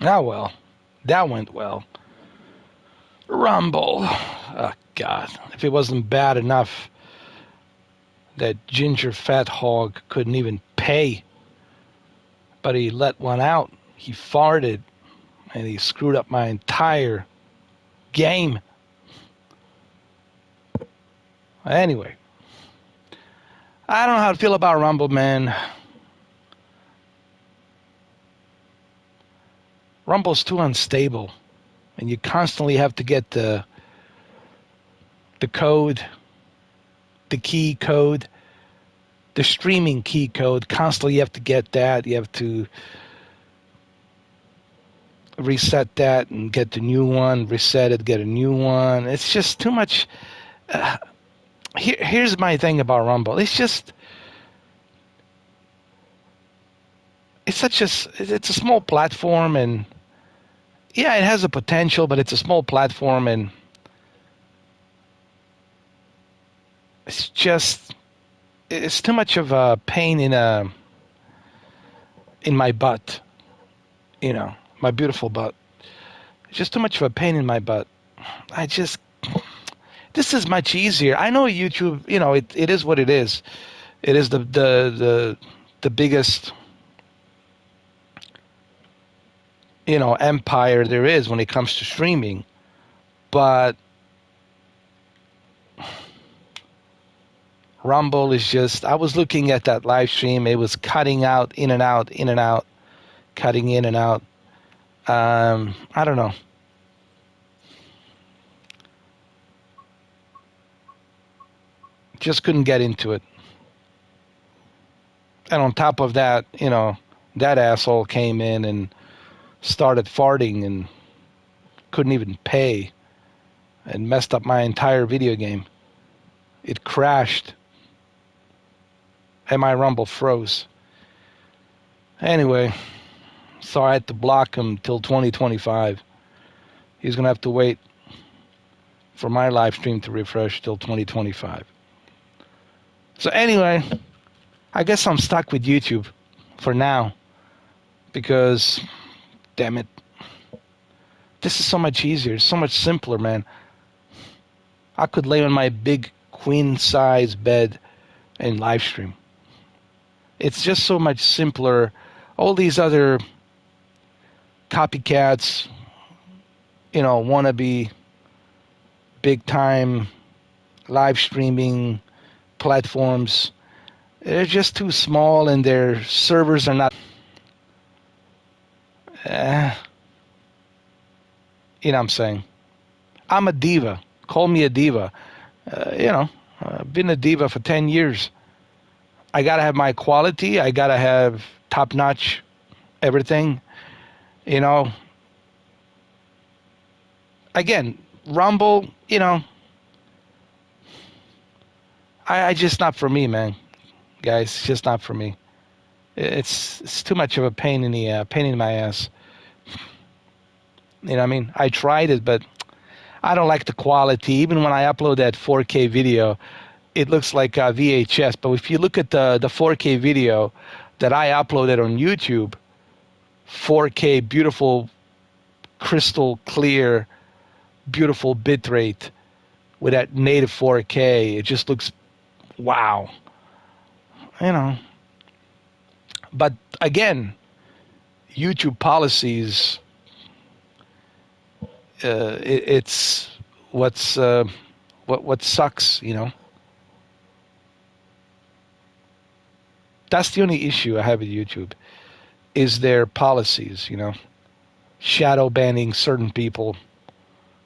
Ah, well, that went well. Rumble. Oh, God. If it wasn't bad enough that ginger fat hog couldn't even pay, but he let one out. He farted, and he screwed up my entire game. Anyway, I don't know how to feel about Rumble, man. Rumble's too unstable, and you constantly have to get the code, the key code, the streaming key code. Constantly, you have to get that. You have to reset that and get the new one. Reset it, get a new one. It's just too much. Here's my thing about Rumble. It's a small platform, and yeah, it has a potential, but it's a small platform, and it's too much of a pain in my butt, my beautiful butt. It's just too much of a pain in my butt. I just This is much easier. I know YouTube, it is what it is. It is the biggest empire there is when it comes to streaming, but Rumble is just, I was looking at that live stream. It was cutting out, in and out, in and out, cutting in and out. I don't know. Just couldn't get into it. And on top of that, that asshole came in and started farting and couldn't even pay and messed up my entire video game. It crashed. And my Rumble froze. Anyway, so I had to block him till 2025. He's going to have to wait for my live stream to refresh till 2025. So anyway, I guess I'm stuck with YouTube for now because, damn it, this is so much easier, so much simpler, man. I could lay on my big queen-size bed and live stream. It's just so much simpler. All these other copycats, wannabe big-time live streaming platforms, they're just too small and their servers are not, what I'm saying. I'm a diva. Call me a diva. I've been a diva for 10 years. I got to have my quality. I got to have top-notch everything. Again, Rumble, I just not for me, man. Guys, it's just not for me. It's too much of a pain in my ass. You know what I mean? I tried it, but I don't like the quality. Even when I upload that 4K video, it looks like VHS. But if you look at the 4K video that I uploaded on YouTube, 4K, beautiful, crystal clear, beautiful bitrate with that native 4K, it just looks wow. But again, YouTube policies, it's what sucks, That's the only issue I have with YouTube, is their policies, shadow banning certain people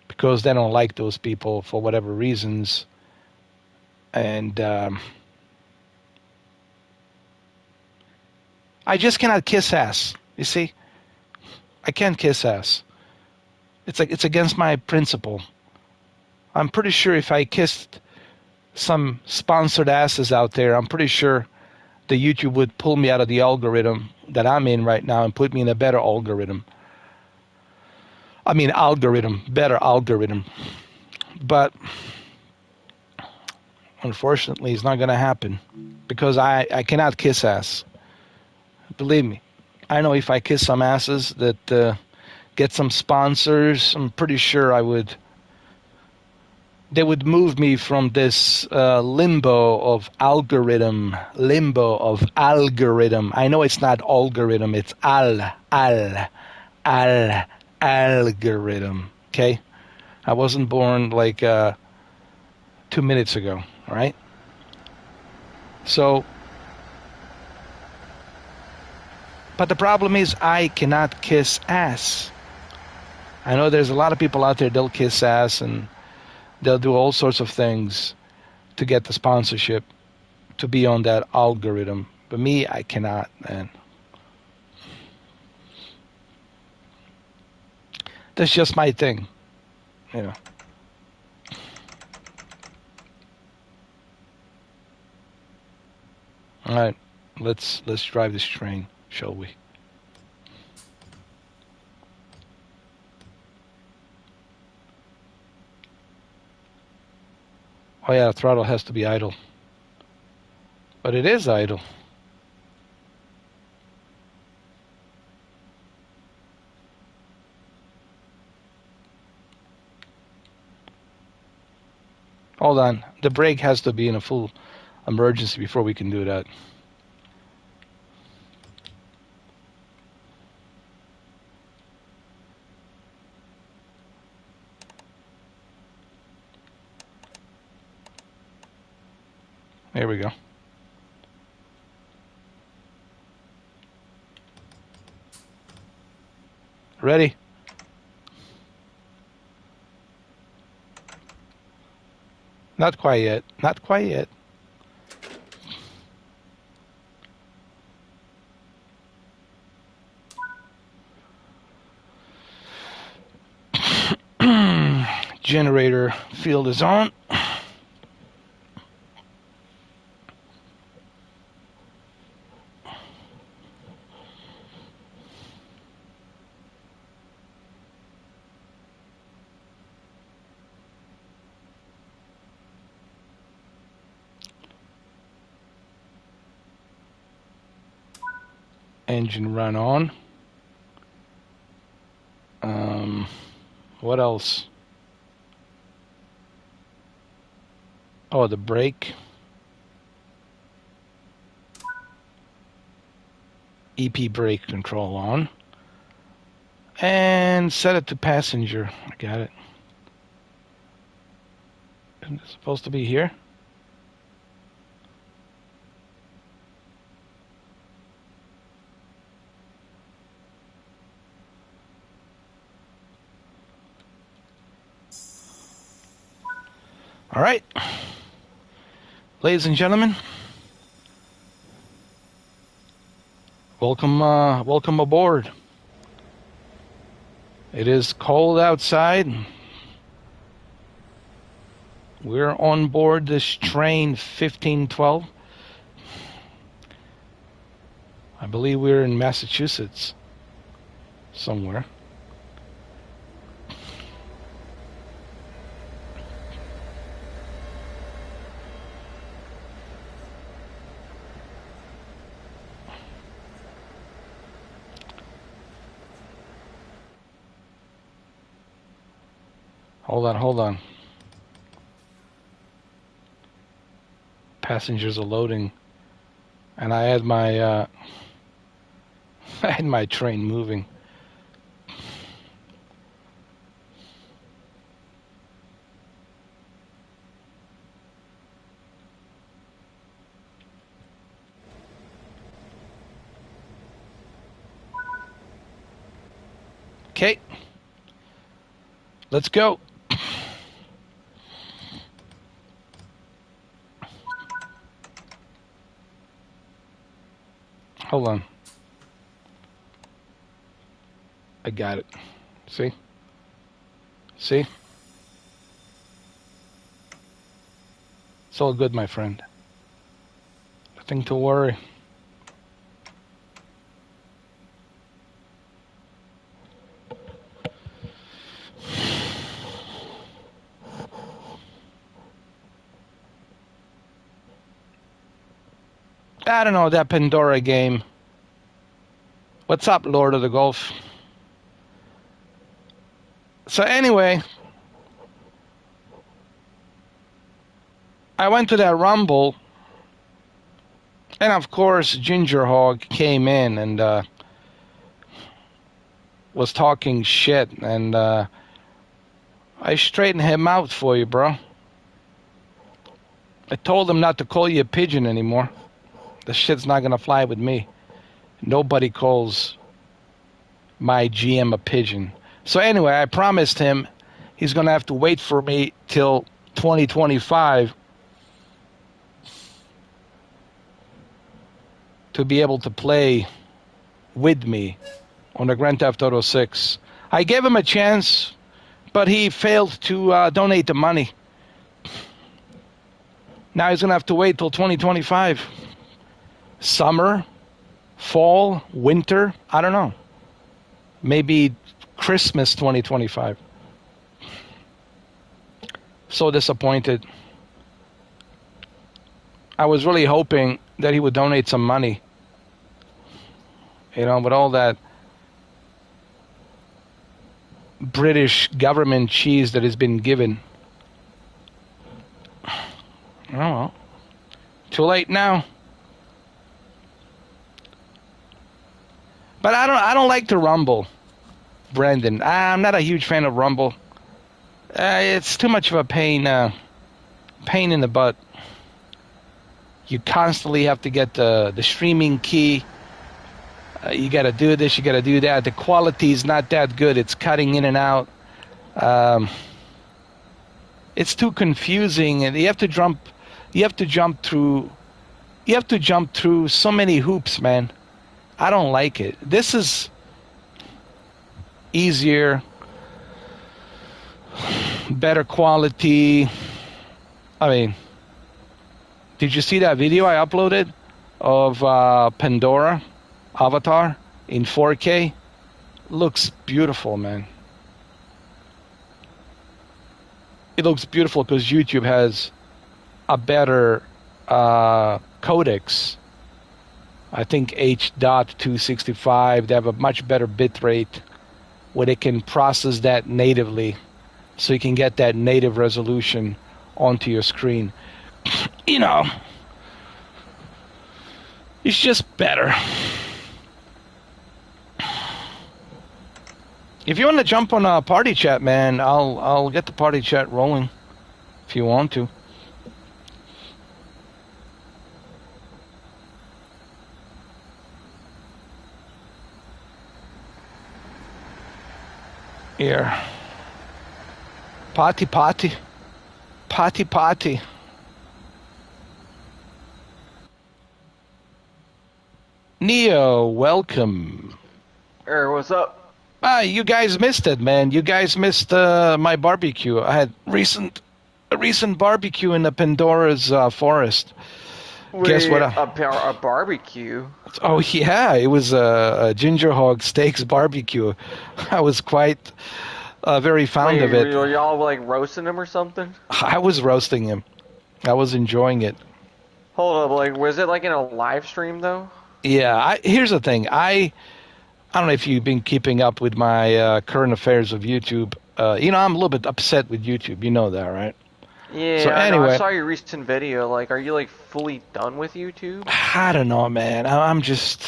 because they don't like those people for whatever reasons. And I just cannot kiss ass. You see? I can't kiss ass. It's against my principle. I'm pretty sure if I kissed some sponsored asses out there, I'm pretty sure the YouTube would pull me out of the algorithm that I'm in right now and put me in a better algorithm. Better algorithm. But unfortunately, it's not going to happen because I cannot kiss ass. Believe me. I know if I kiss some asses that get some sponsors. I'm pretty sure they would move me from this limbo of algorithm. I know it's not algorithm, it's algorithm. Okay? I wasn't born like 2 minutes ago, all right? So, but the problem is I cannot kiss ass. I know there's a lot of people out there, they'll kiss ass and they'll do all sorts of things to get the sponsorship, to be on that algorithm. But me, I cannot, man. That's just my thing, you know. All right, let's drive this train, shall we? Oh yeah, throttle has to be idle. But it is idle. Hold on. The brake has to be in a full emergency before we can do that. There we go. Ready? Not quite yet. Not quite yet. Generator field is on. Engine run on. What else? Oh, the brake. EP brake control on. And set it to passenger. I got it. Isn't it supposed to be here? All right. Ladies and gentlemen, welcome aboard. It is cold outside. We're on board this train 1512. I believe we're in Massachusetts somewhere. Hold on. Passengers are loading, and I had my I had my train moving. Okay, let's go. Hold on. I got it. See? See? It's all good, my friend. Nothing to worry. I don't know, that Pandora game. What's up, Lord of the Golf? So anyway, I went to that Rumble, and of course, Ginger Hog came in and was talking shit, and I straightened him out for you, bro. I told him not to call you a pigeon anymore. The shit's not gonna fly with me. Nobody calls my GM a pigeon. So anyway, I promised him he's gonna have to wait for me till 2025 to be able to play with me on the Grand Theft Auto 6. I gave him a chance, but he failed to donate the money. Now he's going to have to wait till 2025. Summer, fall, winter, I don't know. Maybe Christmas 2025. So disappointed. I was really hoping that he would donate some money. You know, with all that British government cheese that has been given. Oh well. Too late now. But I don't like the Rumble, Brendan. I'm not a huge fan of Rumble. It's too much of a pain in the butt. You constantly have to get the streaming key. You got to do this, you got to do that. The quality is not that good. It's cutting in and out. It's too confusing, and you have to jump through so many hoops, man. I don't like it. This is easier, better quality. I mean, did you see that video I uploaded of Pandora Avatar in 4K? Looks beautiful, man. It looks beautiful because YouTube has a better codecs. I think H.265. They have a much better bit rate where they can process that natively, so you can get that native resolution onto your screen. You know, it's just better. If you want to jump on a party chat, man, I'll get the party chat rolling if you want to. Here. Party. Neo, welcome. Hey, what's up? You guys missed it, man. You guys missed my barbecue. I had a recent barbecue in the Pandora's forest. Wait, Guess what? A barbecue? Oh yeah, it was a Ginger Hog Steaks barbecue. I was quite very fond of it. Were y'all like roasting him or something? I was roasting him. I was enjoying it. Hold up, like was it like in a live stream though? Yeah. Here's the thing. I don't know if you've been keeping up with my current affairs of YouTube. I'm a little bit upset with YouTube. You know that, right? Yeah, so anyway, I saw your recent video. Like, are you like fully done with YouTube? I don't know, man. I'm just.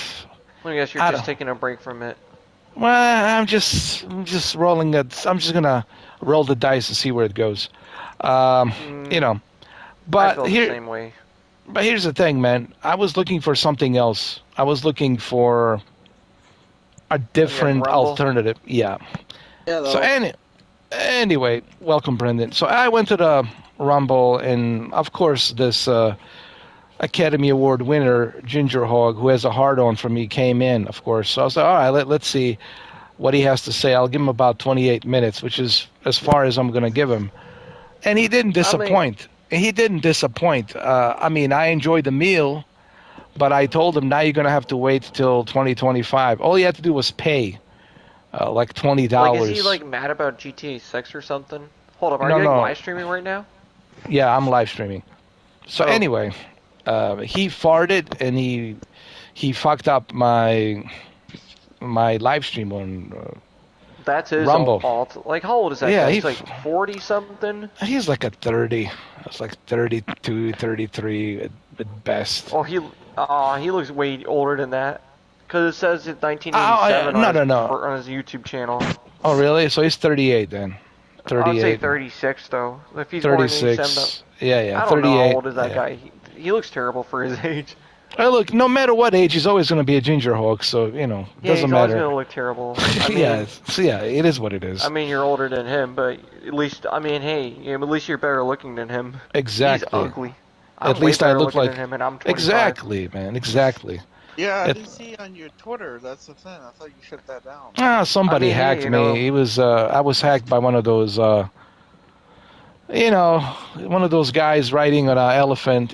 I guess you're just taking a break from it. Well, I'm just rolling it. I'm just gonna roll the dice and see where it goes. You know, but I feel the same way. But here's the thing, man. I was looking for something else. I was looking for a different alternative. Yeah. So anyway, welcome, Brendan. So I went to the Rumble, and of course this Academy Award winner, Ginger Hog, who has a hard-on for me, came in, of course. So I was like, all right, let's see what he has to say. I'll give him about 28 minutes, which is as far as I'm going to give him. And he didn't disappoint. He didn't disappoint. I mean, I enjoyed the meal, but I told him, now you're going to have to wait till 2025. All you had to do was pay, like $20. Like, is he, like, mad about GTA 6 or something? Hold up, are you live streaming right now? Yeah, I'm live streaming. So anyway, he farted, and he fucked up my live stream on That's his own Rumble. fault. Like, how old is that Yeah, guy? He's like 40 something. he's like a 30. It's like 32, 33 at best. Oh, he looks way older than that. Cause it says it's 1987 No, no, no. on his YouTube channel. Oh, really? So he's 38 then. I'd say 38. 36 though. If he's born in 87, 36. Yeah, yeah. I don't know how 38. old is that Yeah. guy. He looks terrible for his age. Hey, look, no matter what age, he's always going to be a ginger hawk, so, you know, it Yeah, doesn't he's always matter. gonna look terrible. I mean, Yeah, so yeah, it is what it is. I mean, you're older than him, but at least, I mean, hey, at least you're better looking than him. Exactly. He's ugly. At I'm way least I better look looking like. than him, and I'm 25. Exactly, man, exactly. Yeah, I It- didn't see on your Twitter. That's the thing. I thought you shut that down. Somebody I mean, hey, hacked you me. know- He was, I was hacked by one of those, one of those guys riding on an elephant,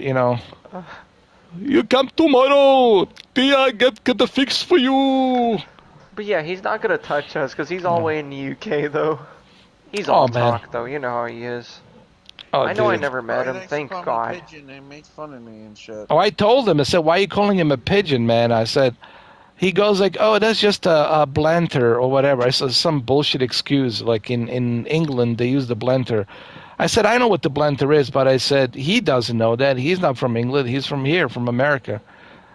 You come tomorrow. Get the fix for you. But yeah, he's not gonna touch us because he's all the way in the UK though. He's Oh, all man. talk though. You know how he is. Oh, I know I dude. never met He him. likes to Thank call me God. Pigeon and makes fun of me and shit. Oh, I told him. I said, "Why are you calling him a pigeon, man?" I said. He goes like, "Oh, that's just a blender or whatever." I said some bullshit excuse. Like in England, they use the blender. I said, "I know what the blender is," but I said he doesn't know that. He's not from England. He's from here, from America.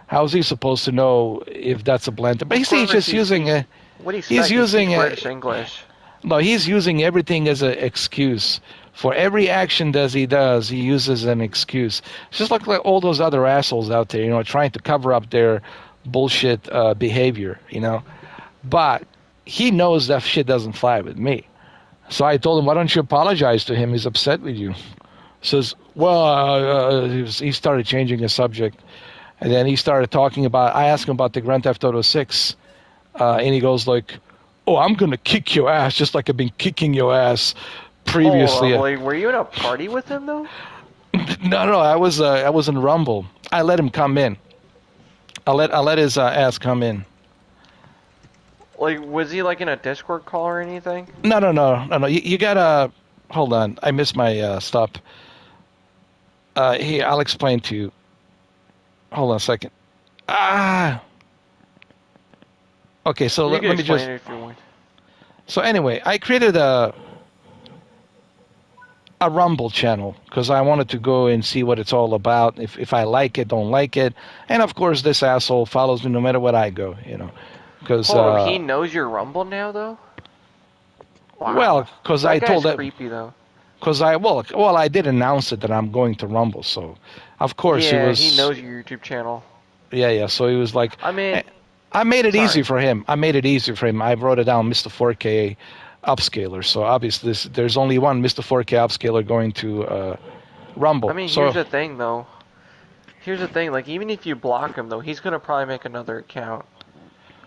How is he supposed to know if that's a blender? But he's just using a. What do you He's expect? He using speaks a- British English. No, he's using everything as an excuse. For every action that he does, he uses an excuse. It's just like all those other assholes out there, trying to cover up their bullshit behavior, But he knows that shit doesn't fly with me. So I told him, why don't you apologize to him? He's upset with you. Says, well, he started changing the subject. And then he started talking about, I asked him about the Grand Theft Auto 6. And he goes like, oh, I'm going to kick your ass just like I've been kicking your ass previously. Hold on, like, were you in a party with him though? No, I was in Rumble. I let him come in. I let his ass come in. Like, was he like in a Discord call or anything? No. You gotta hold on. I missed my stop. Here, I'll explain to you. Hold on a second. Okay, so You let can me explain just. it if you want. So anyway, I created a Rumble channel because I wanted to go and see what it's all about. If I like it, don't like it, and of course this asshole follows me no matter where I go. Because Hold on, he knows your Rumble now though. Wow. well, because I That told guy's that creepy though. because I did announce it that I'm going to Rumble, so of course Yeah, he was. he knows your YouTube channel. Yeah. So he was like, I mean, I made it sorry. easy for him. I wrote it down, Mr. 4K upscaler. So obviously there's only one Mr. 4K upscaler going to Rumble. I mean, so, here's the thing though. Here's the thing, like even if you block him though, he's gonna probably make another account.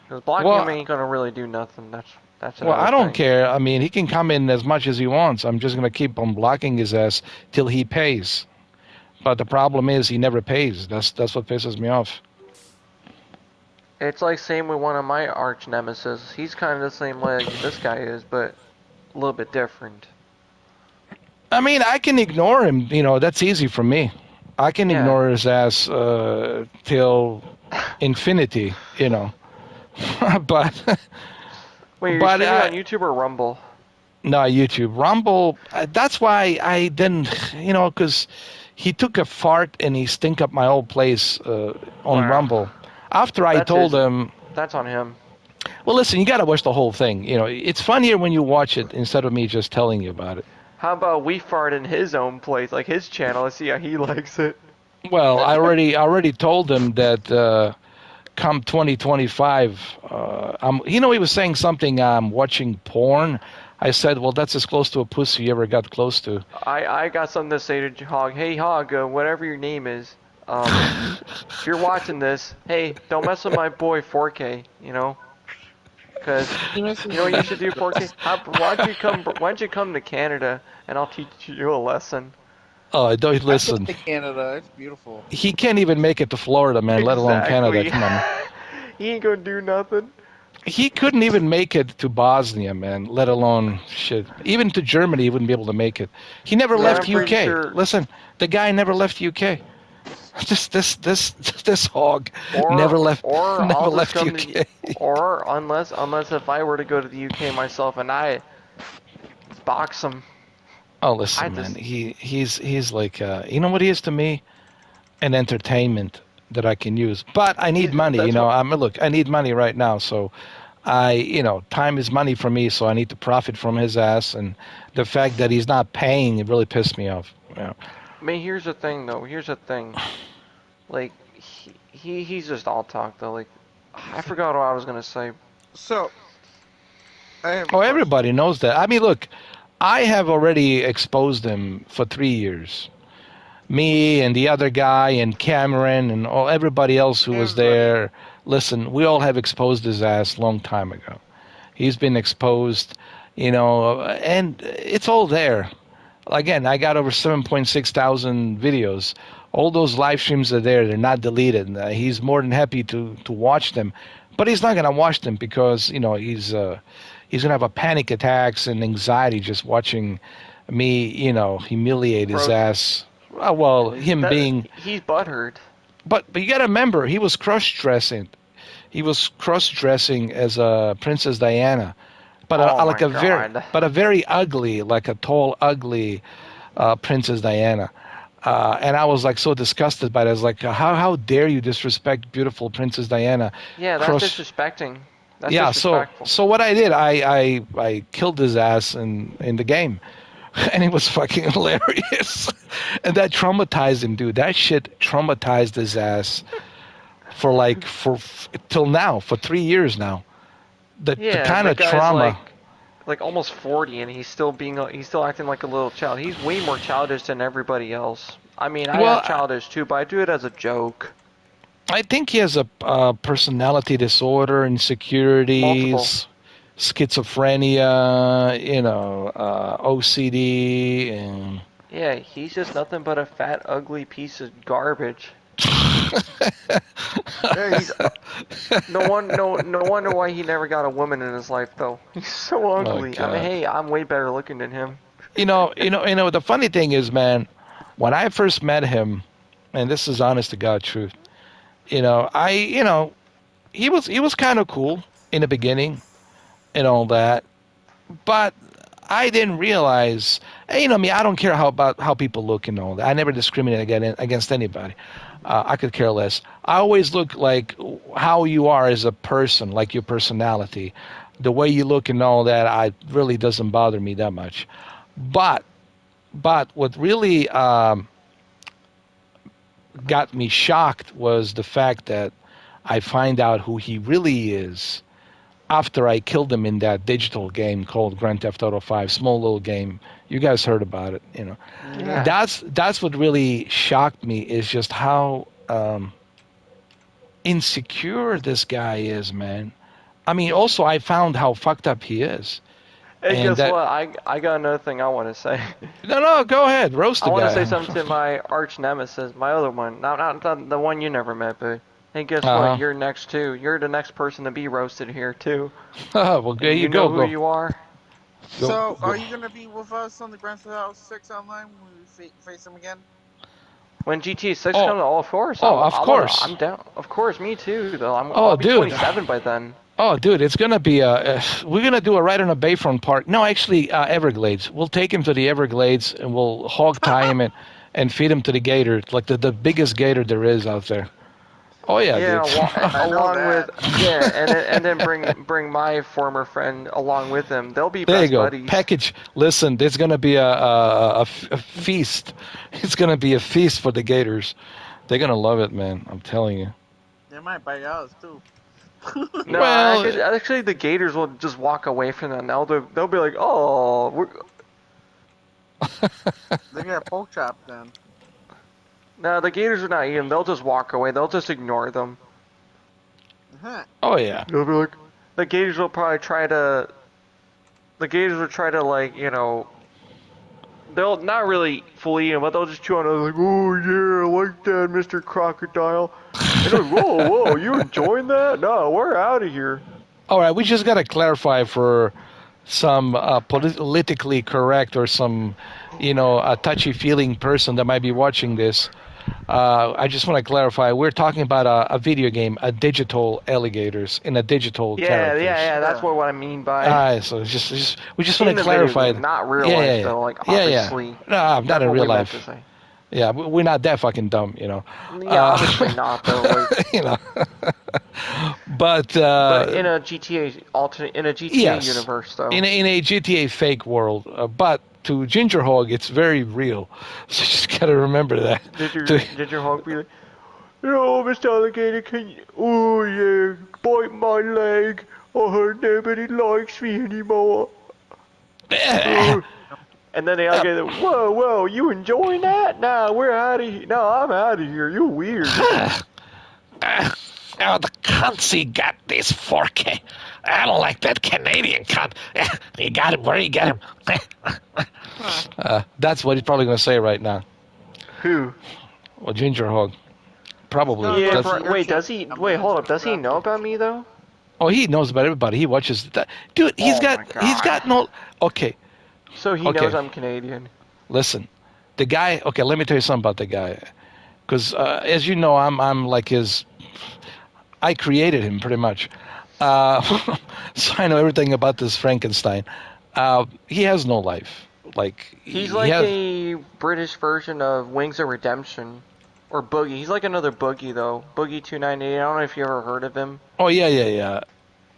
Because blocking him ain't gonna really do nothing. That's well, I another don't thing. care. I mean, he can come in as much as he wants. I'm just gonna keep on blocking his ass till he pays. But the problem is he never pays. That's what pisses me off. It's like same with one of my arch nemesis. He's kind of the same way this guy is, but a little bit different. I mean, I can ignore him. That's easy for me. I can Yeah. ignore his ass till infinity. But Wait, you're But, streaming on YouTube or Rumble? no, YouTube, Rumble. That's why I didn't. Because he took a fart and he stink up my whole place on Wow. Rumble. After I That's told his- him. That's on him. Well, listen, you got to watch the whole thing. It's funnier when you watch it instead of me just telling you about it. How about we fart in his own place, like his channel, and see how he likes it? Well, I already told him that come 2025, he was saying something. I'm watching porn. I said, well, that's as close to a pussy you ever got close to. I got something to say to Hog. Hey Hog, whatever your name is, if you're watching this, hey, don't mess with my boy 4K, Because you know what you should do, 4K? Why don't you come to Canada and I'll teach you a lesson. Oh, don't I've listen. been to Canada. It's beautiful. He can't even make it to Florida, man, let alone Canada. Exactly. Come on. He ain't gonna do nothing. He couldn't even make it to Bosnia, man, let alone shit. Even to Germany, he wouldn't be able to make it. He never Yeah, left I'm pretty UK. sure- Listen, the guy never left UK. This hog never Or left or never I'll just left come to UK. or unless if I were to go to the UK myself and I box him, Oh, I listen, man. just He's like you know what he is to me? An entertainment that I can use. But I need money. that's what Look, I need money right now. So time is money for me. So I need to profit from his ass. And the fact that he's not paying, it really pissed me off. I mean. Here's the thing though. Here's the thing. Like he's just all talk though. Like I forgot what I was gonna say. So, I have a Oh, question. everybody knows that. I mean, look, I have already exposed him for 3 years. Me and the other guy and Cameron and everybody else who was Everybody. there. Listen, we all have exposed his ass long time ago. He's been exposed, and it's all there. Again, I got over 7.6 thousand videos. All those live streams are there. They're not deleted. He's more than happy to watch them, but he's not gonna watch them because he's gonna have a panic attacks and anxiety just watching me, humiliate his Roast ass. Well, him that being, he's butthurt. but you gotta remember he was cross dressing. He was cross dressing as Princess Diana, but Oh like my god. a very ugly, like a tall, ugly Princess Diana. And I was like so disgusted by it. I was like, how dare you disrespect beautiful Princess Diana? Yeah, that's Cross, disrespecting. That's yeah. So disrespectful. so what I did, I killed his ass in the game, and it was fucking hilarious. And that traumatized him, dude. That shit traumatized his ass for till now, for 3 years now. The Yeah, kind the of guy's trauma. like almost 40 and he's still acting like a little child. He's way more childish than everybody else. I mean, I Well, act childish too, but I do it as a joke. I think he has a personality disorder, Multiple. insecurities, schizophrenia, OCD, and Yeah, he's just nothing but a fat, ugly piece of garbage. He's no wonder why he never got a woman in his life though. He's so oh ugly. I mean, god. hey, I'm way better looking than him. The funny thing is, man, when I first met him, and this is honest to God truth, I, he was kind of cool in the beginning and all that, but I didn't realize, me. I don't care about how people look and all that. I never discriminate against anybody. I could care less. I always look like how you are as a person, like your personality, the way you look and all that. I really doesn't bother me that much. But what really got me shocked was the fact that I find out who he really is after I killed him in that digital game called Grand Theft Auto 5, small little game. You guys heard about it. Yeah. Yeah. That's what really shocked me is just how insecure this guy is, man. I mean, also I found how fucked up he is, Hey, and guess that. what? I got another thing I want to say. No, go ahead, roast I the want to say guy. something to my arch nemesis, my other one. Not the one you never met, but hey, guess what? Uh You're next too. You're the next person to be roasted here too. huh. Well, there And you you know go, who you are? So, go. are you gonna be with us on the Grand Theft Auto 6 online when we face him again? When GTA 6 Oh, comes, oh, of course, of course. I'm down. Of course, me too. Though Oh, I'll be dude. 27 by then. Oh, dude, it's gonna be we're gonna do a ride on a Bayfront Park. No, actually, Everglades. We'll take him to the Everglades and we'll hog tie him and feed him to the gator, like the biggest gator there is out there. Oh yeah, Yeah, dude. I know along with that. yeah, and then bring my former friend along with him. They'll be There you best go. buddies. Package. Listen, there's gonna be a feast. It's gonna be a feast for the gators. They're gonna love it, man. I'm telling you. They might bite us too. No, Well, actually, the Gators will just walk away from them. They'll be like, oh, They get pork chop then. no, the Gators are not eating. They'll just walk away. They'll just ignore them. Huh. oh yeah. They'll be like, the Gators will probably try to. The Gators will try to they'll not really fully eat them, but they'll just chew on it like, oh yeah, I like that, Mr. Crocodile. And they're like, whoa, you enjoying that? No, we're out of here. All right, we just gotta clarify for some politically correct or some, a touchy feeling person that might be watching this. I just want to clarify. We're talking about a video game, a digital alligators in a digital Yeah, yeah, characters. yeah. That's Yeah. what I mean All by right, so we just want in to the video clarify. game, not real Yeah, yeah, life yeah, though. Like yeah, yeah. obviously, No, I'm not that's in what real we meant to life. say. Yeah, we're not that fucking dumb, you know. Yeah, obviously not though. Like, You know, but but in a GTA alternate, in a GTA yes, universe though. in a GTA fake world, but to Ginger Hog, it's very real. So you just gotta remember that. To, Did your hog be like, "No, Mr. Alligator, can you? Oh yeah, bite my leg. I heard nobody likes me anymore." Uh, and then the alligator, "Whoa, whoa, you enjoying that? Nah, we're out of here. No, I'm out of here. You're weird." Oh, the cunts he got this 4K. I don't like that Canadian cunt. You got him. Where you get him? That's what he's probably going to say right now. Who? Well, Ginger Hog. Probably. No, Yeah, That's- wait, does he? Wait, hold up. Does he know about me though? Oh, he knows about everybody. He watches that. Dude, he's Oh got my he's God. got no. Okay, So he Okay. knows I'm Canadian. listen. The guy. Okay, let me tell you something about the guy. Because as you know, I'm like his. I created him pretty much. So I know everything about this Frankenstein. He has no life. Like He's he like has, a British version of Wings of Redemption. Or Boogie. He's like another Boogie though. Boogie 298. I don't know if you ever heard of him. Oh yeah, yeah, yeah.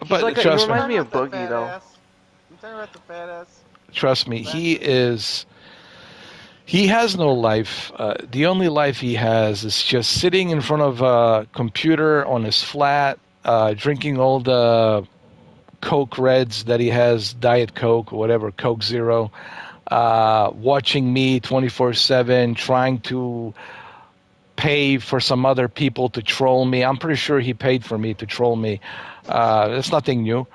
He's like he Trust me, reminds me Talking of about that Boogie fat though. ass. You talking about the fat ass? trust me. He is. He has no life. The only life he has is just sitting in front of a computer on his flat, drinking all the Coke Reds that he has, Diet Coke or whatever, Coke Zero, watching me 24/7, trying to pay for some other people to troll me. I'm pretty sure he paid for me to troll me. It's nothing new.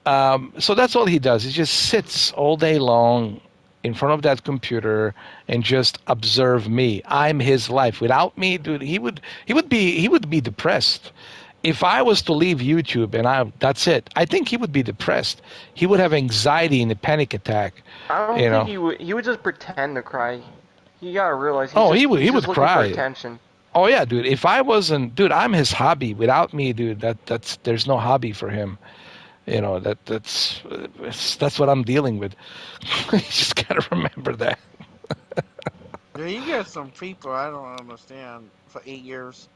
So that's all he does. He just sits all day long in front of that computer and just observe me. I'm his life. Without me, dude, he would be depressed. If I was to leave YouTube and that's it, I think he would be depressed. He would have anxiety and a panic attack. I don't You think know. he would just pretend to cry. You gotta realize Oh, he's he would just looking cry. for attention. Oh yeah, dude. If I wasn't, dude, I'm his hobby. Without me, dude, that's there's no hobby for him. You know that's what I'm dealing with. You just gotta remember that. Yeah, you got some people I don't understand for 8 years.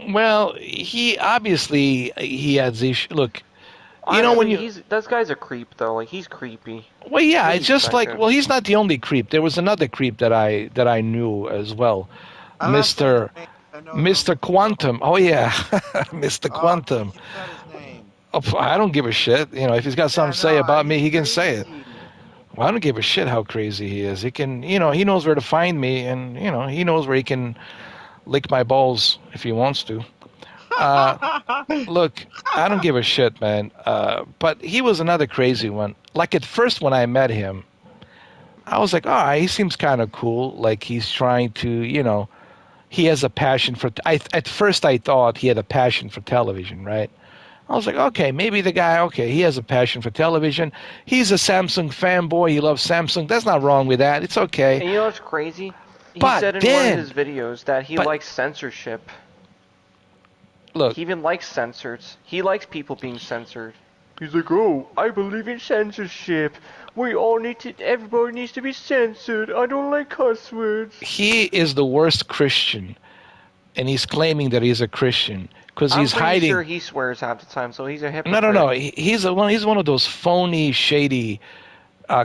Well, he obviously he has issues. Look, you know when Honestly, you. that guy's a creep though. Like he's creepy. Well, yeah, it's He's just like. psycho. Well, he's not the only creep. There was another creep that I knew as well, I'm not saying Mister his name, I know Mister him. Quantum. Oh yeah, Mister Quantum. You said his name. Oh, I don't give a shit. You know, if he's got something Yeah, to say no, about me, he's he can say it. crazy. Well, I don't give a shit how crazy he is. He can, you know, he knows where to find me, and you know, he knows where he can lick my balls if he wants to. Look, I don't give a shit, man. But he was another crazy one. Like at first when I met him, I was like, all right, he seems kind of cool. Like he's trying to, you know, he has a passion for. At first I thought he had a passion for television, right? I was like, okay, maybe the guy, okay, he has a passion for television. He's a Samsung fanboy. He loves Samsung. There's not wrong with that. It's okay. And you know what's crazy? He But said in one then- of his videos that he but- likes censorship. Look, He even likes censors. He likes people being censored. He's like, oh, I believe in censorship. Everybody needs to be censored. I don't like cuss words. he is the worst Christian, and he's claiming that he's a Christian because I'm he's pretty hiding. sure he swears half the time, so he's a hypocrite. No. He's one of those phony, shady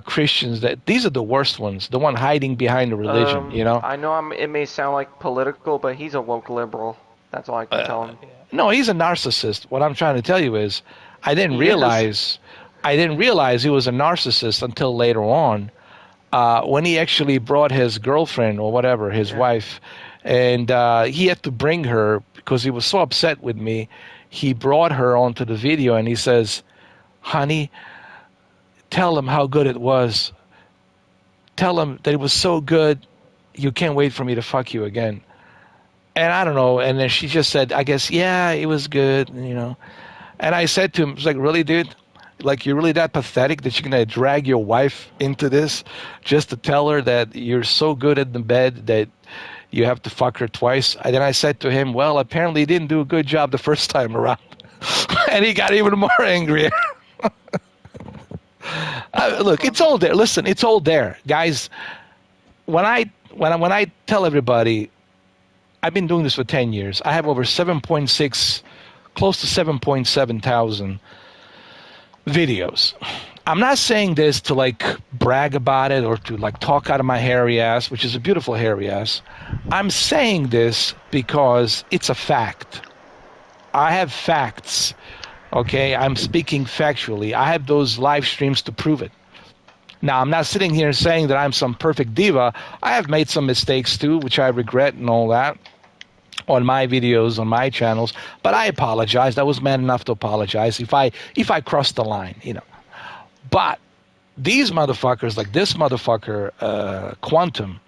Christians. These are the worst ones. The one hiding behind the religion. You know. I know it may sound like political, but he's a woke liberal. That's all I can tell him. No, he's a narcissist. What I'm trying to tell you is, I didn't He realize he was a narcissist until later on, when he actually brought his girlfriend or whatever, his wife, and he had to bring her because he was so upset with me. He brought her onto the video and he says, "Honey, tell him how good it was. Tell him that it was so good, you can't wait for me to fuck you again." And I don't know. And then she just said, I guess, yeah, it was good, you know. And I said to him, I was like, really, dude? Like, you're really that pathetic that you're going to drag your wife into this just to tell her that you're so good in the bed that you have to fuck her twice. And then I said to him, well, apparently he didn't do a good job the first time around. And he got even more angry. Look, it's all there. Listen, it's all there, guys. When I tell everybody, I've been doing this for 10 years. I have over 7.6, close to 7.7 thousand videos. I'm not saying this to like brag about it or to like talk out of my hairy ass, which is a beautiful hairy ass. I'm saying this because it's a fact. I have facts. Okay, I'm speaking factually. I have those live streams to prove it. Now, I'm not sitting here saying that I'm some perfect diva. I have made some mistakes too, which I regret and all that on my videos, on my channels. But I apologized. I was man enough to apologize if I crossed the line, you know. But these motherfuckers, like this motherfucker, Quantum,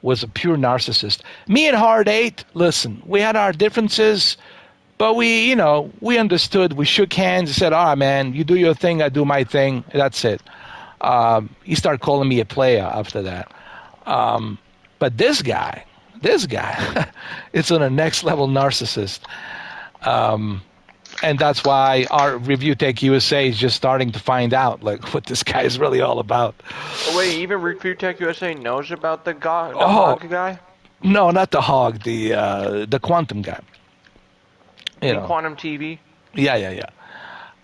was a pure narcissist. Me and Hard 8, listen, we had our differences, but we understood. We shook hands and said, all right, man, you do your thing, I do my thing. That's it. He started calling me a player after that. But this guy, it's on a next level narcissist. And that's why our Review Tech USA is just starting to find out like what this guy is really all about. Oh, wait, even Review Tech USA knows about the hog guy? No, not the hog, the Quantum guy. You know. Quantum TV? Yeah.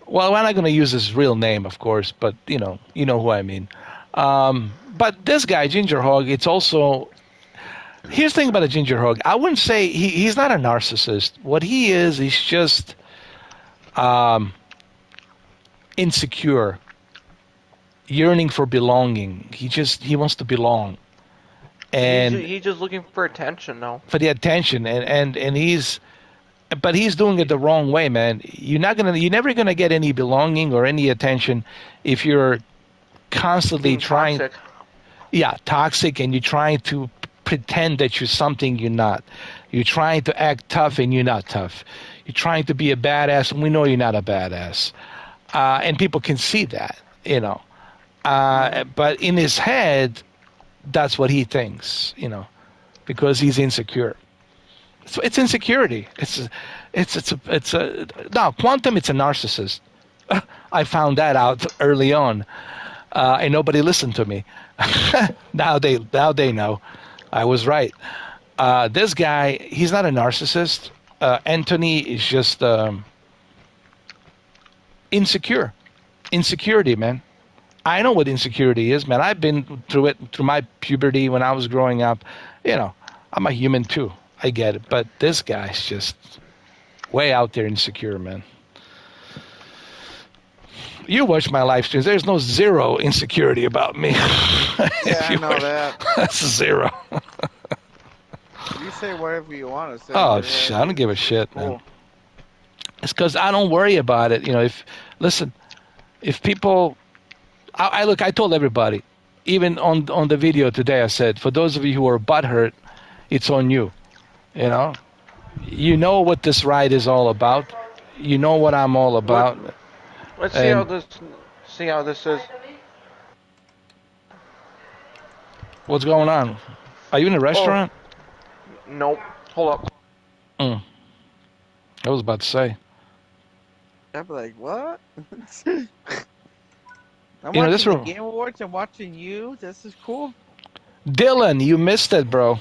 Well, we're not going to use his real name, of course, but you know who I mean. But this guy, Ginger Hog, it's also. Here's the thing about a Ginger Hog. I wouldn't say he's not a narcissist. What he is, he's just insecure, yearning for belonging. He wants to belong, and he's just looking for attention, though. For the attention, and he's. But he's doing it the wrong way, man. You're never gonna get any belonging or any attention if you're constantly trying. Toxic. Yeah, toxic, and you're trying to pretend that you're something you're not. You're trying to act tough, and you're not tough. You're trying to be a badass, and we know you're not a badass. And people can see that, you know. But in his head, that's what he thinks, you know, because he's insecure. So it's insecurity. It's Quantum. It's a narcissist. I found that out early on, and nobody listened to me. now they know. I was right. This guy, he's not a narcissist. Anthony is just insecure. Insecurity, man. I know what insecurity is, man. I've been through it through my puberty when I was growing up. You know, I'm a human too. I get it, but this guy's just way out there insecure, man. You watch my live streams. There's no zero insecurity about me. Yeah, I know that. That's zero. You say whatever you want to say. Oh, I don't give a shit, man. It's because I don't worry about it. You know, if people, I told everybody, even on the video today, I said, for those of you who are butthurt, it's on you. You know what this ride is all about. You know what I'm all about. Let's see how this is. What's going on? Are you in a restaurant? Oh, nope. Hold up. I was about to say. I'd be like, what? I'm watching this the Game Awards. I'm watching you. This is cool. Dylan, you missed it, bro.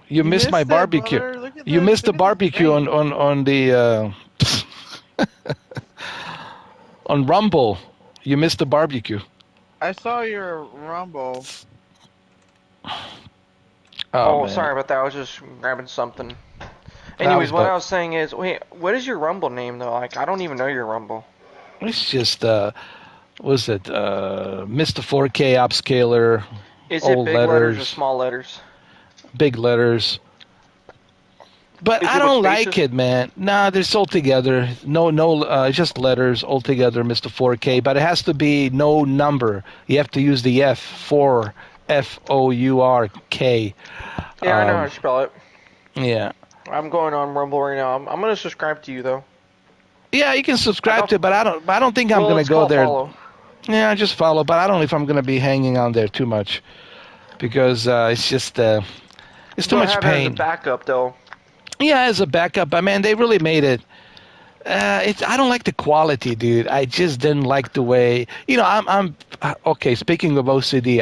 You missed my barbecue. You missed the barbecue on the on Rumble. You missed the barbecue. I saw your Rumble. Oh, sorry about that. I was just grabbing something. Anyways, what I was saying is, wait, what is your Rumble name though? Like, I don't even know your Rumble. It's just was it Mr. 4K Upscaler? Is it big letters or small letters? Big letters. But I don't like it, man. Nah, they're all together. No, just letters all together, Mr. 4K. But it has to be no number. You have to use the F, for F-O-U-R-K. Yeah, I know how to spell it. Yeah. I'm going on Rumble right now. I'm going to subscribe to you, though. Yeah, you can subscribe to it, but I don't think I'm going to go there. Follow. Yeah, just follow, but I don't know if I'm going to be hanging on there too much. Because it's just... It's too But much have it as a pain. backup, though. Yeah, as a backup. I mean, they really made it. I don't like the quality, dude. I just didn't like the way. Okay. Speaking of OCD,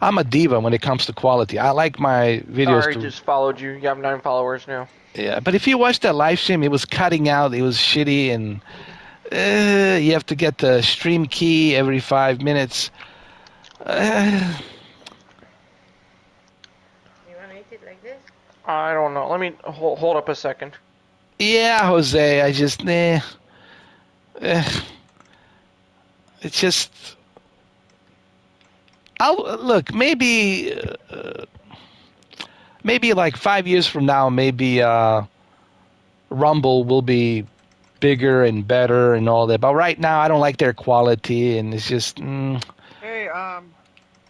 I'm a diva when it comes to quality. I like my videos Sorry, to. just followed you. You have 9 followers now. Yeah, but if you watch that live stream, it was cutting out. It was shitty, and you have to get the stream key every 5 minutes. Uh, You want to eat it like this? I don't know. Let me hold up a second. yeah, Jose. I just it's just. I'll look. Maybe like 5 years from now, maybe Rumble will be bigger and better and all that. But right now, I don't like their quality, and it's just. Hey,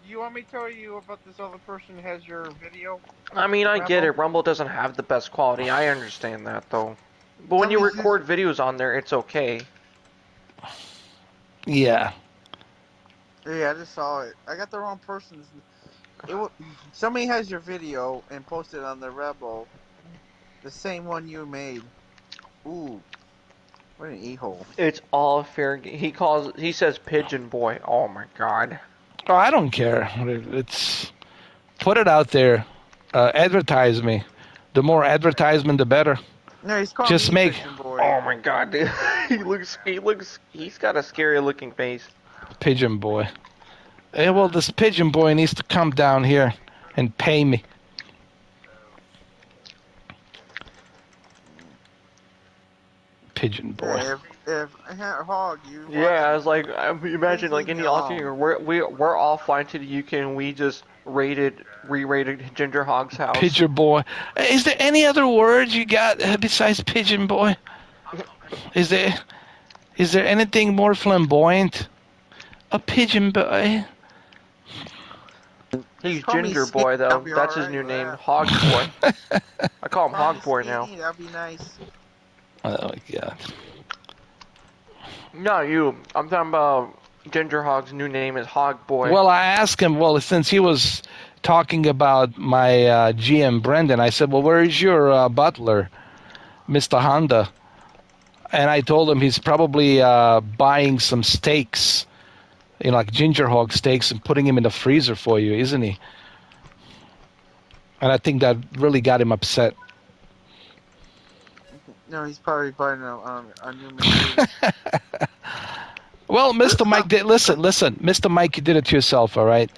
you want me to tell you about this other person who has your video? I mean, I get it. Rambo? Rumble doesn't have the best quality. I understand that, though. But when you Somebody's record videos on there, it's okay. Yeah. Yeah, I just saw it. I got the wrong person's. Somebody has your video and posted on the Rebel, the same one you made. Ooh, what an e-hole. It's all fair. He says pigeon boy. Oh my god. Oh, I don't care. It's put it out there. Advertise me. The more advertisement, the better. No, he's calling Just me make- Pigeon Boy. Oh my god, dude. He's got a scary looking face. Pigeon boy. Well, this pigeon boy needs to come down here and pay me. Pigeon boy. Yeah, if Hog, you. Yeah, I was like, imagine like in the altitude, we're all flying to the UK and we just re-rated Ginger Hog's house. Pigeon boy. Is there any other words you got besides pigeon boy? Is there anything more flamboyant? A pigeon boy. He's Call me Ginger Skinny, Boy I'll though. be That's his alright new with name, that. Hog Boy. I call him Call me Hog Boy now. Skinny, that'd be nice. Oh my god. No, you. I'm talking about Ginger Hog's new name is Hog Boy. Well, I asked him. Well, since he was talking about my GM Brendan, I said, "Well, where is your butler, Mr. Honda?" And I told him he's probably buying some steaks, like ginger hog steaks, and putting him in the freezer for you, isn't he? And I think that really got him upset. No, he's probably buying a new machine. Well, Mr. Mike did listen, Mr. Mike, you did it to yourself, all right?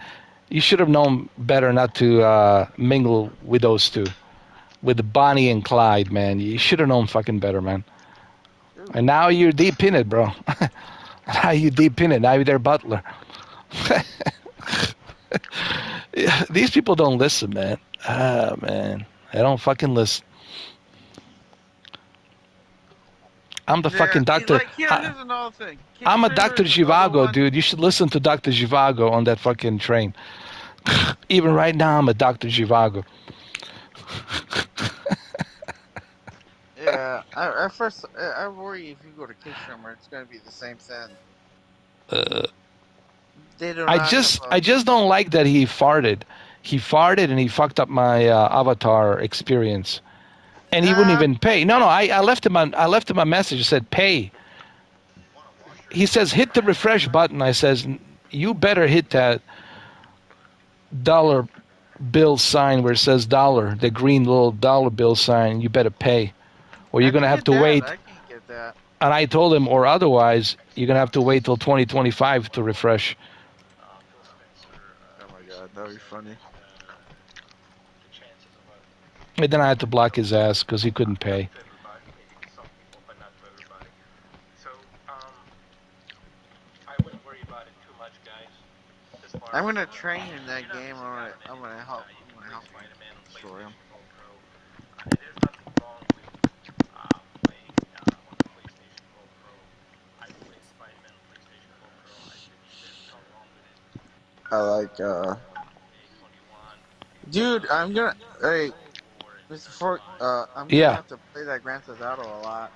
You should have known better not to mingle with those two, with Bonnie and Clyde, man. You should have known fucking better, man. And now you're deep in it, bro. Now you're deep in it. Now you're their butler. These people don't listen, man. Ah, man. They don't fucking listen. I'm the fucking doctor. Here's another thing. I'm a Dr. Consider the other Zhivago, one- dude. You should listen to Dr. Zhivago on that fucking train. Even right now, I'm a Dr. Zhivago. Yeah, I worry if you go to Kickstarter, it's gonna be the same thing. They do I not just have a- don't like that he farted. He farted and he fucked up my avatar experience, and he wouldn't even pay. No, I left him a message that said pay. He says hit the refresh button. I says you better hit that dollar bill sign where it says dollar, the green little dollar bill sign. You better pay, or you're gonna have to wait. I can't get that. And I told him, or otherwise, you're gonna have to wait till 2025 to refresh. Oh my god, that'd be funny. And then I had to block his ass because he couldn't pay. I'm gonna train in that game. I'm gonna help destroy him. I like dude. Hey, Mr. Fork. I'm gonna Yeah. have to play that Grand Theft Auto a lot.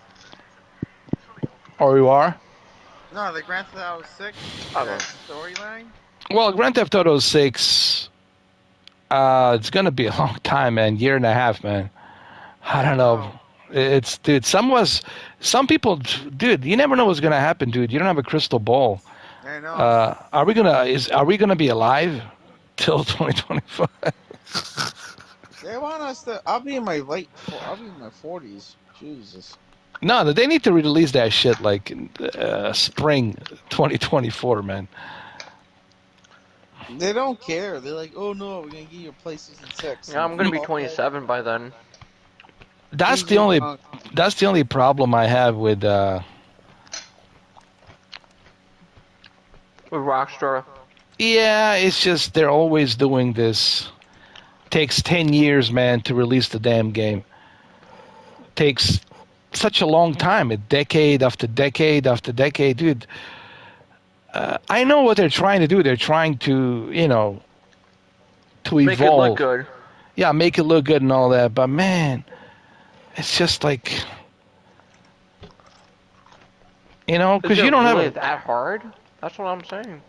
Or you are? No, the Grand Theft Auto 6 I don't know. storyline. Well, Grand Theft Auto 6 It's gonna be a long time, man. Year and a half, man. I I don't know. know. It's dude. Some people, dude. You never know what's gonna happen, dude. You don't have a crystal ball. I know. Are we gonna be alive till 2025? They want us to. I'll be in my I'll be in my 40s. Jesus. No, they need to release that shit like in, spring 2024, man. They don't care. They're like, oh no, we're gonna give you a PlayStation 6. Yeah, And I'm gonna be okay, 27 by then. That's he's the only young. that's the only problem I have with. With Rockstar. Yeah, it's just they're always doing this. Takes 10 years, man, to release the damn game. Takes such a long time, a decade after decade after decade, dude. I know what they're trying to do. They're trying to, to Make it look evolve. good. Yeah, make it look good and all that. But man, it's just like, Is because it you don't have really a. that hard? That's what I'm saying.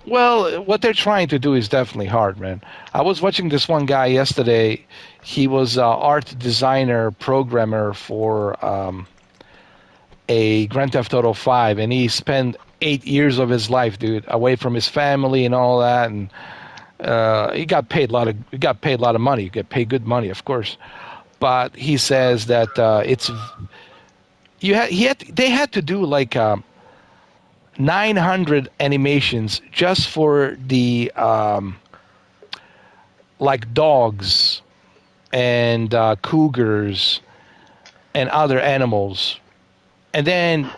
Well, what they're trying to do is definitely hard, man. I was watching this one guy yesterday. He was art designer, programmer for a Grand Theft Auto 5, and he spent 8 years of his life, dude, away from his family and all that, and he got paid a lot of money. You get paid good money, of course. But he says that they had to do like 900 animations just for the like dogs and cougars and other animals, and then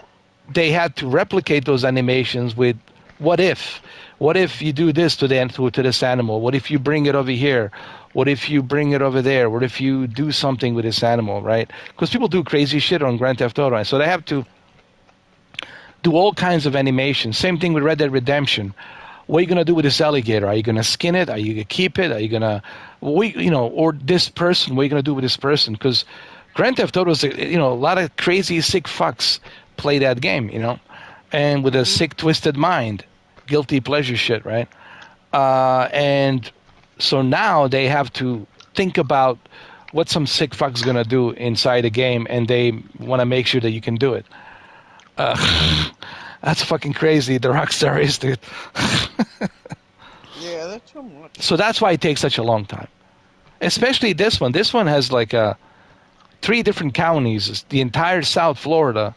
they had to replicate those animations with what if you do this to this animal, what if you bring it over here, what if you bring it over there, what if you do something with this animal, right? Because people do crazy shit on Grand Theft Auto, so they have to do all kinds of animation. Same thing with Red Dead Redemption. What are you gonna do with this alligator? Are you gonna skin it? Are you gonna keep it? Are you gonna, or this person? What are you gonna do with this person? Because Grand Theft Auto is, a lot of crazy sick fucks play that game, and with a Hmm. sick twisted mind, guilty pleasure shit, right? And so now they have to think about what some sick fuck's gonna do inside a game, and they want to make sure that you can do it. That's fucking crazy. The Rockstar is, dude. Yeah, that's too much. So that's why it takes such a long time. Especially this one. This one has like three different counties, the entire South Florida.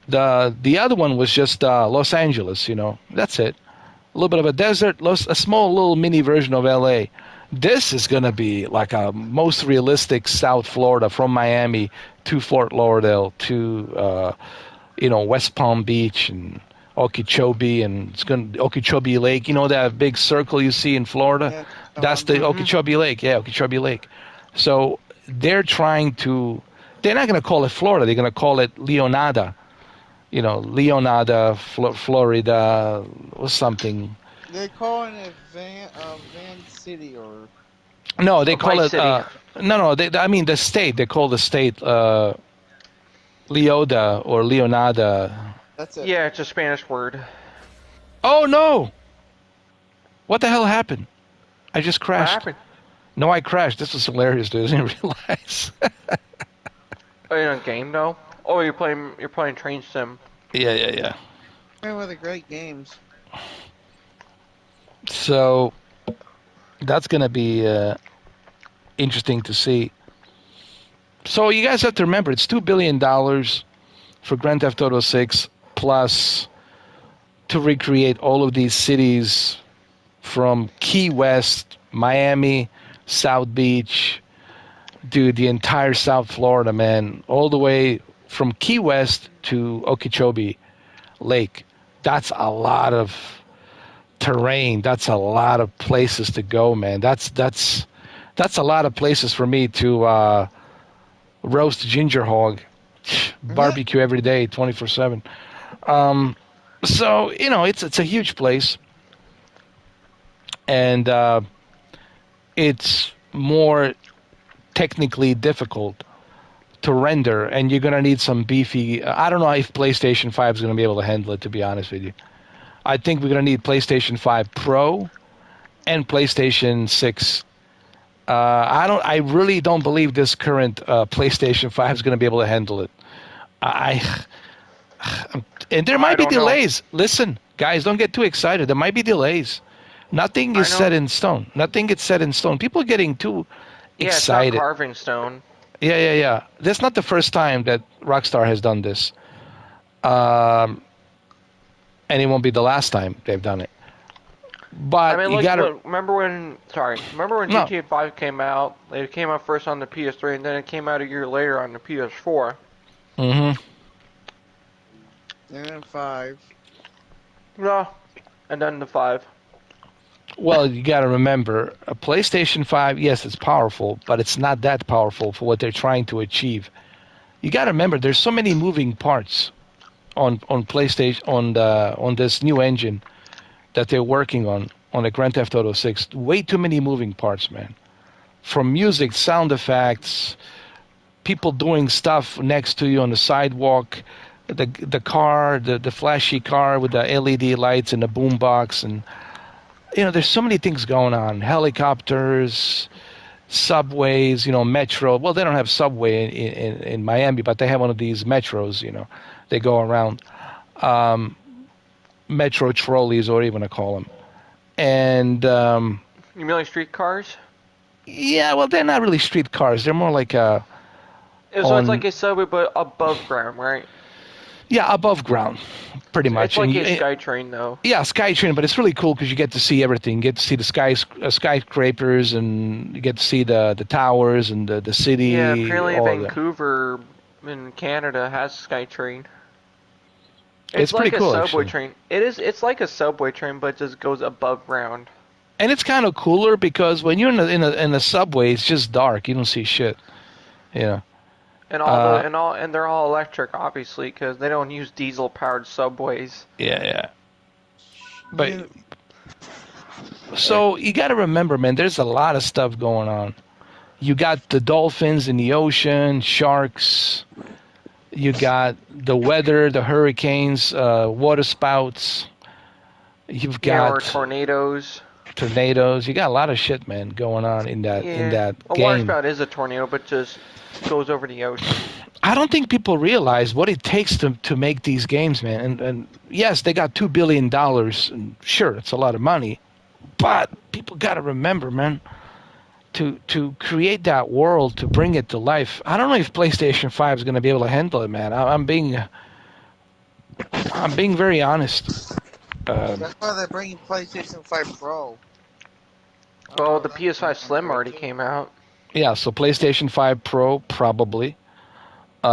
The other one was just Los Angeles. That's it. A little bit of a desert, a small little mini version of LA. This is gonna be like a most realistic South Florida, from Miami to Fort Lauderdale to West Palm Beach and Okeechobee, and it's going to Okeechobee Lake. You know that big circle you see in Florida? Yeah. That's the Mm-hmm. Okeechobee Lake. Yeah, Okeechobee Lake. So they're trying to. They're not going to call it Florida. They're going to call it Leonada. Leonada, Florida, or something. They call it Van City or No, they Or call Vice it. City. No. I mean the state. They call the state Leoda or Leonada. that's it. Yeah, it's a Spanish word. Oh no! What the hell happened? I just What crashed. happened? No, I crashed. This was hilarious, dude. I didn't realize. Oh, in a game though? Oh, you're playing Train Sim. Yeah. One of the great games. So that's gonna be interesting to see. So you guys have to remember, it's $2 billion for Grand Theft Auto 6, plus to recreate all of these cities from Key West, Miami, South Beach, dude, the entire South Florida, man, all the way from Key West to Okeechobee Lake. That's a lot of terrain. That's a lot of places to go, man. That's a lot of places for me to roast ginger hog, Yeah. barbecue every day, 24/7. So it's a huge place, and it's more technically difficult to render, and you're gonna need some beefy. I don't know if PlayStation 5 is gonna be able to handle it. To be honest with you, I think we're gonna need PlayStation 5 Pro and PlayStation 6 I really don't believe this current PlayStation 5 is going to be able to handle it. I and there I might be don't know. delays. Listen, guys, don't get too excited. There might be delays. Nothing I is set know. in stone. Nothing gets set in stone. People are getting too Yeah, it's not excited. carving stone. Yeah. That's not the first time that Rockstar has done this. Um, and it won't be the last time they've done it. I But mean, you look, gotta remember when no. GTA 5 came out? It came out first on the PS3, and then it came out a year later on the PS4. Hmm. And then 5. Yeah, and then the 5. Well, you gotta remember a PlayStation 5. Yes, it's powerful, but it's not that powerful for what they're trying to achieve. You gotta remember there's so many moving parts on PlayStation on this new engine that they're working on the Grand Theft Auto 6. Way too many moving parts, man. From music, sound effects, people doing stuff next to you on the sidewalk, the car, the flashy car with the LED lights and the boombox, and there's so many things going on. Helicopters, subways, metro. Well, they don't have subway in Miami, but they have one of these metros. They go around. Metro trolleys, or even to call them. And You mean like street cars? yeah, well, they're not really street cars. They're more like So it's like on a subway, but above ground, right? yeah, above ground, pretty It's much. like a SkyTrain, though. Yeah, Skytrain, but it's really cool because you get to see everything. You get to see the skyscrapers, and you get to see the towers and the Yeah, city. apparently All of that. Vancouver in Canada has SkyTrain. It's It's pretty like a cool, subway actually. train. It's like a subway train, but just goes above ground. And it's kind of cooler because when you're in the subway, it's just dark. You don't see shit. Yeah. And Uh, they're all electric, obviously, because they don't use diesel-powered subways. yeah. But You, so you got to remember, man. There's a lot of stuff going on. You got the dolphins in the ocean, sharks. You got the weather, the hurricanes, water spouts. You've Yeah, or got tornadoes. tornadoes. You got a lot of shit, man, going on in Yeah, that a game. waterspout is a tornado, but just goes over the ocean. I don't think people realize what it takes to make these games, man. And yes, they got $2 billion, and sure, it's a lot of money. But people got to remember, man, to create that world, to bring it to life. I don't know if PlayStation 5 is going to be able to handle it, man. I'm being very honest. that's why they're bringing PlayStation 5 Pro. Well, Oh, the that's PS5 Slim great already too. came out. Yeah, so PlayStation 5 Pro probably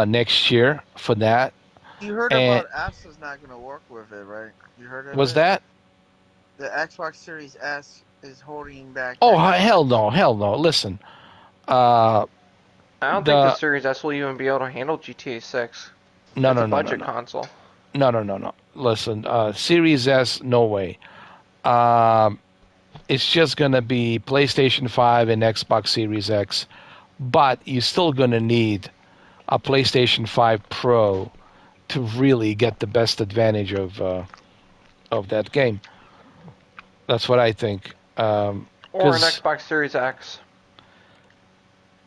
next year for that. You heard And about S's not going to work with it, right? You heard of was it? that? The Xbox Series S is holding back Oh, Xbox. hell no, hell no. Listen, uh, I don't think the the Series S will even be able to handle GTA 6. no, It's no, a no, no, budget no, console. no. Listen, Series S, no way. Um, it's just gonna be PlayStation 5 and Xbox Series X, but you're still gonna need a PlayStation 5 Pro to really get the best advantage of that game. That's what I think. Or an Because Xbox Series X.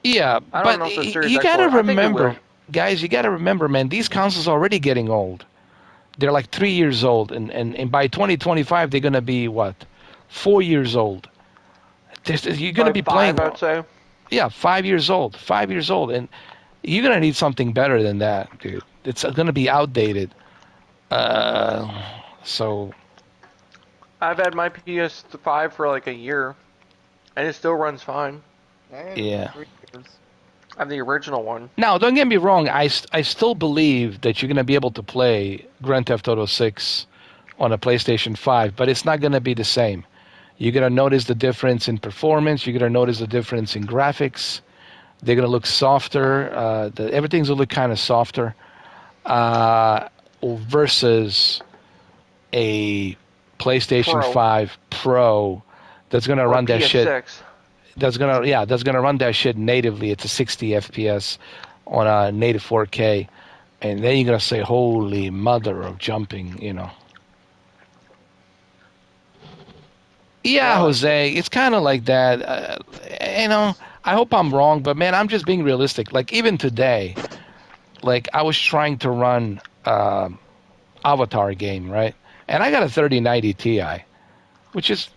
yeah, I don't but know if the Series you X will. gotta I think it remember, will. guys. You gotta remember, man. These consoles are already getting old. They're like 3 years old, and by 2025 they're gonna be what, 4 years old. You're gonna Probably be five, playing, I'd say. yeah, 5 years old, 5 years old, and you're gonna need something better than that, dude. It's gonna be outdated. Uh, so I've had my PS5 for like a year, and it still runs fine. I had it for yeah. 3 years. I have the original one. Now, don't get me wrong. I still believe that you're gonna be able to play Grand Theft Auto 6 on a PlayStation 5, but it's not gonna be the same. You're gonna notice the difference in performance. You're gonna notice the difference in graphics. They're gonna look softer. Everything's gonna look kind of softer uh, versus a PlayStation Pro 5 Pro that's gonna or run that shit. PS6. That's gonna run that shit natively. It's a 60 FPS on a native 4K, and then you're gonna say, "Holy mother of jumping." Yeah, Well, Jose, it's kind of like that. you know, I hope I'm wrong, but man, I'm just being realistic. Like even today, like I was trying to run Avatar game, right? And I got a 3090 Ti, which is,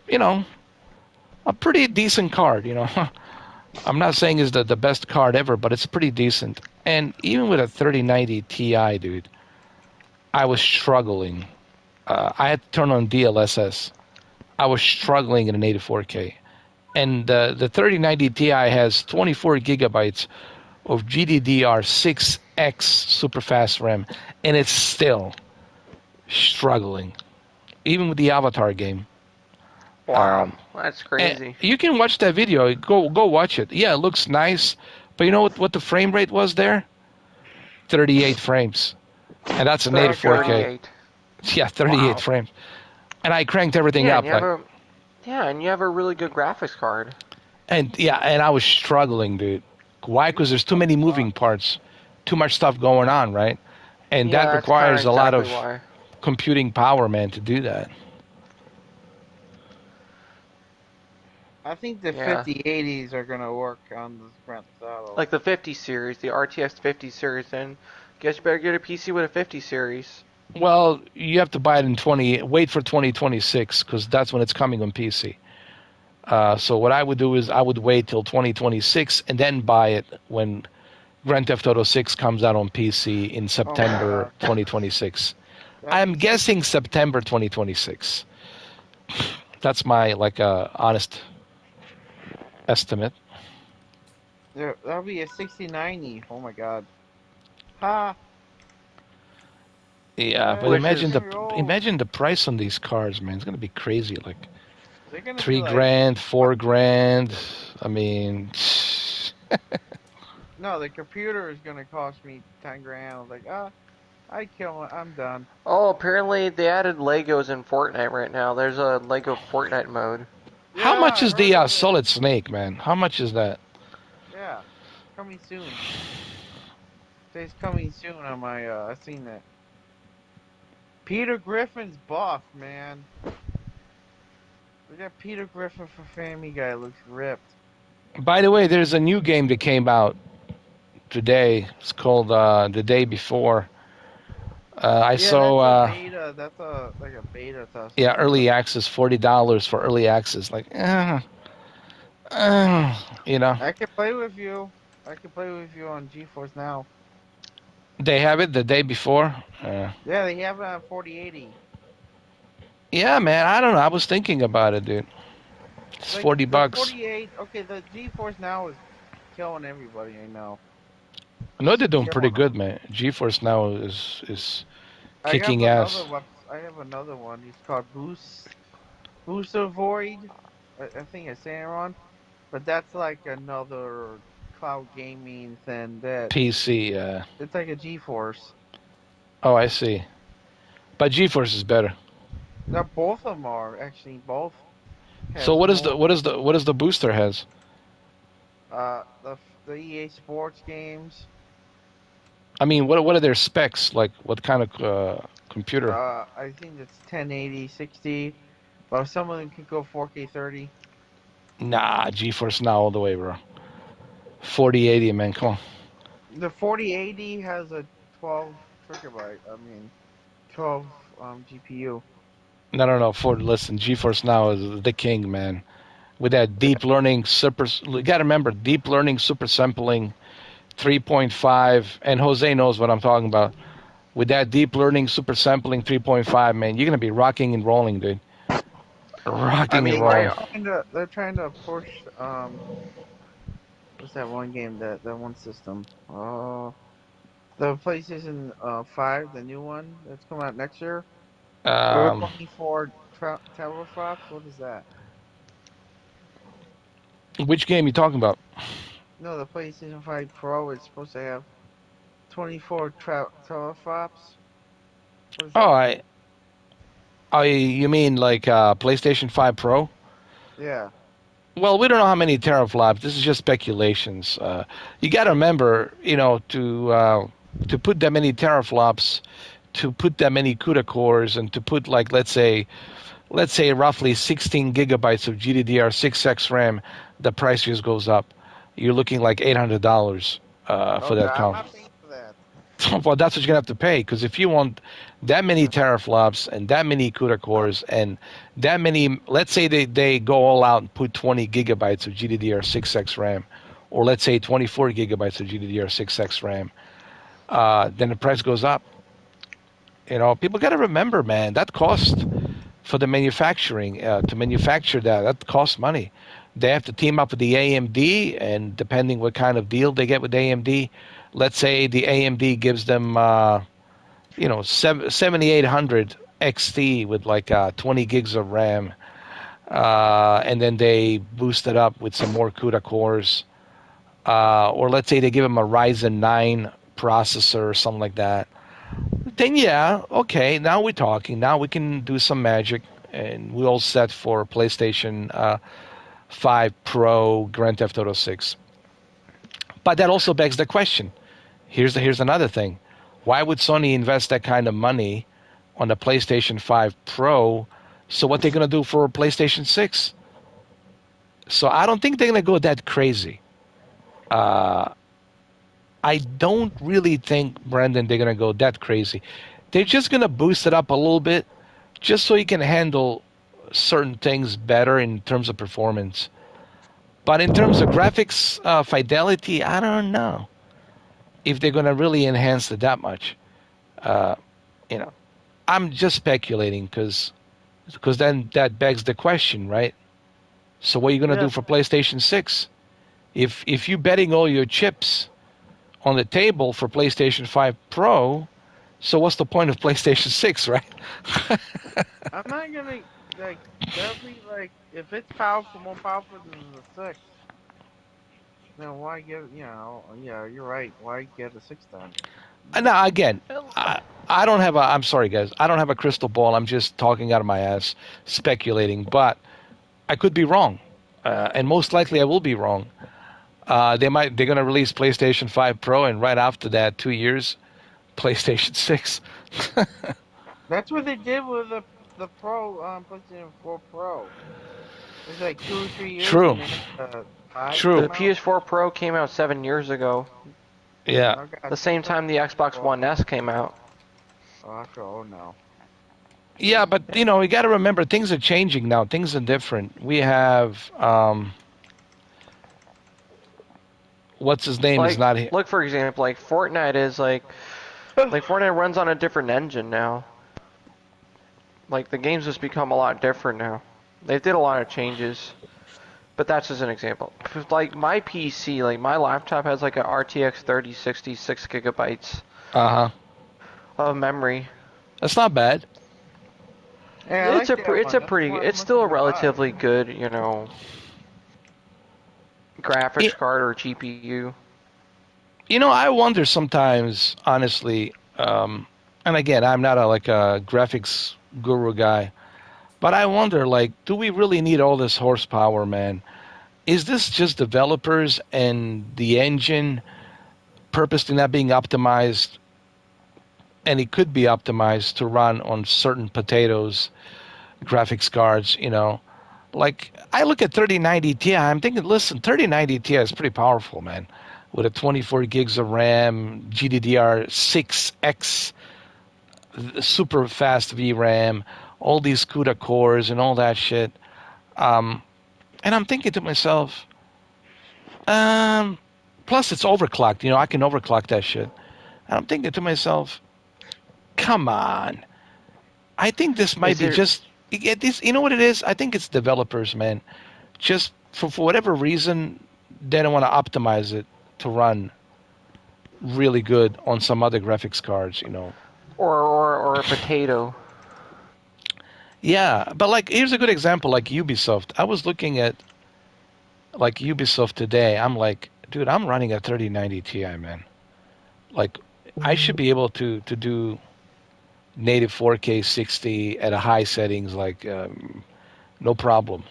a pretty decent card. I'm not saying it's the best card ever, but it's pretty decent. And even with a 3090 Ti, dude, I was struggling. I had to turn on DLSS. I was struggling in an 84K. And the 3090 Ti has 24 gigabytes of GDDR6X super fast RAM, and it's still struggling, even with the Avatar game. Wow, that's And crazy. you can watch that video. Go watch it. Yeah, it looks nice, but you know what the frame rate was there? 38 frames, and that's an Oh God. 84K. 38. Yeah, 38 Wow. frames, and I cranked everything Yeah, and up you have like, a and you have a really good graphics card. and I was struggling, dude. Why? Because there's too many moving parts, too much stuff going on, right? And that Yeah, that's kind of requires a lot exactly of why. computing power, man, to do that. I think the Yeah. 5080s are gonna work on this Grand Theft Auto. Like the 50 series, the RTX 50 series, then guess you better get a PC with a 50 series. Well, you have to buy it in 20. Wait for 2026 because that's when it's coming on PC. So what I would do is I would wait till 2026 and then buy it when Grand Theft Auto 6 comes out on PC in Oh my September God. 2026. That I'm PC. guessing September 2026. That's my honest estimate. That'll be a 6090. Oh my God. Ha! Yeah, but Which It's is gonna be old. imagine the price on these cars, man. It's gonna be crazy. Like They're gonna be three like, grand, what? 4 grand. I mean, No, the computer is gonna cost me 10 grand. I was like, I kill it. I'm done. oh, apparently they added Legos in Fortnite right now. There's a Lego Fortnite mode. how Yeah, much I is heard the of it. Solid Snake, man? How much is that? Yeah, coming soon. It's coming soon on my. I seen it. Peter Griffin's buff, man. We got Peter Griffin for Family Guy. Looks ripped. By the way, there's a new game that came out today. It's called The Day Before. I Yeah, saw, that's a beta. That's a like a beta yeah, tester. early access, $40 for early access. Like, you know, I can play with you. I can play with you on GeForce now. they have it the day before. Yeah, they have it on 4080. Yeah, man, I don't know. I was thinking about it, dude. It's Like 40 the bucks. 48. Okay, the GeForce now is killing everybody. I know. I know they're doing pretty Killing good, them. man. GeForce Now is I have kicking another ass. web. I have another one. It's called Booster Void. I think I say it wrong, but that's like another cloud gaming thing. That PC. it's like a GeForce. Oh, I see. But GeForce is better. Now both of them are actually both So has what is the more. what is the what is the booster has? The EA Sports games. I mean, what are their specs? Like, what kind of computer? I think it's 1080, 60, but some of them can go 4K 30. Nah, GeForce Now all the way, bro. 4080, man. Come on. The 4080 has a 12 gigabyte. 12 GPU. No. Listen, GeForce Now is the king, man. With that deep learning super, you gotta remember deep learning super sampling 3.5, and Jose knows what I'm talking about. With that deep learning super sampling 3.5, man, you're gonna be rocking and rolling, dude. I Rocking and mean, rolling. they're trying to push what's that one game that one system? The PlayStation 5, the new one that's coming out next year. We're Um, going for teraflops. What is that? which game you talking about? No, the PlayStation 5 Pro is supposed to have 24 teraflops. What is Oh, that? you mean like PlayStation 5 Pro? Yeah. Well, we don't know how many teraflops. This is just speculations. You got to remember, to put that many teraflops, to put that many CUDA cores, and to put like let's say let's say roughly 16 gigabytes of GDDR6X RAM, the price just goes up. You're looking like $800 for Okay, that I'm count. not paying for that. Well, that's what you're gonna have to pay because if you want that many teraflops and that many CUDA cores and that many, let's say they go all out and put 20 gigabytes of GDDR6X RAM, or let's say 24 gigabytes of GDDR6X RAM, then the price goes up. People got to remember, man, that cost for the manufacturing to manufacture that costs money. They have to team up with the AMD, and depending what kind of deal they get with AMD, let's say the AMD gives them 7800 XT with like 20 gigs of RAM, and then they boost it up with some more CUDA cores, or let's say they give them a Ryzen 9 processor or something like that. Then yeah, okay, now we're talking. Now we can do some magic, and we're all set for PlayStation 5 Pro, Grand Theft Auto 6. But that also begs the question. Here's another thing. Why would Sony invest that kind of money on the PlayStation 5 Pro? So what they're going to do for PlayStation 6? So I don't think they're going to go that crazy. I don't really think, Brandon, they're going to go that crazy. They're just going to boost it up a little bit just so you can handle certain things better in terms of performance. But in terms of graphics fidelity, I don't know if they're going to really enhance it that much. Uh, you know, I'm just speculating because then that begs the question, right? So what are you going to do for PlayStation 6? If you're betting all your chips on the table for PlayStation 5 Pro, so what's the point of PlayStation 6, right? I'm not gonna like definitely like if it's powerful, more powerful than the six. Then why get yeah, you're right. Why get a six then? Now again, I don't have a. I'm sorry, guys. I don't have a crystal ball. I'm just talking out of my ass, speculating. But I could be wrong, and most likely I will be wrong. They're going to release PlayStation 5 Pro, and right after that, 2 years, PlayStation 6. That's what they did with the Pro PlayStation 4 Pro. It's like 2 or 3 years, True. and then five True. The came out. PS4 Pro came out 7 years ago, Yeah. Okay, the same time the Xbox oh, One S came out. after oh no. Yeah, but you got to remember things are changing now. Things are different. We have what's his name is Like, not here. look for example, like Fortnite is like Fortnite runs on a different engine now. Like the games just become a lot different now. They did a lot of changes, but that's just an example. Like my PC, like my laptop has like a RTX 3060 6 gigabytes Uh huh. of memory. That's not bad. Hey, I like that It's one. a That's the pretty, one I'm it's still a looking to buy. relatively good, graphics It, card or GPU. I wonder sometimes, honestly. And again, I'm not like a graphics guru guy, but I wonder, like, do we really need all this horsepower, man? Is this just developers and the engine purposely not being optimized? And it could be optimized to run on certain potatoes, graphics cards, Like, I look at 3090 Ti, I'm thinking, listen, 3090 Ti is pretty powerful, man. With a 24 gigs of RAM, GDDR6X, super fast VRAM, all these CUDA cores and all that shit. And I'm thinking to myself, plus it's overclocked. I can overclock that shit. And I'm thinking to myself, come on. I think this might Is be it just this. You know what it is? I think it's developers, man. Just for whatever reason, they don't want to optimize it to run really good on some other graphics cards. or a potato? Yeah, but like here's a good example, like Ubisoft. I was looking at like Ubisoft today. I'm like, dude, I'm running a 3090 Ti, man. Like, I should be able to do native 4K 60 at a high settings, like no problem.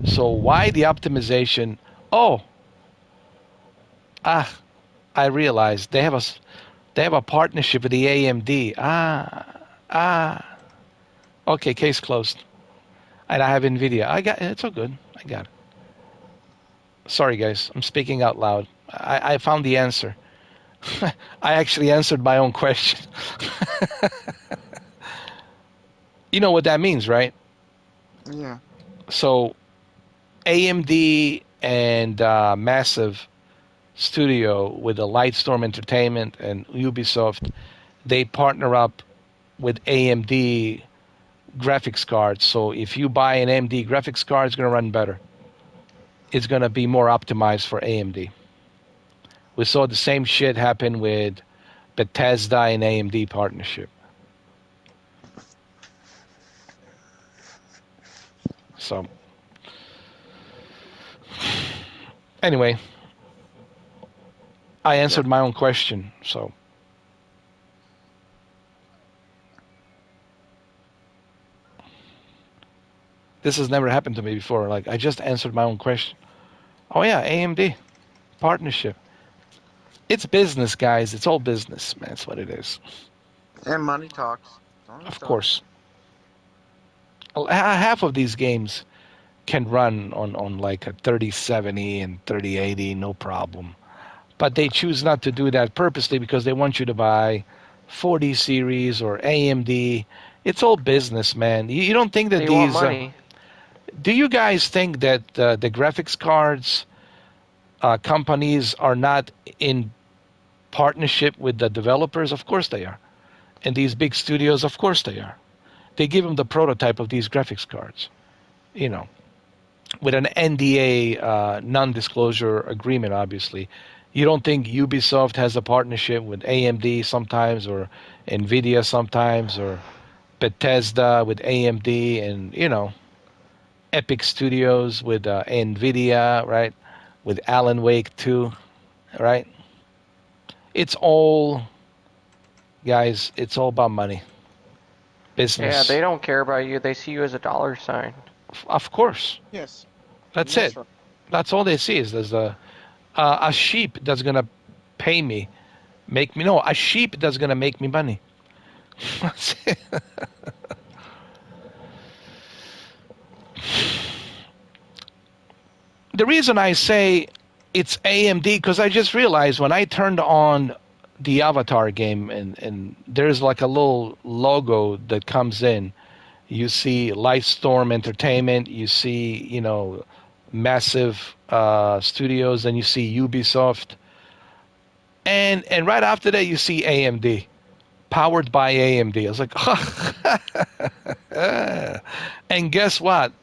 So why the optimization? Oh, ah, I realized they have a partnership with the AMD. Okay, case closed. and I have NVIDIA. It's all good. I got it. Sorry, guys. I'm speaking out loud. I found the answer. I actually answered my own question. You know what that means, right? Yeah. So AMD and Massive Studio with the Lightstorm Entertainment and Ubisoft, they partner up with AMD graphics cards. So if you buy an AMD graphics card, it's going to run better. It's going to be more optimized for AMD. We saw the same shit happen with Bethesda and AMD partnership. So anyway, I Yeah. answered my own question. So this has never happened to me before. Like I just answered my own question. Oh yeah, AMD partnership. It's business, guys. It's all business, man. That's what it is. And money talks. Money Of talks. course. Half of these games can run on like a 3070 and 3080, no problem. But they choose not to do that purposely because they want you to buy 40 series or AMD. It's all business, man. You don't think that They want these. money. Do you guys think that the graphics cards companies are not in partnership with the developers? Of course they are. And these big studios, of course they are. They give them the prototype of these graphics cards, you know, with an NDA, non-disclosure agreement, obviously. You don't think Ubisoft has a partnership with AMD sometimes, or NVIDIA sometimes, or Bethesda with AMD, and, you know, Epic Studios with NVIDIA, right? With Alan Wake 2, right? It's all, guys, it's all about money. Yeah, they Business. don't care about you. They see you as a dollar sign. Of course. Yes. That's That's it. right. That's all they see is there's a sheep that's gonna pay me, make me no a sheep that's gonna make me money. That's it. The reason I say it's AMD because I just realized when I turned on the Avatar game and there's like a little logo that comes in. You see Lightstorm Entertainment. You see Massive Studios, and you see Ubisoft, and right after that you see AMD, powered by AMD. I was like, and guess what?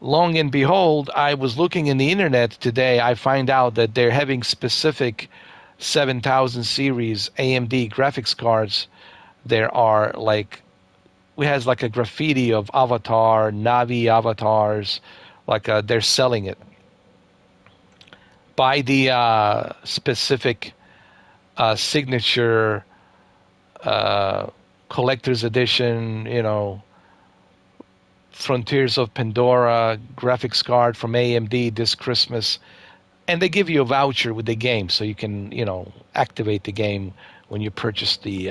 Long and behold, I was looking in the internet today. I find out that they're having specific 7000 series AMD graphics cards. There are like we has like a graffiti of Avatar, Navi avatars, like they're selling it by the specific signature uh, collector's edition, Frontiers of Pandora graphics card from AMD this Christmas, and they give you a voucher with the game, so you can activate the game when you purchase the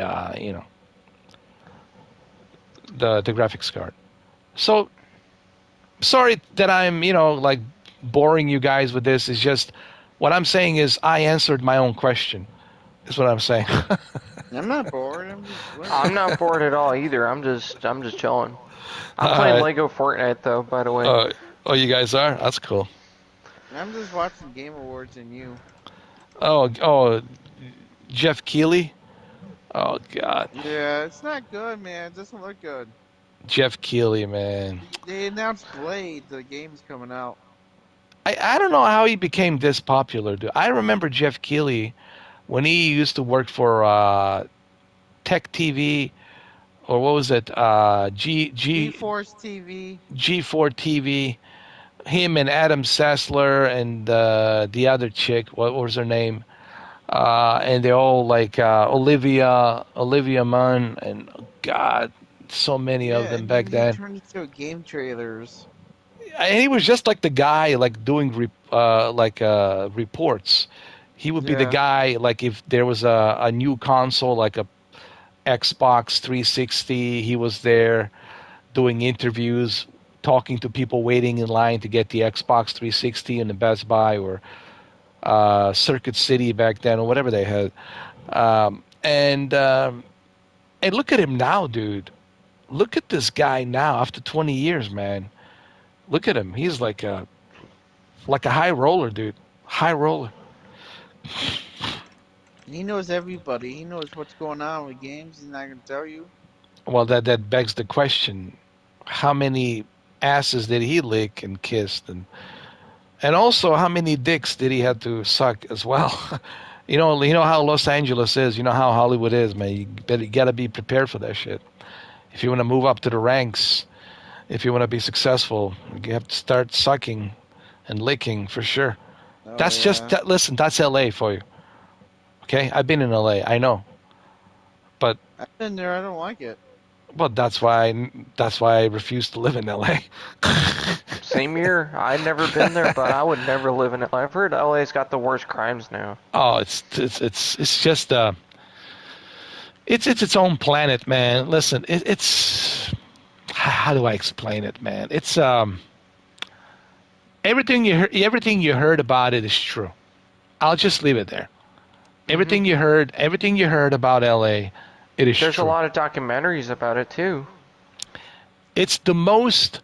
graphics card. So sorry that I'm like boring you guys with this. It's just what I'm saying is I answered my own question. Is what I'm saying. I'm not bored. I'm just I'm listening. not bored at all either. I'm just chilling. I'm playing uh, Lego Fortnite though, by the way. oh, oh, you guys are? That's cool. I'm just watching Game Awards and you. Oh, Jeff Keighley. Oh God, Yeah, it's not good, man. It doesn't look good. Jeff Keighley, man. They announced Blade. The game's coming out. I don't know how he became this popular, dude. I remember Jeff Keighley when he used to work for Tech TV, or what was it? GeForce TV. G4 TV. Him and Adam Sessler and the other chick. What was her name? And they're all like Olivia Munn, and God, so many of Yeah, them and back then he then. turned into game trailers. And he was just like the guy like doing reports. He would be the Yeah. guy like if there was a new console like a Xbox 360, he was there doing interviews. talking to people waiting in line to get the Xbox 360 in the Best Buy or Circuit City back then or whatever they had. And look at him now, dude. Look at this guy now after 20 years, man. Look at him. He's like a high roller, dude. High roller. He knows everybody. He knows what's going on with games. He's not gonna tell you. Well, that begs the question: how many asses did he lick and kissed, and also how many dicks did he have to suck as well? You know how Los Angeles is. You know how Hollywood is, man. You gotta be prepared for that shit. If you want to move up to the ranks, if you want to be successful, you have to start sucking and licking for sure. Oh, That's yeah. just that. Listen, that's L.A. for you. Okay, I've been in L.A. I know, but I've been there. I don't like it. well, that's why I refuse to live in L.A. Same here. I've never been there, but I would never live in LA. I've heard LA's got the worst crimes now. Oh, it's just it's its own planet, man. Listen, it's how do I explain it, man? It's everything you heard about it is true. I'll just leave it there. Everything you heard about LA, it is There's true. a lot of documentaries about it too. It's the most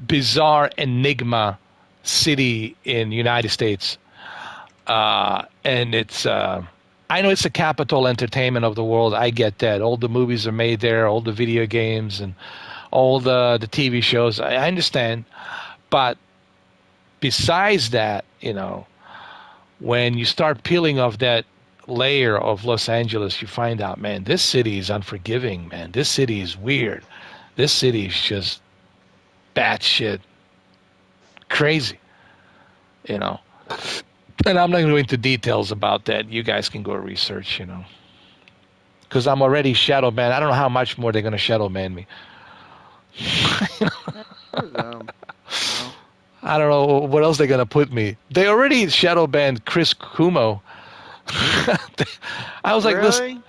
bizarre enigma city in the United States, and it's. I know it's the capital entertainment of the world. I get that. All the movies are made there, all the video games and all the TV shows. I understand, but besides that, when you start peeling off that layer of Los Angeles, you find out, man, this city is unforgiving, man. This city is weird. This city is just batshit crazy, And I'm not going to go into details about that. You guys can go research, because I'm already shadow banned. I don't know how much more they're going to shadow ban me. I don't know what else they're going to put me. They already shadow banned Chris Kumo. I was like, really? listen.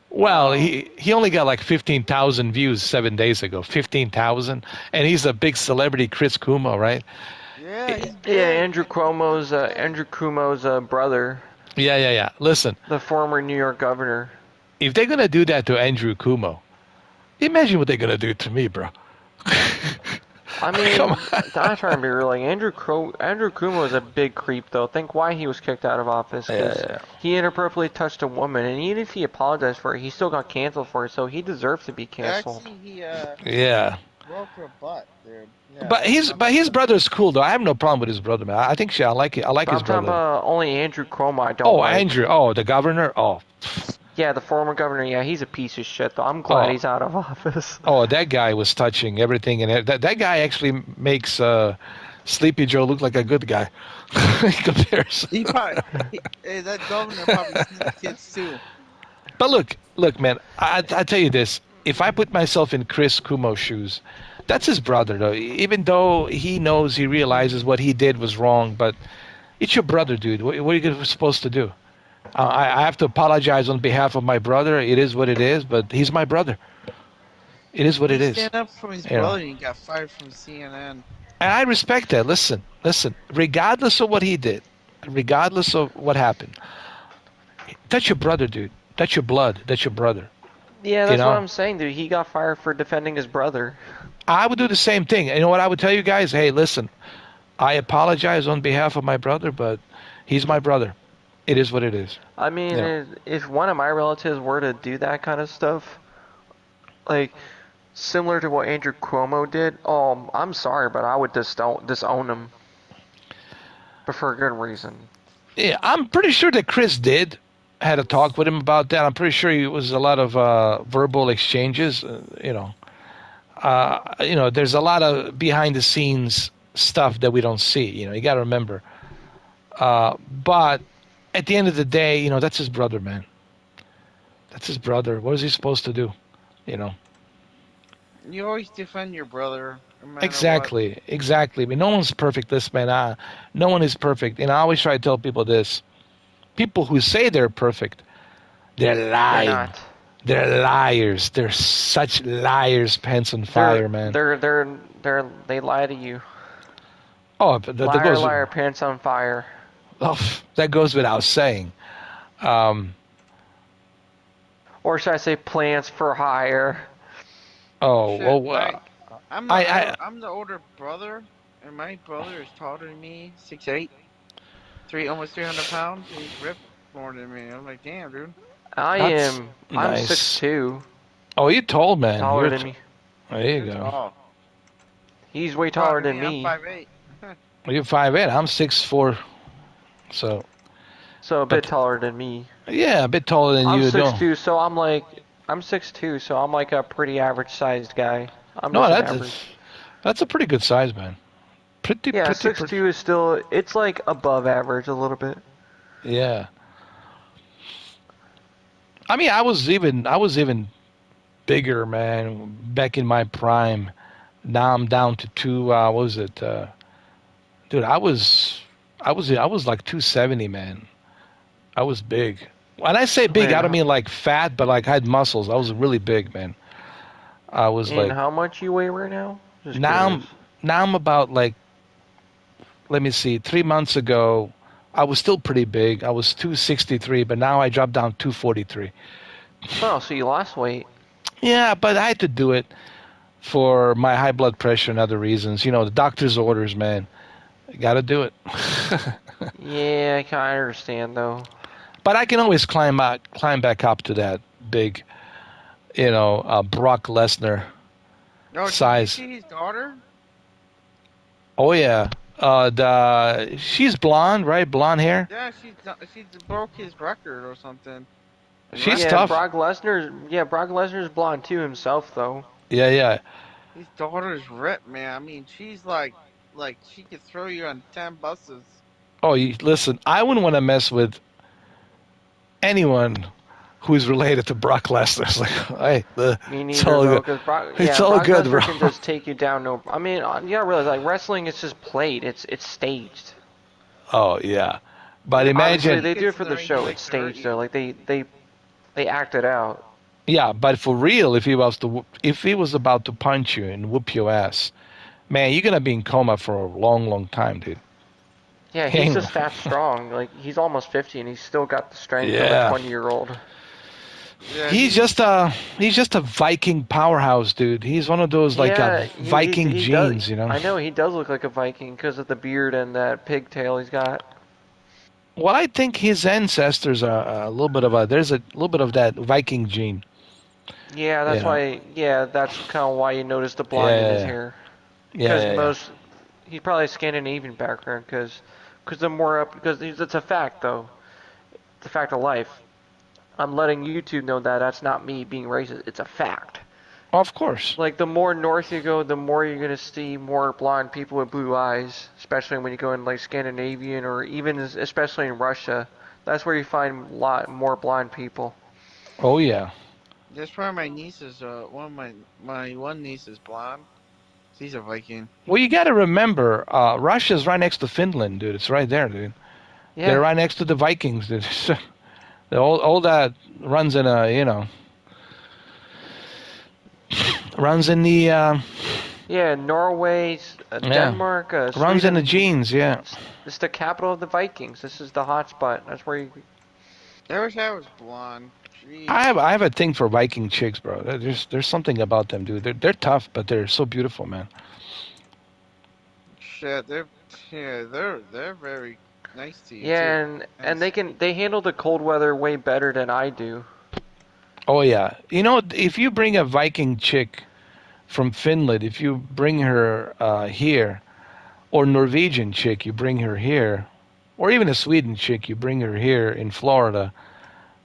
Well, he only got like 15,000 views 7 days ago. 15,000, and he's a big celebrity, Chris Kumo, right? Yeah, he's big. Yeah, Andrew Cuomo's brother. Yeah. Listen, The former New York governor. if they're gonna do that to Andrew Cuomo, imagine what they're gonna do to me, bro. I mean, Come on. I'm trying to be real. Like, Andrew Cuomo is a big creep, though. Think why he was kicked out of office. 'Cause Yeah. he inappropriately touched a woman, and even if he apologized for it, he still got canceled for it, so he deserves to be canceled. Actually, he Yeah. broke her butt, dude. Yeah, But his brother's cool though. I have no problem with his brother, man. I think I like it. I like But his I'm talking brother. about only Andrew Cuomo I don't Oh, like. Andrew. Oh, the governor. Oh, Yeah, the former governor. Yeah, he's a piece of shit, though. I'm glad Oh. he's out of office. oh, that guy was touching everything, and that guy actually makes Sleepy Joe look like a good guy. In comparison. He probably that governor probably sneaked kids too. But look, man. I tell you this: if I put myself in Chris Kumo's shoes, that's his brother, though. Even though he realizes what he did was wrong, but it's your brother, dude. What are you supposed to do? I have to apologize on behalf of my brother. It is what it is, but he's my brother. It is what it is. Stand up for his Yeah. brother, and he got fired from CNN. And I respect that. Listen. Regardless of what he did, regardless of what happened, that's your brother, dude. That's your blood. That's your brother. Yeah, that's know? what I'm saying, dude. He got fired for defending his brother. I would do the same thing. You know what I would tell you guys? Hey, listen, I apologize on behalf of my brother, but he's my brother. It is what it is. I mean, Yeah. if one of my relatives were to do that kind of stuff, like similar to what Andrew Cuomo did, I'm sorry, but I would disown him. But for a good reason. Yeah, I'm pretty sure that Chris had a talk with him about that. I'm pretty sure it was a lot of verbal exchanges. There's a lot of behind the scenes stuff that we don't see. You got to remember. But at the end of the day, that's his brother, man. That's his brother. What is he supposed to do? You always defend your brother. No matter Exactly. I mean, no one's perfect. Man. No one is perfect. And I always try to tell people this. People who say they're perfect, they're lying. They're not. They're liars. They're such liars, pants on They're fire, man. they lie to you. Oh, that Liar, goes. liar, pants on fire. Oh, that goes without saying. Um, Or should I say plants for hire? oh, Shit, well, I, I'm the older brother, and my brother is taller than me, 6'8", almost 300 pounds. He's ripped more than me. I'm like, damn, dude. that's I'm nice. 6'2", Oh, you're tall, man. taller than me. There you You're go. tall. He's way Taller taller than than me. I'm me. 5'8". Well, you're 5'8". I'm 6'4". So, So a bit but taller than me. yeah, a bit taller than I'm you. No, 6'2", so I'm 6'2", so I'm like a pretty average sized guy. I'm no, just an average. that's a pretty good size, man. Yeah, Pretty. 6'2" is still, it's like above average a little bit. Yeah. I mean, I was even bigger, man, back in my prime. Now I'm down to two. What was it, dude? I was like 270, man. I was big. When I say big, I don't And mean like fat, but like I had muscles. I was really big, man. I was and like how much you weigh right now? Just now curious. I'm about like, let me see, 3 months ago I was still pretty big. I was 263, but now I dropped down 243. Oh, so you lost weight. Yeah, but I had to do it for my high blood pressure and other reasons. You know, the doctor's orders, man. I got to do it. Yeah, I kind of understand though. But I can always climb back up to that big, Brock Lesnar No, did you size. see his daughter? Oh yeah, she's blonde, right? Blonde hair. Yeah, she broke his record or something. In She's Yeah, wrestling. tough. Brock Lesnar's blonde too himself though. Yeah, yeah. His daughter's ripped, man. I mean, she's like she could throw you on 10 buses. Oh, listen, I wouldn't want to mess with anyone who's related to Brock Lesnar. It's like, hey, Me it's neither all though, good. because It's all Brock good, bro. Lesnar can just take you down. No, I mean, you gotta realize like wrestling, it's just played. It's staged. Oh yeah, but Yeah, but when Obviously, he imagine, they do it gets for in the the ring, he show. It's likes to hurt staged though. you. Like they act it out. yeah, but for real, if he was about to punch you and whoop your ass, man, you're gonna be in coma for a long, long time, dude. Yeah, he's Hang, just that strong. Like he's almost 50 and he's still got the strength of a yeah. 20-year-old. Yeah, He's just a Viking powerhouse, dude. He's one of those like Yeah, Viking he does. genes, you know. I know he does look like a Viking because of the beard and that pigtail he's got. Well, I think his ancestors are a little bit of a. There's a little bit of that Viking gene, Yeah, you that's know. why. Yeah, that's kind of why you notice the blonde in his Yeah, hair. yeah, Because yeah, yeah. he's probably Scandinavian background. Because the more up, because it's a fact though. It's a fact of life. I'm letting YouTube know that that's not me being racist. It's a fact. Of course. Like the more north you go, the more you're gonna see more blonde people with blue eyes, especially when you go in like Scandinavian or even especially in Russia. That's where you find a lot more blonde people. Oh yeah. that's why my niece is one of my one niece is blonde. She's a Viking. Well, you got to remember, Russia's right next to Finland, dude. It's right there, dude. They're Yeah, right next to the Vikings, dude. all that runs in runs in the yeah. Norway, yeah, Denmark, runs in the Sweden. genes. Yeah. It's the capital of the Vikings. This is the hot spot. That's where you. I wish I was blonde. I Jeez. have I have a thing for Viking chicks, bro. There's something about them, dude. They're tough, but they're so beautiful, man. Shit, they're very nice to you too. Yeah, and they handle the cold weather way better than I do. Oh yeah. You know, if you bring a Viking chick from Finland, if you bring her here, or Norwegian chick, you bring her here, or even a Sweden chick, you bring her here in Florida,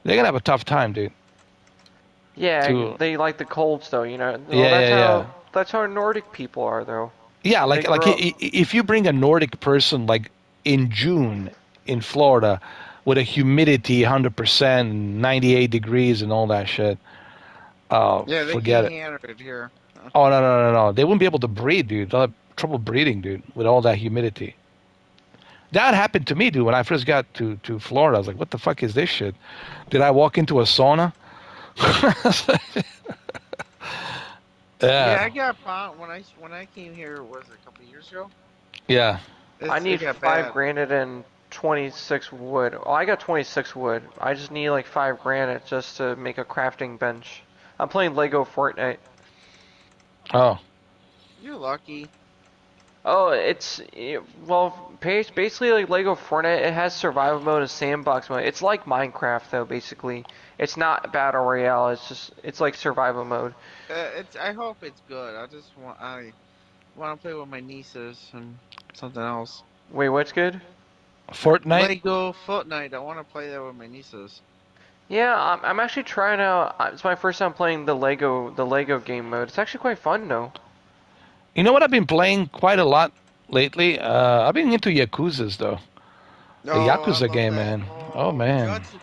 they're gonna have a tough time, dude. Yeah, To they like the colds though. Well, yeah, yeah, yeah. that's how Nordic people are though. Yeah, They like grow up. if you bring a Nordic person like in June in Florida with a humidity 100%, 98 degrees and all that shit, Yeah, they forget can't it. handle it here. Oh no, no, no, no. They wouldn't be able to breathe, dude. They'll have trouble breathing, dude, with all that humidity. That happened to me, dude, when I first got to Florida. I was like, what the fuck is this shit? Did I walk into a sauna? Yeah, Yeah, I got found when I came here. Was it a couple of years ago? yeah. I It need got 5 bad. granite and 26 wood. Oh, I got 26 wood. I just need like 5 granite just to make a crafting bench. I'm playing Lego Fortnite. Oh, You're lucky. Oh, well, basically like Lego Fortnite. It has survival mode and sandbox mode. It's like Minecraft though, basically. It's not battle royale. It's like survival mode. It's. I hope it's good. I want to play with my nieces and something else. Wait, what's good? Fortnite. Lego Fortnite. I want to play that with my nieces. Yeah, I'm actually trying out. It's my first time playing the Lego game mode. It's actually quite fun though. You know what I've been playing quite a lot lately? I've been into Yakuza's though. The Oh, I Yakuza love game, that. man. Oh Oh, man. Judge,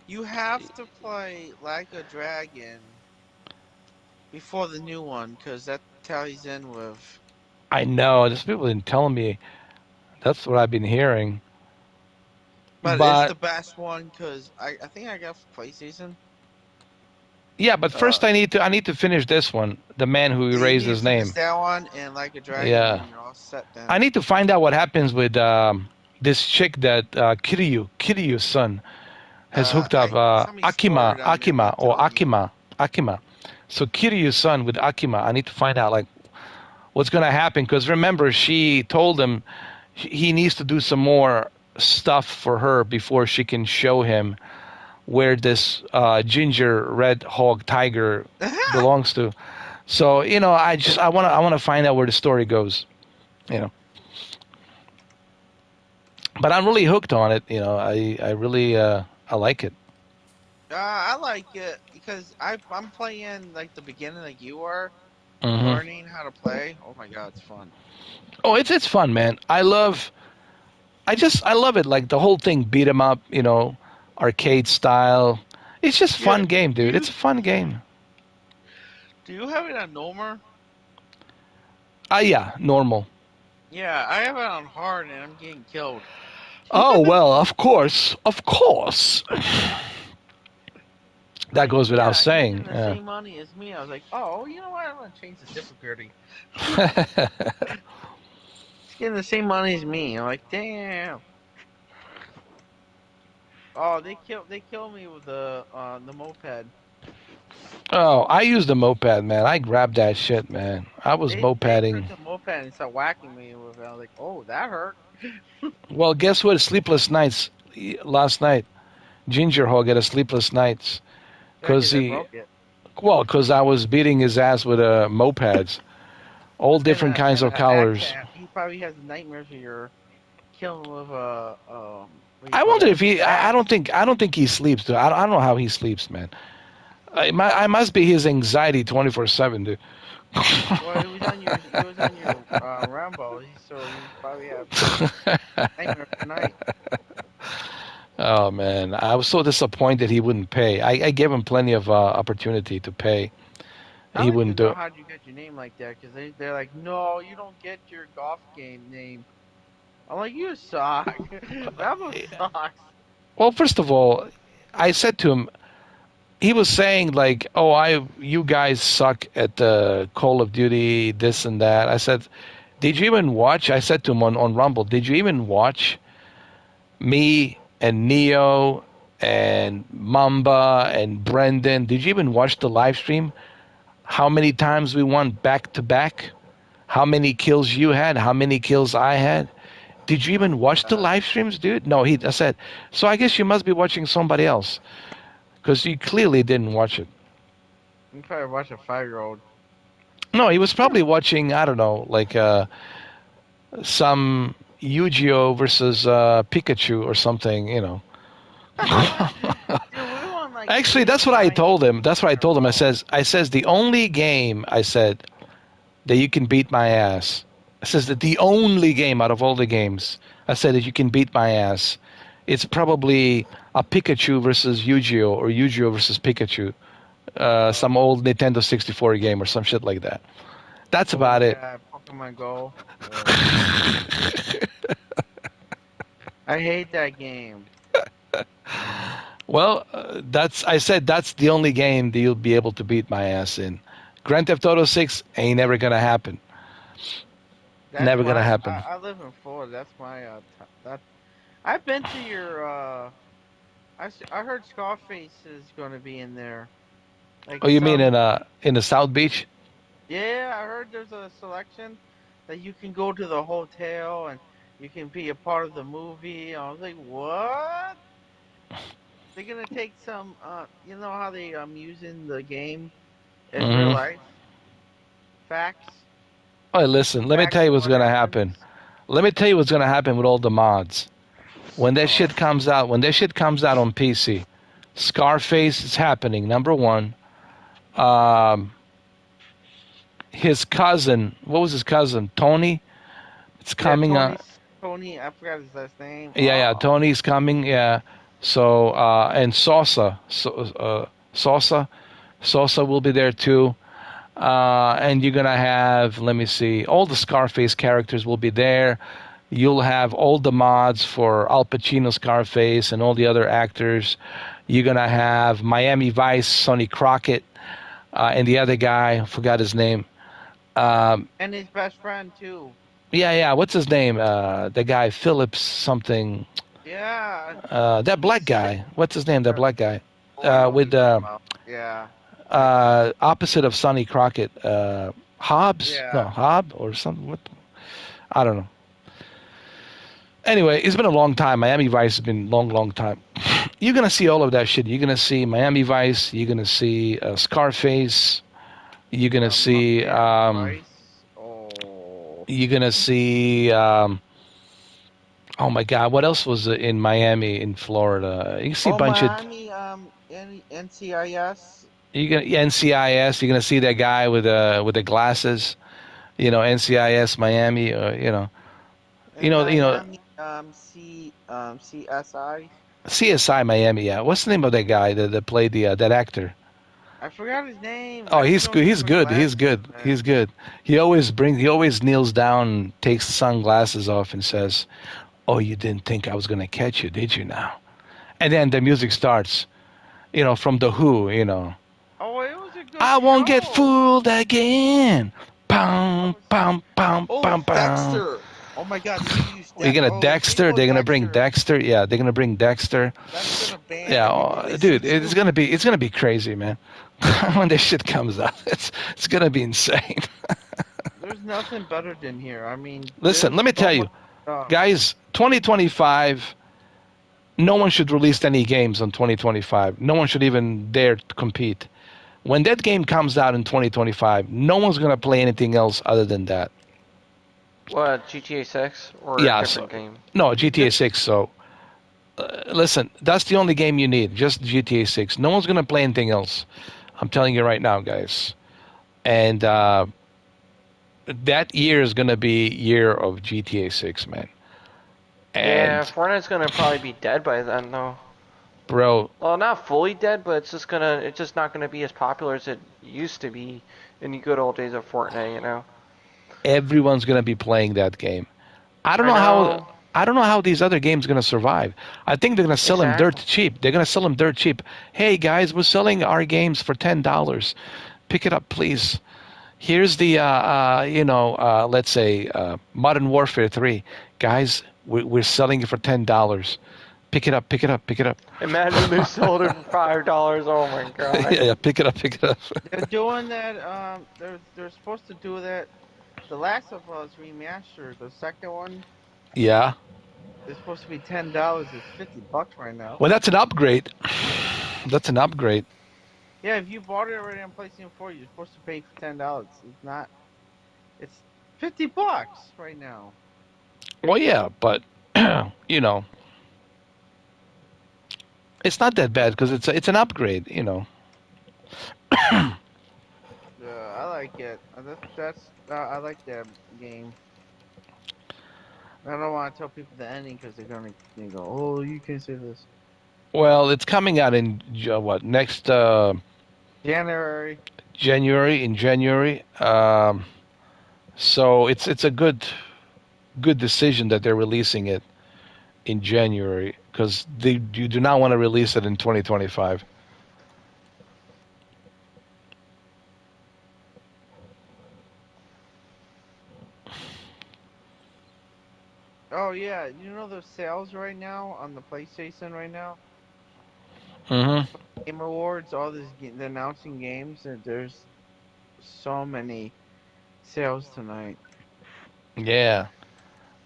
you have to play like a dragon before the new one because that tallies in with. I know. There's people been telling me that's what I've been hearing. But it's But the best one because I think I got for PlayStation. yeah, but Uh, first I need to finish this one. The man who you erased need to his finish name. that one and like a dragon, Yeah. and you're all set I then. need to find out what happens with this chick that Kiryu's son has hooked up. Somebody spoiled it on me. I'm Akima not or telling you. Akima. So Kiryu's son with Akima. I need to find out like what's going to happen because remember she told him he needs to do some more stuff for her before she can show him where this ginger red hog tiger belongs to. So I want to find out where the story goes. You know, but I'm really hooked on it. You know, I really I like it. I like it because I'm playing like the beginning like you are, Hmm. learning how to play. Oh my god, it's fun. Oh, it's fun, man. I love it. Like the whole thing, beat 'em up. You know, arcade style. It's just Yeah, fun game, do dude. you It's a fun game. do you have it on normal? Ah, yeah, normal. Yeah, I have it on hard and I'm getting killed. Oh well, of course. That Like, goes without yeah, he's getting saying. the Yeah. same money as me. I was like, oh, you know what? I'm gonna change the difficulty. He's getting the same money as me. I'm like, damn. Oh, they killed me with the moped. Oh, I used the moped, man. I grabbed that shit, man. I was They mopeding. took the moped and started whacking me with it. I was like, oh, that hurt. Well, guess what? Sleepless nights last night. Ginger Hog had a sleepless nights Yeah, because because I he, broke it. well, because I was beating his ass with mopeds, all different kinds And of colors. he probably has nightmares of your killing with a what do you I call wonder that? if he. Bat. I don't think he sleeps. Dude. I don't know how he sleeps, man. I must be his anxiety 24/7, dude. Well, he was on your Rambo. So he probably have nightmares tonight. Oh man, I was so disappointed he wouldn't pay. I gave him plenty of opportunity to pay. I'd He like to wouldn't do know it. how you get your name like that because they're like, no, you don't get your golf game name. I'm like, you suck. Rambo sucks. Well, first of all, I said to him, he was saying like, "Oh, you guys suck at the Call of Duty, this and that." I said, "Did you even watch?" I said to him on Rumble, "Did you even watch me and Neo and Mamba and Brendan? Did you even watch the live stream? How many times we won back to back? How many kills you had? How many kills I had? Did you Oh even my watch the god. live streams, dude?" No, I said, "So I guess you must be watching somebody else because you clearly didn't watch it." You probably watch a 5-year-old. No, he was probably watching, I don't know, like some Yu-Gi-Oh versus Pikachu or something, you know. Dude, we won like Actually, that's what I 89 told him. That's what I in a told him. row. I says the only game I said that you can beat my ass. I says that the only game out of all the games I said that you can beat my ass. It's probably a Pikachu versus Yu-Gi-Oh or Yu-Gi-Oh versus Pikachu. Uh, Some old Nintendo 64 game or some shit like that. That's oh about it. yeah, Pokemon Go. I hate that game. Well, I said that's the only game that you'll be able to beat my ass in. Grand Theft Auto 6 ain't never gonna happen. That's Never gonna my. happen. I live in Florida. That's my. That I've been to your. I heard Scarface is going to be in there. Like Oh, it you mean sounds. in the South Beach? Yeah, I heard there's a selection that you can go to the hotel and you can be a part of the movie. I was like, what? They're gonna take some. You know how they using the game in real Mm-hmm. life facts, Oh, listen. Let me tell facts you of what's what gonna happen. happens. Let me tell you what's gonna happen with all the mods. Oh, When that shit comes out on PC, Scarface is happening. Number one. Um, his cousin, what was his cousin? Tony. It's yeah, coming. Tony. I forgot his last name. Yeah. Oh, Tony's coming. Yeah. So and Sosa, Sosa will be there too. And you're gonna have, let me see, all the Scarface characters will be there. You'll have all the mods for Al Pacino Scarface and all the other actors. You're gonna have Miami Vice, Sonny Crockett, and the other guy, I forgot his name. Um, and his best friend too. yeah. What's his name? The guy Phillips something. Yeah, That black he's. guy. What's his name? That black guy. Oh, I know who With you're talking about. Yeah, opposite of Sonny Crockett. Hobbs? No, yeah. Hobb or something. What? I don't know. Anyway, it's been a long time. Miami Vice has been long, long time. You're gonna see all of that shit. You're gonna see Miami Vice. You're gonna see Scarface. You're gonna see. Miami Vice. Oh, You're gonna see. Oh my God! What else was in Miami, in Florida? You can see a oh, bunch of. Miami. NCIS. You gonna NCIS. You're gonna see that guy with the glasses. NCIS Miami. In You know Miami. CSI. CSI Miami. Yeah. What's the name of that guy that played that actor? I forgot his name. Oh, I just he's don't good. see He's my good. He's glasses, good. He's man. good. He always kneels down, and takes the sunglasses off, and says, "Oh, you didn't think I was gonna catch you, did you? Now?" And then the music starts. From the Who. Oh, it was a good I won't get show. fooled again. I Pum was. pum pum Oh, pum pum. Dexter. Oh my God, they use You're Dex. gonna Oh, Dexter. Bingo They're gonna bring Dexter. Dexter. Yeah, they're gonna bring Dexter. That's gonna ban Yeah, everybody from dude, it's YouTube. gonna be crazy, man. When this shit comes out, it's gonna be insane. There's nothing better than here. I mean, Listen, there's let me so tell you, much stuff. guys. 2025. No one should release any games on 2025. No one should even dare to compete. When that game comes out in 2025, no one's gonna play anything else other than that. What, GTA 6 or a Yeah, different so game? no The, GTA 6. So listen, that's the only game you need, just GTA 6. No one's gonna play anything else. I'm telling you right now, guys. And that year is gonna be year of GTA 6, man. Yeah, And Fortnite's gonna probably be dead by then, though. bro, Well, not fully dead, but it's just not gonna be as popular as it used to be in the good old days of Fortnite. everyone's gonna be playing that game. I don't I know how. know, I don't know how these other games are gonna survive. I think they're gonna sell them dirt exactly. cheap. They're gonna sell them dirt cheap. Hey guys, we're selling our games for $10. Pick it up, please. Here's the let's say Modern Warfare 3. Guys, we're selling it for $10. Pick it up, pick it up, pick it up. Imagine they sold it for $5. Oh my god. Yeah, pick it up, pick it up. they're doing that. They're supposed to do that. The Last of Us remastered, the second one, Yeah. is supposed to be $10. It's $50 right now. Well, that's an upgrade. That's an upgrade. Yeah, if you bought it already on PlayStation 4, you're supposed to pay $10. It's not. It's $50 right now. Well, yeah, but you know, it's not that bad because it's an upgrade. I like it. That's I like that game. I don't want to tell people the ending because they're gonna go, oh, you can say this. Well, it's coming out in what next January. January? In January. So it's a good decision that they're releasing it in January because you do not want to release it in 2025. Oh yeah, you know the sales right now on the PlayStation right now. Mm-hmm. Game Awards, all this they're announcing games, and there's so many sales tonight. Yeah.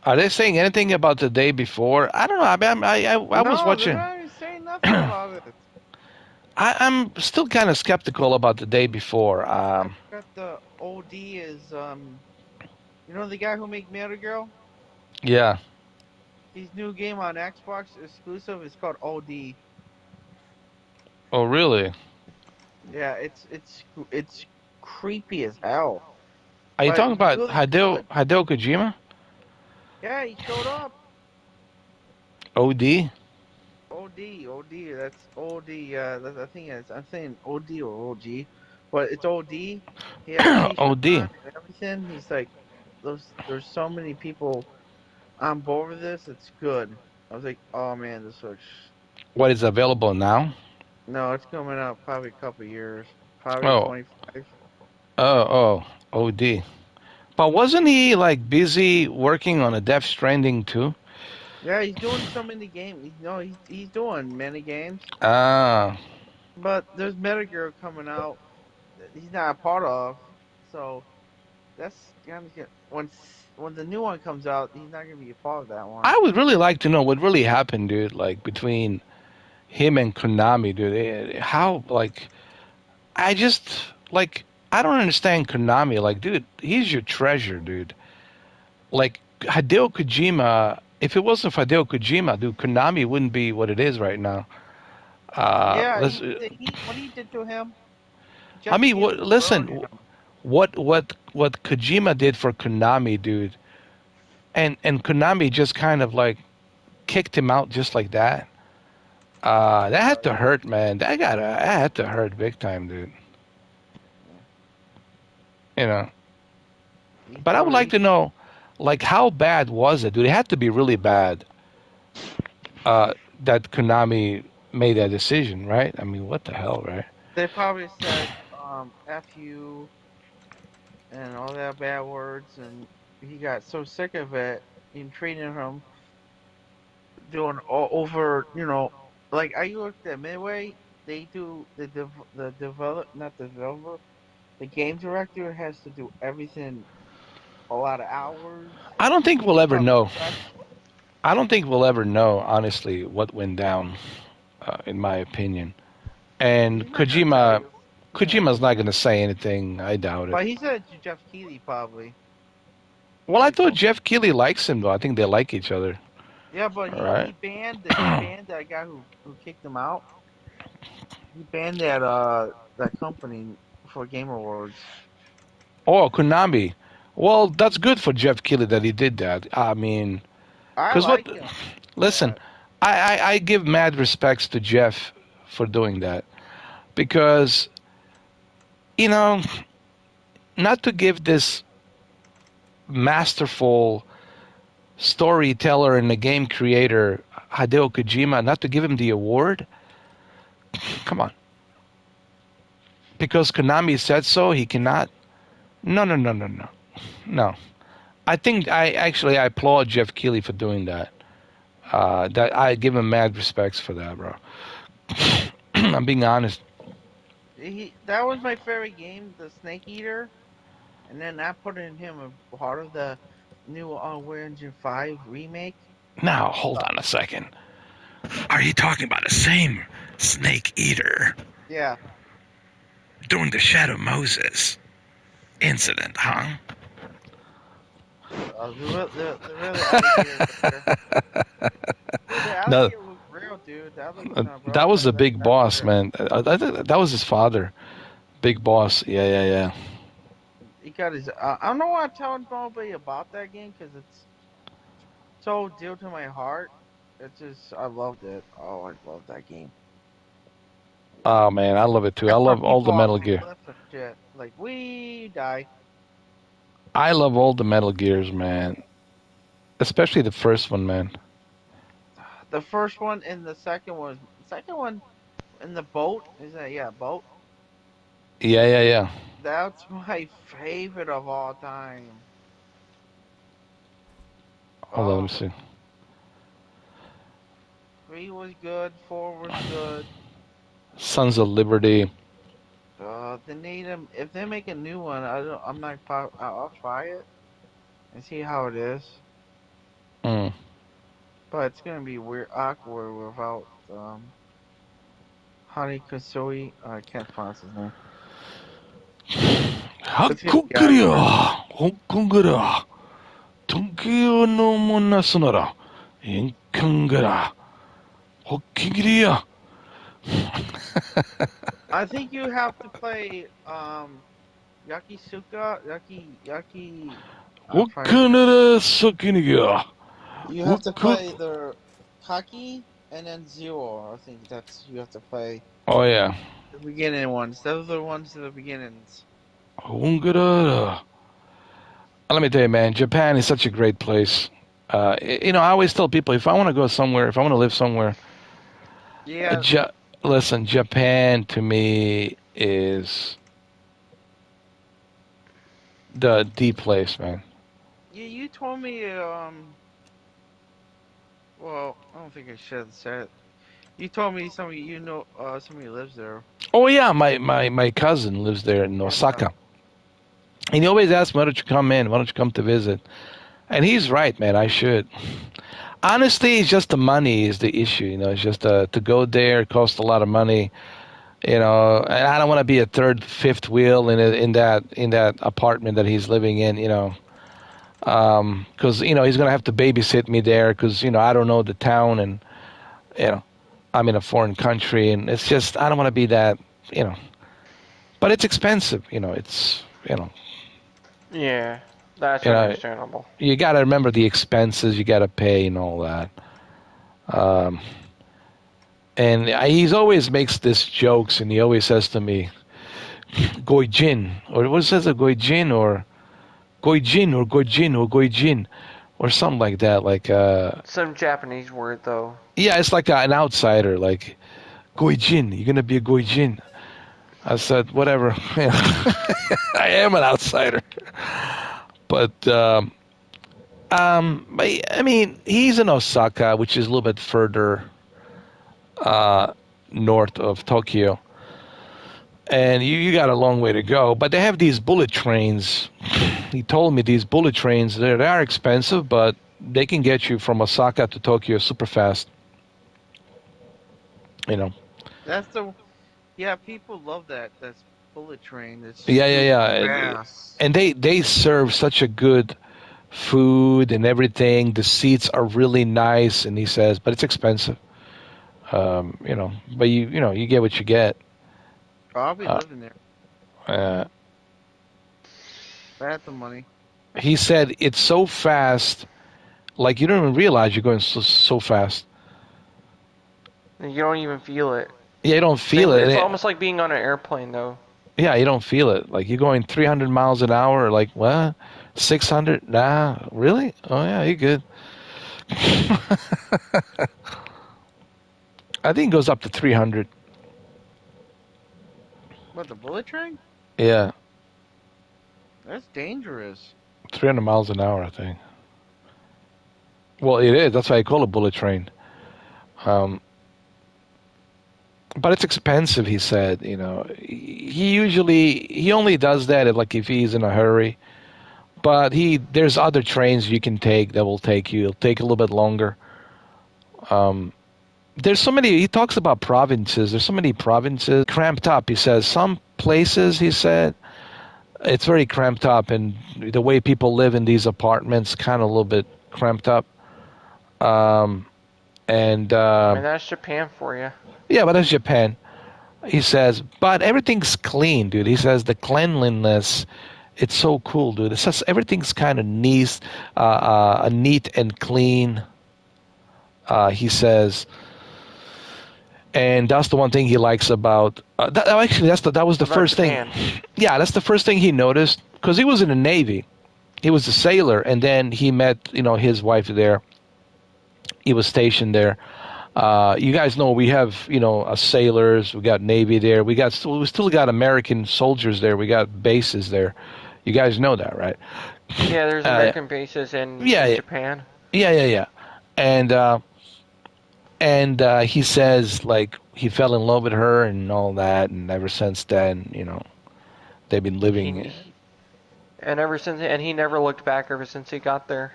Are they saying anything about the day before? I don't know. I was No, they're watching. not even saying nothing about it. I'm still kind of skeptical about the day before. I got the OD is you know the guy who made Metal Girl? Yeah. His new game on Xbox exclusive is called OD. Oh, really? Yeah, it's creepy as hell, Are you but talking it's about really good. Hideo Kojima? Yeah, he showed up. OD? OD. That's OD. That's, I think it's, I'm saying OD or OG, but it's OD. He has T-shirt OD. on and everything. He's like, there's so many people on board with this. It's good. I was like, oh man, this looks. What is available now? No, it's coming out probably a couple years, probably Oh, 25. oh, OD. But wasn't he like busy working on a Death Stranding too? Yeah, he's doing so many games. No, he's doing many games, Ah, but there's Metagear coming out that he's not a part of. So that's gonna get when the new one comes out, he's not gonna be a part of that one. I would really like to know what really happened, dude. Like between him and Konami, dude. How like I just like I don't understand Konami. Like, dude, he's your treasure, dude. Like Hideo Kojima. If it wasn't for Hideo Kojima, dude, Konami wouldn't be what it is right now. Yeah, Let's. he what he did to him, I Jeff mean, Keighley listen, destroyed him. what Kojima did for Konami, dude, and Konami just kind of like kicked him out just like that. That had to hurt, man. That had to hurt big time, dude. Yeah, You know. he But I would like totally. to know, like, how bad was it, dude? It had to be really bad. That Konami made that decision, right? I mean, what the hell, right? They probably said "f you" and all that bad words, and he got so sick of it in treating him doing all over. Like I worked at Midway. They do the develop not the developer. The game director has to do everything a lot of hours. I don't think we'll Keep ever up know. specs. I don't think we'll ever know, honestly, what went down, in my opinion. And He's not gonna tell you. He's not gonna Kojima's not tell going you. to say anything. I doubt it. But he said it to Jeff Keighley probably. Well, I He thought told. Jeff Keighley likes him, though. I think they like each other. Yeah, but All he right. banned that guy who kicked him out. He banned that company for Game Awards. Oh, Konami. Well, that's good for Jeff Keighley that he did that. I mean, I because what? like him. Listen, Yeah. I give mad respects to Jeff for doing that because you know not to give this masterful storyteller and the game creator Hideo Kojima not to give him the award. Come on, because Konami said so, he cannot. No, no, no, no, no, no. I think I applaud Jeff Keighley for doing that. That I give him mad respects for that, bro. I'm being honest. That was my favorite game, the Snake Eater, and then I put in him a part of the new Unreal Engine 5 remake. Now, hold on a second. Are you talking about the same Snake Eater Yeah, during the Shadow Moses incident, huh? the really alligator there. Dude, the No, alligator was real, dude. That was not that bro. was the big That was boss, real. man. That was his father. Big boss. Yeah, yeah, yeah. He got his. I don't know why I'm telling nobody about that game because it's so dear to my heart. It's just I loved it. Oh, I love that game. Oh, man, I love it too. I I throw love all the people off Metal the Gear. cliff and shit. Like we die. I love all the Metal Gears, man. Especially the first one, man. The first one and the second one. Second one in the boat. Is that boat? Yeah, yeah, yeah. That's my favorite of all time. Hold on, let me Oh, see. 3 was good. 4 was good. Sons of Liberty. They need them. If they make a new one, I'm not. I'll try it and see how it is. Mm. But it's gonna be weird, awkward without Honey Kasui. I can't pronounce his name. It's gonna be awkward. 香港から東京のもなすなら印鑑からホッキギリや I think you have to play Yakisuka Yaki. I'm お trying. 金ら先にや You お have to か play the Kaki and then Zero. I think that's you have to play Oh yeah. the beginning ones. Those are the ones at the beginnings. ほんがら Let me tell you, man, Japan is such a great place. I always tell people if I want to go somewhere, if I want to live somewhere, Yeah, Ja listen, Japan to me is the place, man. you told me well, I don't think I should have said it. You told me somebody lives there. Oh yeah, my cousin lives there in Yeah. Osaka. And he always asks me, why don't you come in? Why don't you come to visit? And he's right, man. I should. Honestly, it's just the money is the issue. It's just to go there it costs a lot of money. And I don't want to be a third, fifth wheel in that apartment that he's living in. Because he's gonna have to babysit me there because I don't know the town and you know I'm in a foreign country and it's just I don't want to be that. You know, but it's expensive. It's Yeah, that's you know understandable. you got to remember the expenses you got to pay and all that. Um, and he's always makes this jokes, and he always says to me, "Goijin," or what says it, Goijin, or Goijin, or Goijin, or Goijin, or something like that. Like, Some Japanese word though. yeah, it's like an outsider. Like, Goijin, you're gonna be a Goijin. I said, whatever. I am an outsider, but. I mean, he's in Osaka, which is a little bit further uh, north of Tokyo, and you got a long way to go. But they have these bullet trains. He told me these bullet trains they are expensive, but they can get you from Osaka to Tokyo super fast. You know. That's the Yeah, people love that. That's bullet train. It's Yeah, yeah, super yeah. fast. And they serve such a good food and everything. The seats are really nice, and he says, but it's expensive. But you get what you get. I'll be Uh, living there. uh, If I had the money. he said it's so fast, like you don't even realize you're going so fast. You don't even feel it. Yeah, you don't feel it. It's almost like being on an airplane though. Yeah, you don't feel it. Like you're going 300 miles an hour. Like what? 600? Nah, really? Oh yeah, you're good. I think it goes up to 300. What, the bullet train? Yeah, That's dangerous. 300 miles an hour. I think. Well, it is. That's why I call it bullet train. Um, but it's expensive. He said. He only does that if he's in a hurry. But there's other trains you can take that will take you. It'll take a little bit longer. There's so many. He talks about provinces. There's so many provinces cramped up. He says some places. He said it's very cramped up, and the way people live in these apartments kind of a little bit cramped up. Um, and I mean, that's Japan for you. yeah, but that's Japan. He says, but everything's clean, dude. He says the cleanliness, it's so cool, dude. It says everything's kind of neat and clean. He says, and that's the one thing he likes about. Actually, that was the About first Japan. thing. Yeah, that's the first thing he noticed because he was in the Navy. He was a sailor, and then he met his wife there. He was stationed there. You guys know we have, sailors. We got Navy there. We still got American soldiers there. We got bases there. You guys know that, right? Yeah, there's Uh, American bases in yeah, Japan. yeah. And he says like he fell in love with her and all that, and ever since then, they've been living. He and ever since and he never looked back ever since he got there.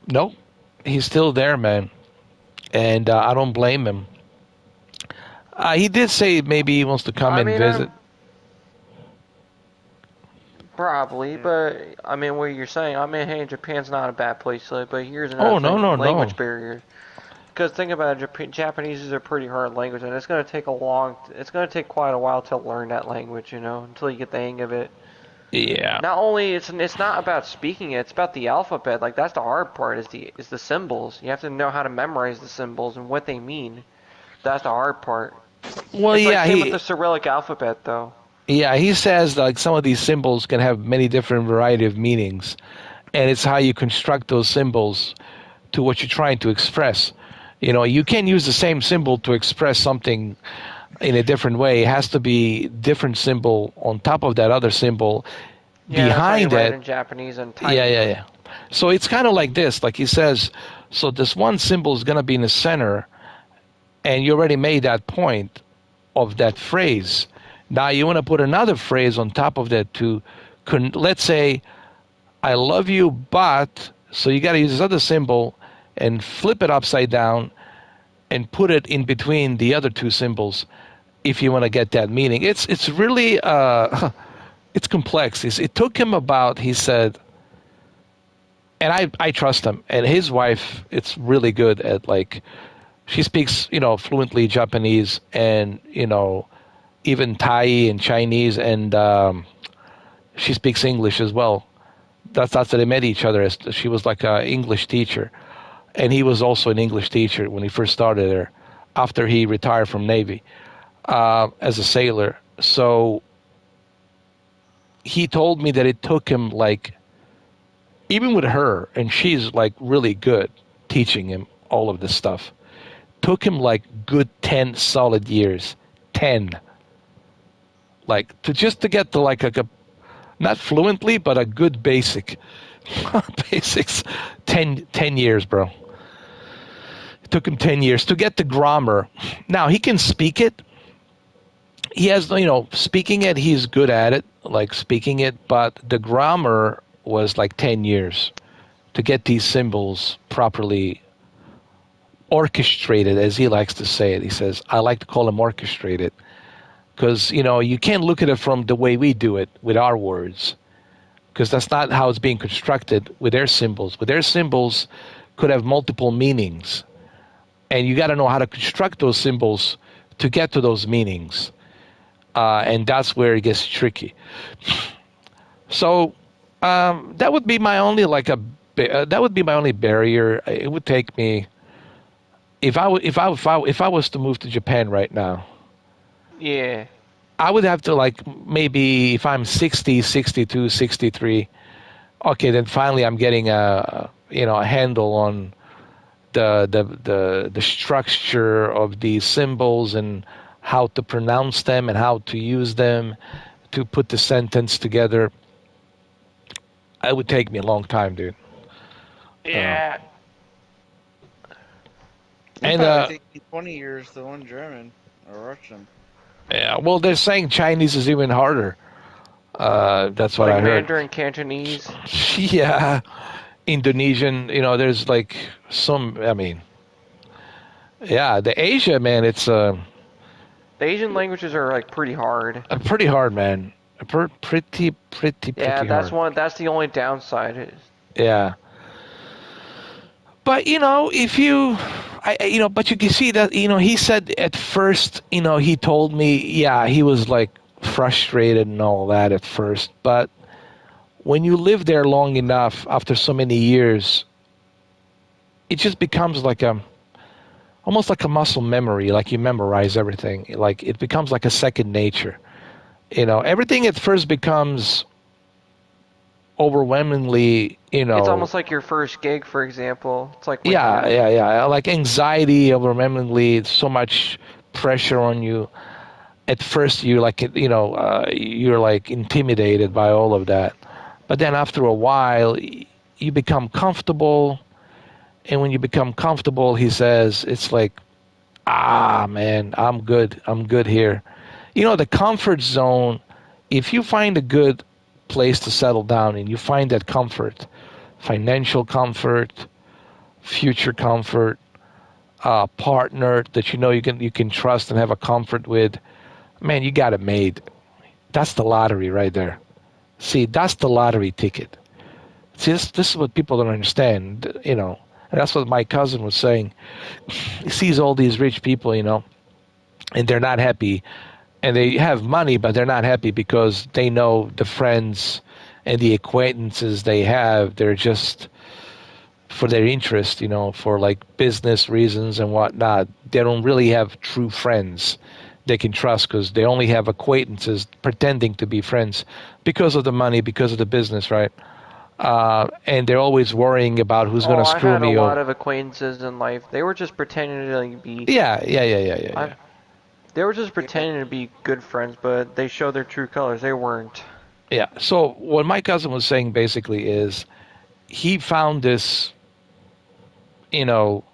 No, he's still there, man, and I don't blame him. He did say maybe he wants to come I and mean, visit. probably, but I mean, what you're saying, I mean, hey, Japan's not a bad place to live, but here's another Oh no, thing: no, language no. barrier. Because think about it, Japanese is a pretty hard language, and it's going to take quite a while to learn that language, until you get the hang of it. Yeah. Not only it's not about speaking it, it's about the alphabet. Like that's the hard part is the symbols. You have to know how to memorize the symbols and what they mean. That's the hard part. Well, It's like yeah, same with the Cyrillic alphabet though. he says like some of these symbols can have many different variety of meanings, and it's how you construct those symbols to what you're trying to express. You can't use the same symbol to express something in a different way. It has to be different symbol on top of that other symbol Yeah, that's why you behind write it it. in Japanese and Yeah, type. yeah. So it's kind of like this, like he says. So this one symbol is going to be in the center, and you already made that point of that phrase. Now you want to put another phrase on top of that to, let's say, I love you, but, so you got to use this other symbol and flip it upside down and put it in between the other two symbols if you want to get that meaning. It's really, it's complex. It took him about, he said, and I trust him, and his wife, it's really good at like, she speaks, fluently Japanese and, even Thai and Chinese, and she speaks English as well. That's after they met each other. She was like an English teacher, and he was also an English teacher when he first started there. After he retired from Navy as a sailor, so he told me that it took him like, even with her, and she's like really good teaching him all of this stuff. Took him like good 10 solid years, 10, like to get to like a not fluently, but a good basic. Basics. 10 years, bro. It took him 10 years to get the grammar. Now, he can speak it. He has, speaking it, he's good at it, like speaking it, but the grammar was like 10 years to get these symbols properly orchestrated, as he likes to say it. He says, I like to call them orchestrated because, you can't look at it from the way we do it with our words, because that's not how it's being constructed with their symbols. With their symbols could have multiple meanings, and you got to know how to construct those symbols to get to those meanings, and that's where it gets tricky. So that would be my only that would be my only barrier. It would take me, if I was to move to Japan right now, Yeah. I would have to like, maybe if I'm 60, 62, 63, okay, then finally I'm getting a handle on the structure of these symbols and how to pronounce them and how to use them to put the sentence together. It would take me a long time, dude. Yeah. It And probably take you 20 years to learn German or Russian. yeah, well, they're saying Chinese is even harder. That's what Like I heard. Mandarin Cantonese. Yeah, Indonesian. There's like some. I mean, yeah, the Asia, man, it's The Asian languages are like pretty hard. pretty hard, man. Pretty Yeah, hard. that's the only downside is. Yeah. But if but you can see that he said at first, he told me, yeah, he was like frustrated and all that at first, but when you live there long enough, after so many years, it just becomes like almost like a muscle memory, like you memorize everything, like it becomes like a second nature. Everything at first becomes overwhelmingly, It's almost like your first gig, for example. It's like when yeah, you're yeah, yeah, like anxiety, overwhelmingly, so much pressure on you. At first, you're like, you're like intimidated by all of that, but then after a while, you become comfortable, and when you become comfortable, he says, it's like, ah, man, I'm good here. The comfort zone. If you find a good place to settle down and you find that comfort, financial comfort, future comfort, partner that you can trust and have a comfort with, man, you got it made. That's the lottery right there. See, that's the lottery ticket. See, this is what people don't understand, And that's what my cousin was saying. He sees all these rich people, and they're not happy, and they have money, but they're not happy because they know the friends and the acquaintances they have. They're just for their interest, for like business reasons and whatnot. They don't really have true friends they can trust because they only have acquaintances pretending to be friends because of the money, because of the business, right? And they're always worrying about who's going Oh, to I screw had a me lot over. of acquaintances in life. They were just pretending to like be. Yeah, yeah, yeah, yeah, yeah, I. yeah. They were just Yeah. pretending to be good friends, but they showed their true colors. They weren't. Yeah. So what my cousin was saying basically is he found this, you know,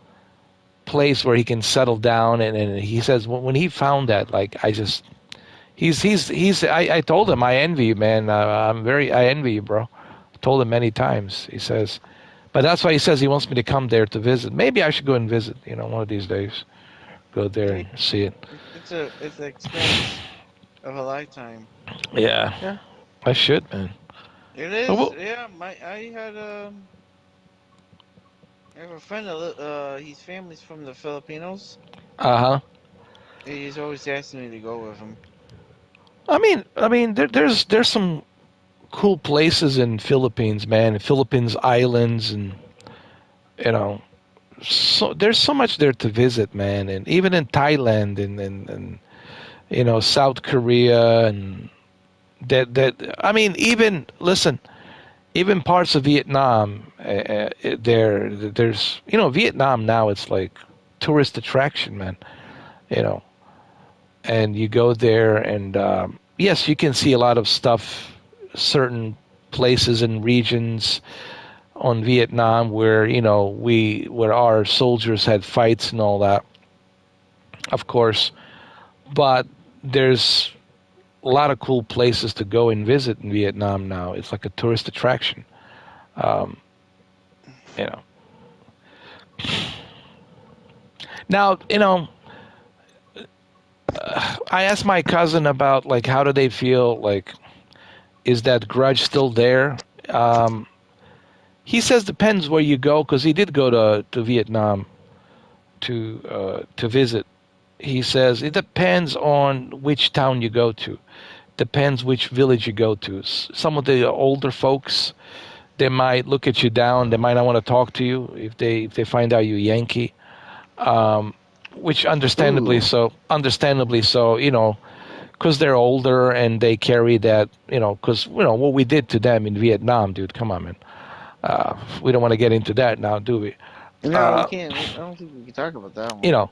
place where he can settle down, and he says when he found that, like I told him I envy you, man. I envy you, bro. I told him many times. He says, but that's why he says he wants me to come there to visit. Maybe I should go and visit, one of these days. Go there Yeah, and see it. it's an experience of a lifetime. Yeah, Yeah. I should, man. It Oh, is. well, Yeah, I have a friend his family's from the Filipinos. uh-huh. He's always asking me to go with him. I mean, there's some cool places in Philippines, man. Philippines islands, and you know, so there's so much there to visit, man. And even in Thailand and South Korea and that. I mean, even listen, even parts of Vietnam. There's Vietnam now. It's like tourist attraction, man. You know, and you go there, and yes, you can see a lot of stuff, certain places and regions on Vietnam where where our soldiers had fights and all that, of course. But there's a lot of cool places to go and visit in Vietnam now. It's like a tourist attraction. Um, you know. Now, I asked my cousin about like how do they feel, like is that grudge still there? Um, he says depends where you go because he did go to Vietnam to visit. He says it depends on which town you go to. Depends which village you go to. Some of the older folks, they might look at you down. They might not want to talk to you if they find out you Yankee. Which understandably Ooh. so. Understandably so. Because they're older and they carry that. Because what we did to them in Vietnam, dude. Come on, man. We don't want to get into that now, do we? No, we Uh, can't. I don't think we can talk about that you one. know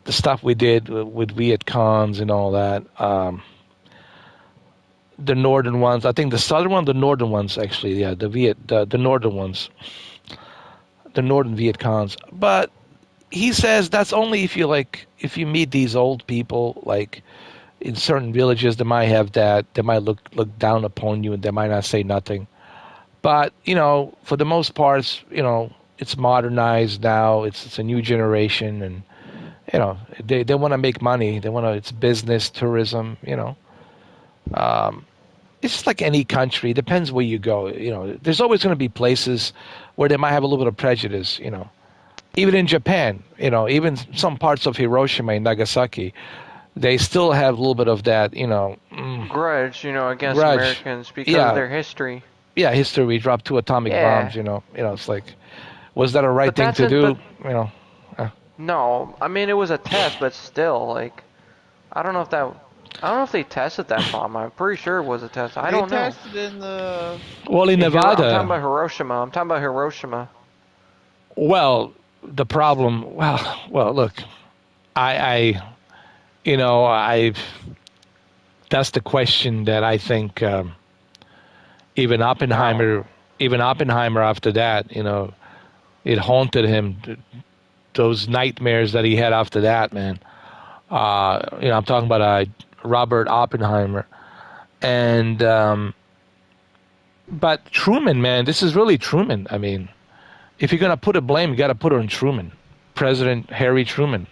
the stuff we did with Viet Cons and all that. The northern ones, I think the southern one, the northern ones actually, yeah, the northern ones, the northern Viet Cons. But he says that's only if you meet these old people, like in certain villages, they might have that, they might look down upon you, and they might not say nothing. But for the most part, it's modernized now. It's a new generation, and they want to make money. They want to. It's business, tourism. Um, it's just like any country. It depends where you go. There's always going to be places where they might have a little bit of prejudice. Even in Japan. Even some parts of Hiroshima and Nagasaki, they still have a little bit of that. Grudge, against Grudge. Americans because of Yeah, their history. yeah. History. We dropped two atomic Yeah. bombs. It's like, was that a right But thing that's to it. do? But You know. Uh, no, I mean it was a test, but still, like, I don't know if that. I don't know if they tested that bomb. I'm pretty sure it was a test. I They don't know. tested in the. Well, in I'm talking Nevada, about Hiroshima. I'm talking about Hiroshima. well, the problem, well, look, I you know, that's the question that I think even Wow. Oppenheimer, even Oppenheimer after that, it haunted him. Those nightmares that he had after that, man. I'm talking about Robert Oppenheimer, and but Truman, man, this is really Truman. I mean, if you're gonna put a blame, you got to put it on Truman, President Harry Truman.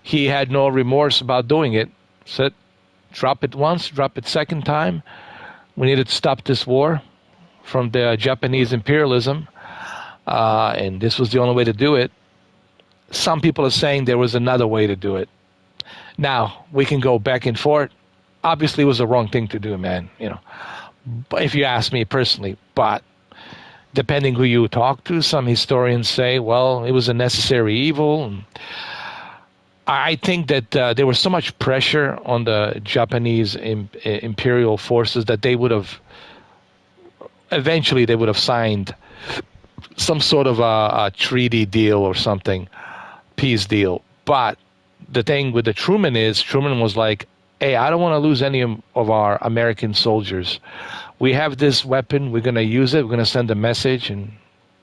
He had no remorse about doing it. Said, drop it once, drop it second time. We needed to stop this war from the Japanese imperialism, and this was the only way to do it. Some people are saying there was another way to do it. Now we can go back and forth. Obviously, it was the wrong thing to do, man. But if you ask me personally, but depending who you talk to, some historians say, well, it was a necessary evil. And I think that there was so much pressure on the Japanese imperial forces that they would have eventually signed some sort of a treaty deal or something, peace deal. But the thing with the Truman was like, hey, I don't want to lose any of our American soldiers. We have this weapon. We're going to use it. We're going to send a message. And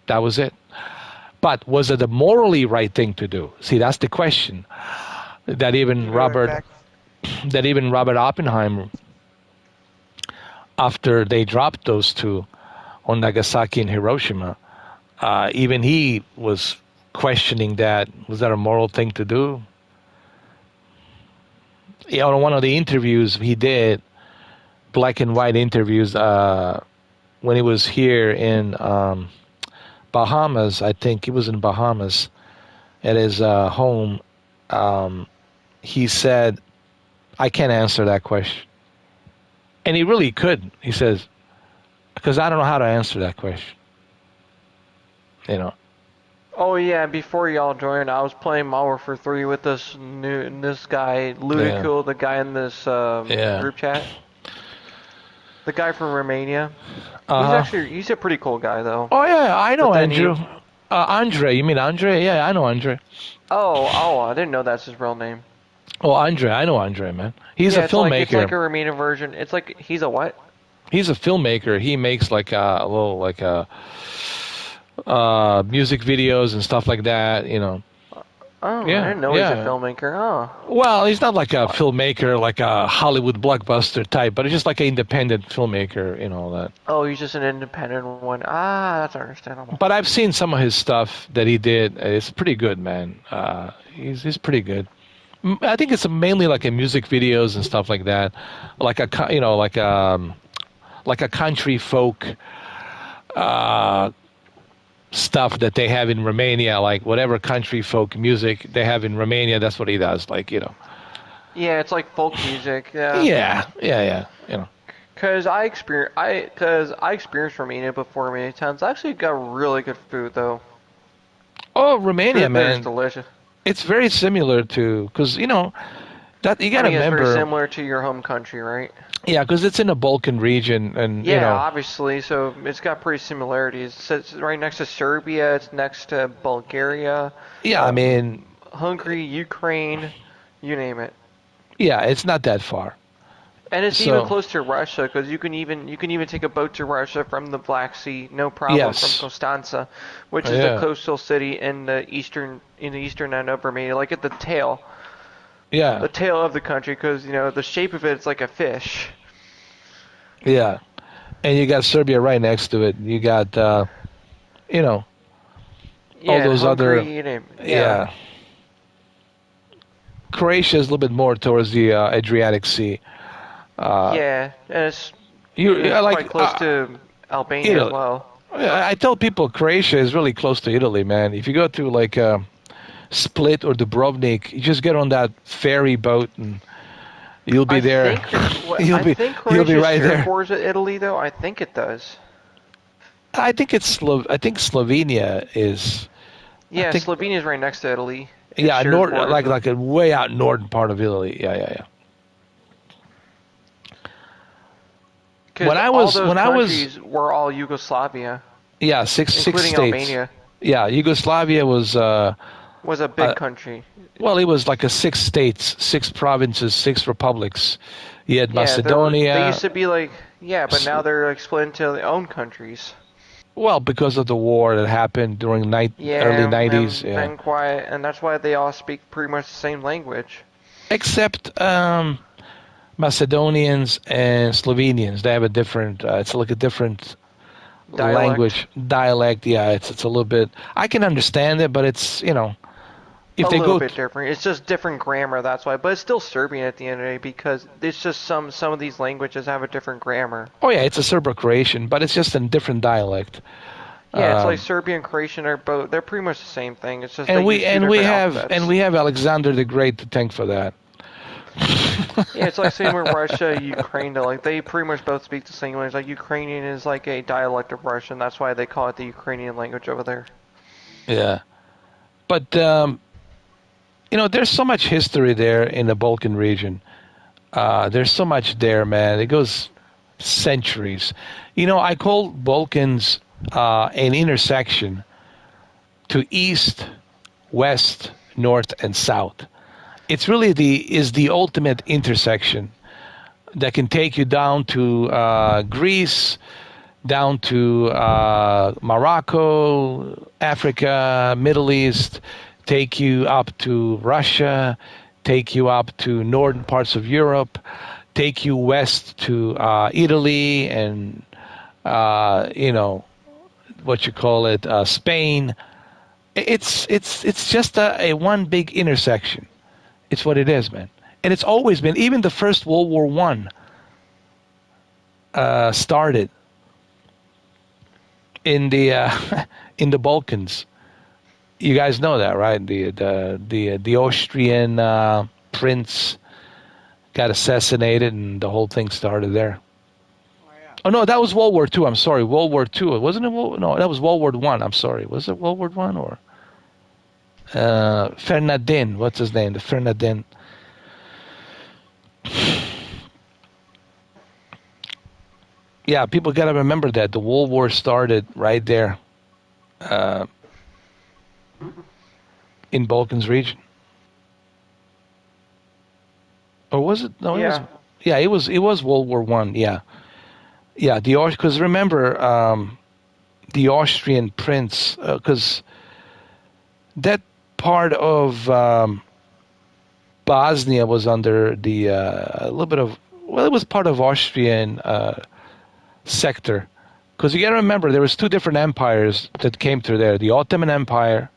that was it. But was it the morally right thing to do? See, that's the question that even Be right Robert back. Oppenheimer, after they dropped those two on Nagasaki and Hiroshima, even he was questioning that. Was that a moral thing to do? On one of the interviews he did, black and white interviews, when he was here in Bahamas, I think he was in Bahamas at his home, he said, I can't answer that question. And he really could. He says, because I don't know how to answer that question. Oh yeah, before y'all joined, I was playing Modern Warfare 3 with this guy, Yeah. Ludicul, the guy in this Yeah. group chat. The guy from Romania. Uh-huh. He's a pretty cool guy though. Oh, yeah, I know But then he Andrew. Andre, you mean Andre? Yeah, I know Andre. I didn't know that's his real name. Oh, Andre, I know Andre, man. He's a Yeah, it's like filmmaker. a Romanian version. It's like he's a what? He's a filmmaker. He makes like a little like music videos and stuff like that. Oh, I Yeah, didn't know he's a yeah. filmmaker. Oh. Well, he's not like a What? filmmaker, like a Hollywood blockbuster type, but he's just like an independent filmmaker, that. Oh, he's just an independent one. Ah, that's understandable. But I've seen some of his stuff that he did. It's pretty good, man. He's pretty good. I think it's mainly like in music videos and stuff like that, like like a country folk stuff that they have in Romania, like whatever country folk music they have in Romania. That's what he does. Yeah, it's like folk music. Yeah. Yeah, yeah, yeah. Cause I experienced Romania before many times. I actually got really good food though. Oh, Romania, Food there is man. delicious. It's very similar to, because that you I gotta mean, it's very remember. similar to your home country, right? Yeah, because it's in the Balkan region, and Yeah, obviously. So it's got pretty similarities. It's right next to Serbia. It's next to Bulgaria, yeah. I um, mean, Hungary, Ukraine, you name it. yeah, it's not that far. And it's even So close to Russia because you can even take a boat to Russia from the Black Sea, no problem, from yes, Constanza, which is the yeah, coastal city in the eastern end of Romania, like at yeah, the tail of the country, because the shape of it's like a fish. yeah. And you got Serbia right next to it. You got you know all Yeah, and those other, Hungary, you name it. Yeah, yeah. Croatia is a little bit more towards the Adriatic Sea. Uh, yeah, and it's you quite like close to Albania as Italy. well. I tell people Croatia is really close to Italy, man. If you go to like Split or Dubrovnik, you just get on that ferry boat and you'll be I there. think you'll I be think you'll be Croatia right shares there. borders with Italy, though. I think it does. I think Slovenia is. I Yeah, think Slovenia is right next to Italy. It yeah, shares north borders with. like a way out northern part of Italy. Yeah, yeah, yeah. Because all those when I was countries were all Yugoslavia, yeah six including states. Albania. Yeah, Yugoslavia was Was a big country. well, it was like a 6 states, 6 provinces, 6 republics. You had Yeah, they Macedonia. used to be like, yeah, but now they're like split into their own countries. Well, because of the war that happened during early Yeah, 90s, and yeah. then quiet, and that's why they all speak pretty much the same language. Except Macedonians and Slovenians, they have a different. It's like a different Dialect. language dialect. Yeah, it's a little bit. I can understand it, but it's if A they little go. bit different. It's just different grammar, that's why. But it's still Serbian at the end of the day because it's just some of these languages have a different grammar. Oh yeah, it's a Serbo-Croatian, but it's just a different dialect. Yeah, it's like Um, Serbian, Croatian are both. They're pretty much the same thing. It's just they and we use two and we different have and alphabets. we have Alexander the Great to thank for that. Yeah, it's like same with Russia, Ukraine. Like they pretty much both speak the same language. Like Ukrainian is like a dialect of Russian. That's why they call it the Ukrainian language over there. Yeah, but there's so much history there in the Balkan region. There's so much there, man. It goes centuries. I call Balkans an intersection to east, west, north, and south. It's really the ultimate intersection that can take you down to Greece, down to Morocco, Africa, Middle East, take you up to Russia, take you up to northern parts of Europe, take you west to Italy and what you call it, Spain. It's just a one big intersection. It's what it is, man. And it's always been. Even the first World War One started in the in the Balkans. You guys know that, right? The Austrian prince got assassinated, and the whole thing started there. Oh yeah. Oh no, that was World War Two. I'm sorry, World War Two. Wasn't it? No, that was World War One. I'm sorry. Was it World War One or Fernandin? What's his name? The Fernandin. Yeah, people got to remember that the World War started right there uh, in Balkans region. Or was it? No, it was. Yeah, Yeah, it was World War One. Yeah, yeah. Because remember the Austrian prince, because that part of Bosnia was under the a little bit of, well, it was part of Austrian sector. Because you got to remember there was two different empires that came through there: the Ottoman Empire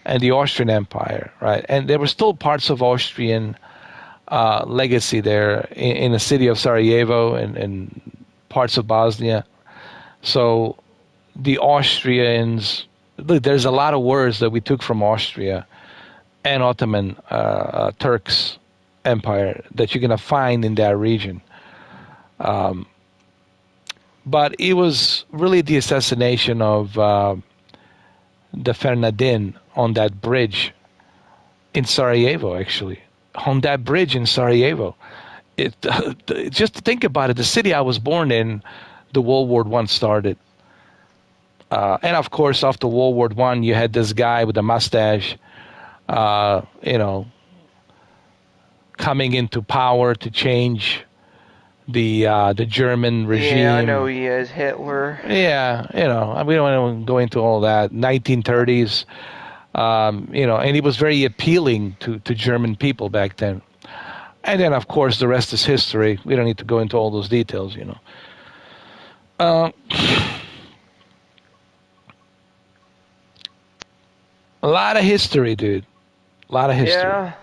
and the Austrian Empire, right? And there were still parts of Austrian legacy there in the city of Sarajevo and parts of Bosnia. So the Austrians, look, there's a lot of words that we took from Austria and Ottoman Turks Empire that you're gonna find in that region. But it was really the assassination of the Fernandin on that bridge in Sarajevo, actually. On that bridge in Sarajevo. It, just to think about it, the city I was born in, the World War One started. And of course, after World War One, you had this guy with a mustache, uh, you know, coming into power to change the German yeah, I know regime. he is Hitler. Yeah, we don't want to go into all that. 1930s, and he was very appealing to German people back then. And then, of course, the rest is history. We don't need to go into all those details. Uh, a lot of history, dude. A lot of history. Yeah,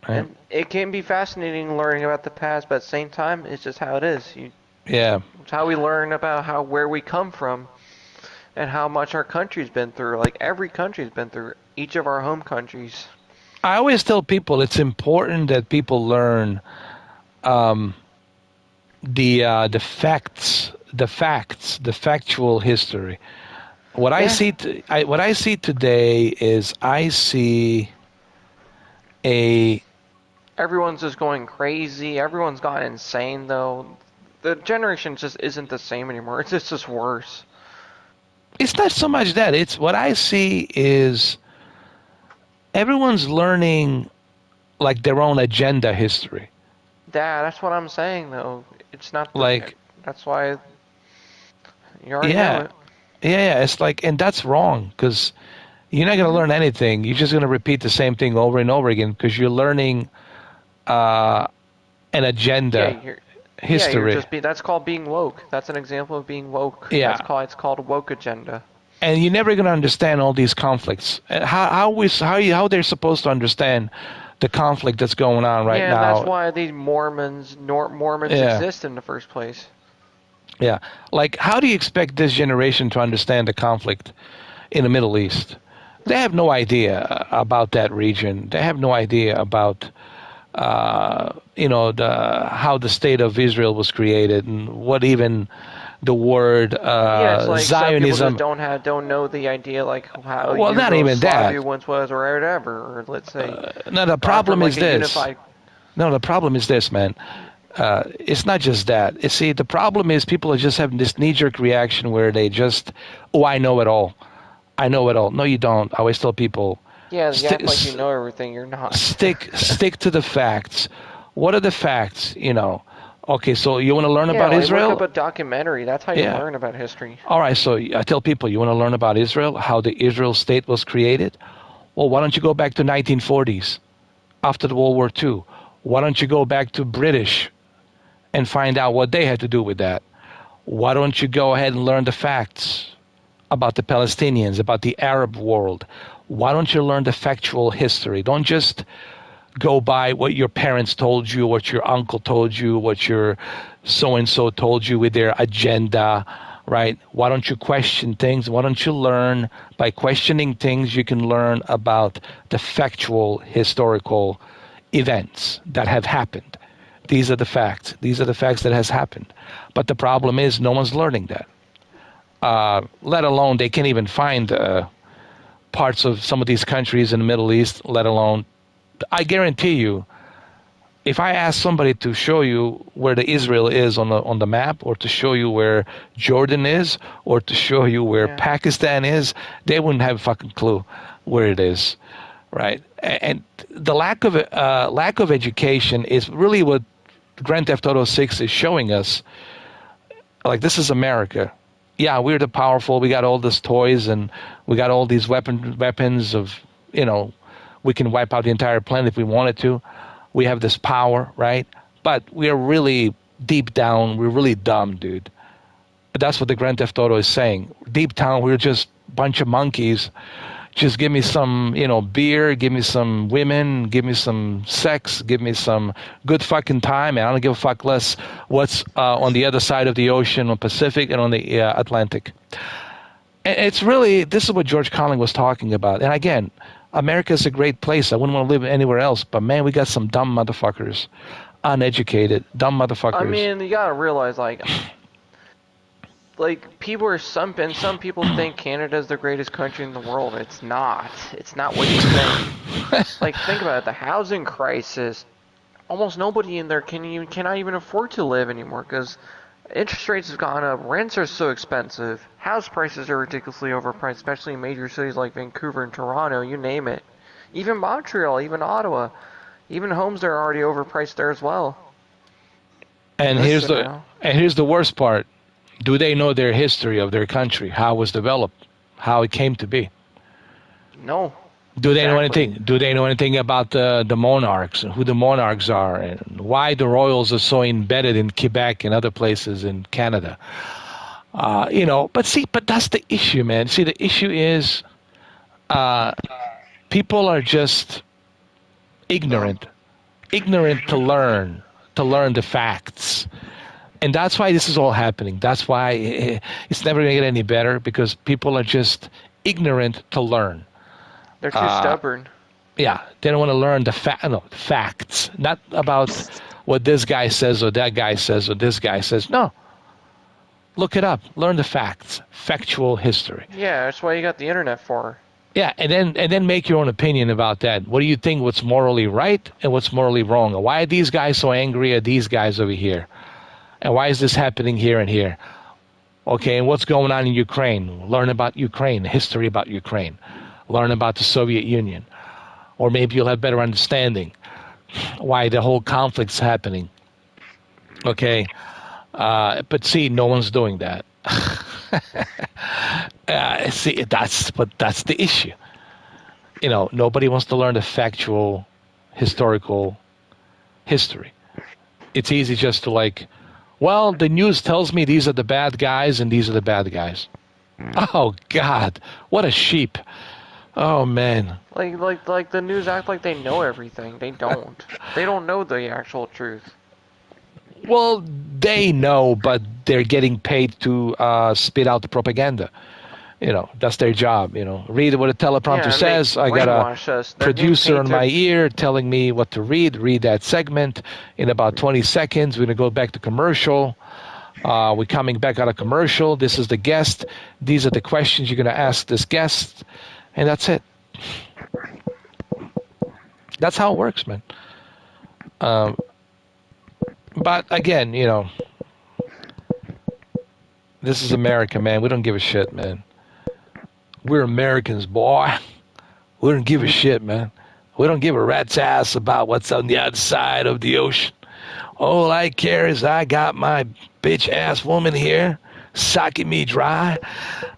Right? and it can be fascinating learning about the past, but at the same time, it's just how it is. Yeah. It's how we learn about where we come from and how much our country's been through. Like every country's been through, each of our home countries. I always tell people it's important that people learn the facts, the factual history. What I Yeah, see, what I see today is I see a everyone's just going crazy. Everyone's gone insane though. the generation just isn't the same anymore. It's just worse. It's not so much that. It's what I see is everyone's learning like their own agenda history. Yeah, that's what I'm saying though. It's not the. Like, That's why you already know yeah, it. yeah, it's like, and that's wrong because you're not going to learn anything. You're just going to repeat the same thing over and over again because you're learning an Yeah, agenda you're. Yeah, you're history. just that's called being woke. That's an example of being woke. Yeah, It's called woke agenda. and you're never going to understand all these conflicts. How they're supposed to understand the conflict that's going on right Yeah, and that's now. why these Mormons Yeah. exist in the first place. Yeah, like how do you expect this generation to understand the conflict in the Middle East? They have no idea about that region. They have no idea about how the state of Israel was created and what even the word Yeah, it's like some people Zionism. just don't know the idea like how Well, not even Yugoslavia that. once was or whatever, or let's say No, the gone from problem like is a this. unified. No, the problem is this, man. It's not just that. You see, the problem is people are just having this knee-jerk reaction where they just, oh, I know it all. I know it all. No, you don't. I always tell people, Yeah, you sti- act like you know everything. You're not. stick to the facts. What are the facts? Okay, so you want to learn Yeah, about like look up Israel? a documentary. That's how you Yeah. learn about history. All right, so I tell people, you want to learn about Israel, how the Israel state was created? Well, why don't you go back to 1940s after the World War II? Why don't you go back to British and find out what they had to do with that? Why don't you go ahead and learn the facts about the Palestinians, about the Arab world? Why don't you learn the factual history? Don't just go by what your parents told you, what your uncle told you, what your so and so told you with their agenda, right? Why don't you question things? Why don't you learn by questioning things? You can learn about the factual historical events that have happened. These are the facts. These are the facts that has happened. But the problem is no one's learning that. Let alone they can't even find parts of some of these countries in the Middle East, let alone I guarantee you, if I ask somebody to show you where the Israel is on the map, or to show you where Jordan is, or to show you where Yeah. Pakistan is, they wouldn't have a fucking clue where it is, right? And the lack of education is really what Grand Theft Auto 6 is showing us. Like, this is America. Yeah, we're the powerful. We got all these toys and we got all these weapons of, we can wipe out the entire planet if we wanted to. We have this power, right? But we're really deep down, we're really dumb, dude. That's what the Grand Theft Auto is saying. Deep down, we're just a bunch of monkeys. Just give me some, beer, give me some women, give me some sex, give me some good fucking time, and I don't give a fuck less what's on the other side of the ocean, on Pacific and on the Atlantic. And it's really, this is what George Carlin was talking about. And again, America is a great place. I wouldn't want to live anywhere else. But man, we got some dumb motherfuckers, uneducated, dumb motherfuckers. I mean, you gotta realize like people are some people think Canada's the greatest country in the world. It's not. It's not what you think. Like think about it. The housing crisis. Almost nobody in there cannot even afford to live anymore because interest rates have gone up. Rents are so expensive. House prices are ridiculously overpriced, especially in major cities like Vancouver and Toronto. You name it. Even Montreal, even Ottawa, even homes are already overpriced there as well. And Listen now. here's the worst part. Do they know their history of their country, how it was developed, how it came to be? No. Do they know Exactly. anything? Do they know anything about the monarchs and who the monarchs are and why the royals are so embedded in Quebec and other places in Canada? But that's the issue, man. See, the issue is people are just ignorant, ignorant to learn the facts. And that's why this is all happening. That's why it's never going to get any better because people are just ignorant to learn. They're too stubborn. Yeah, they don't want to learn the facts, not about what this guy says or that guy says or this guy says. No, look it up, learn the facts, factual history. Yeah, that's why you got the internet for. Yeah, and then make your own opinion about that. What do you think? What's morally right and what's morally wrong? Why are these guys so angry at these guys over here? And why is this happening here and here? Okay, and what's going on in Ukraine? Learn about Ukraine, history about Ukraine. Learn about the Soviet Union. Or maybe you'll have better understanding why the whole conflict's happening. Okay, but see, no one's doing that. See, that's the issue. You know, nobody wants to learn the factual, historical history. It's easy just to like, well, the news tells me these are the bad guys and these are the bad guys. Oh God, what a sheep! Oh man. Like the news act like they know everything. They don't. They don't know the actual truth. Well, they know, but they're getting paid to spit out the propaganda. You know, that's their job. You know, read what a teleprompter Yeah, and they says. I got a brainwash us. They're getting producer paid in to. my ear telling me what to read. Read that segment. In about 20 seconds, we're going to go back to commercial. We're coming back out of commercial. This is the guest. These are the questions you're going to ask this guest. And that's it. That's how it works, man. But again, you know, this is America, man. We don't give a shit, man. We're Americans, boy. We don't give a shit, man. We don't give a rat's ass about what's on the other side of the ocean. All I care is I got my bitch ass woman here sucking me dry.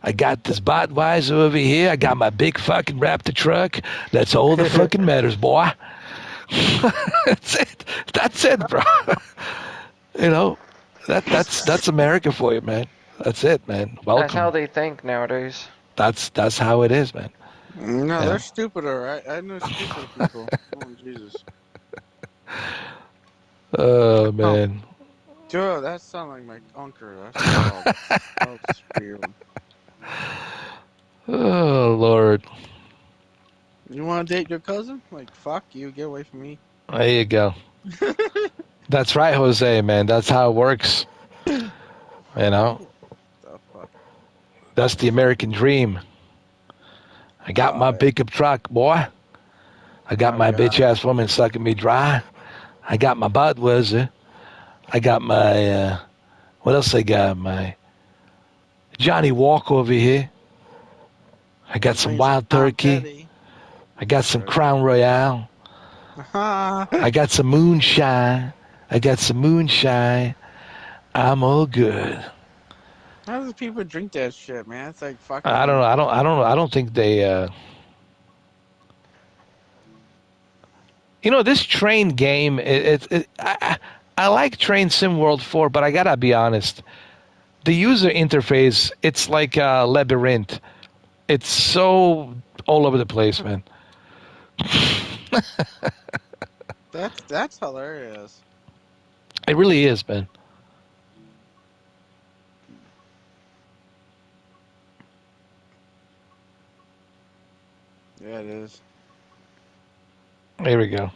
I got this Budweiser over here. I got my big fucking Raptor truck. That's all that fucking matters, boy. That's it. That's it, bro. You know, that's America for you, man. That's it, man. That's how Welcome. they think nowadays. That's how it is, man. No, Yeah. they're stupider. I know stupid people. Oh, Jesus. Oh Oh, man. Joe, that sounds like my uncle. That's weird. Oh Lord. You want to date your cousin? Like, fuck you. Get away from me. There you go. That's right, Jose, man. That's how it works. You know, The fuck? that's the American dream. I got my Oh, pickup truck, boy. I got oh my God. bitch ass woman sucking me dry. I got my Budweiser. I got my what else I got? My Johnny Walker over here. I got some Brings some wild Tom turkey. Petty. I got some Crown Royale. How I got some moonshine. I got some moonshine. I'm all good. do people drink that shit, man? It's like fucking. I don't know. I don't think they. You know, this train game. I like Train Sim World 4, but I gotta be honest. The user interface, it's like a labyrinth. It's so all over the place, man. That's hilarious. It really is, man. Yeah, it is. Here we go.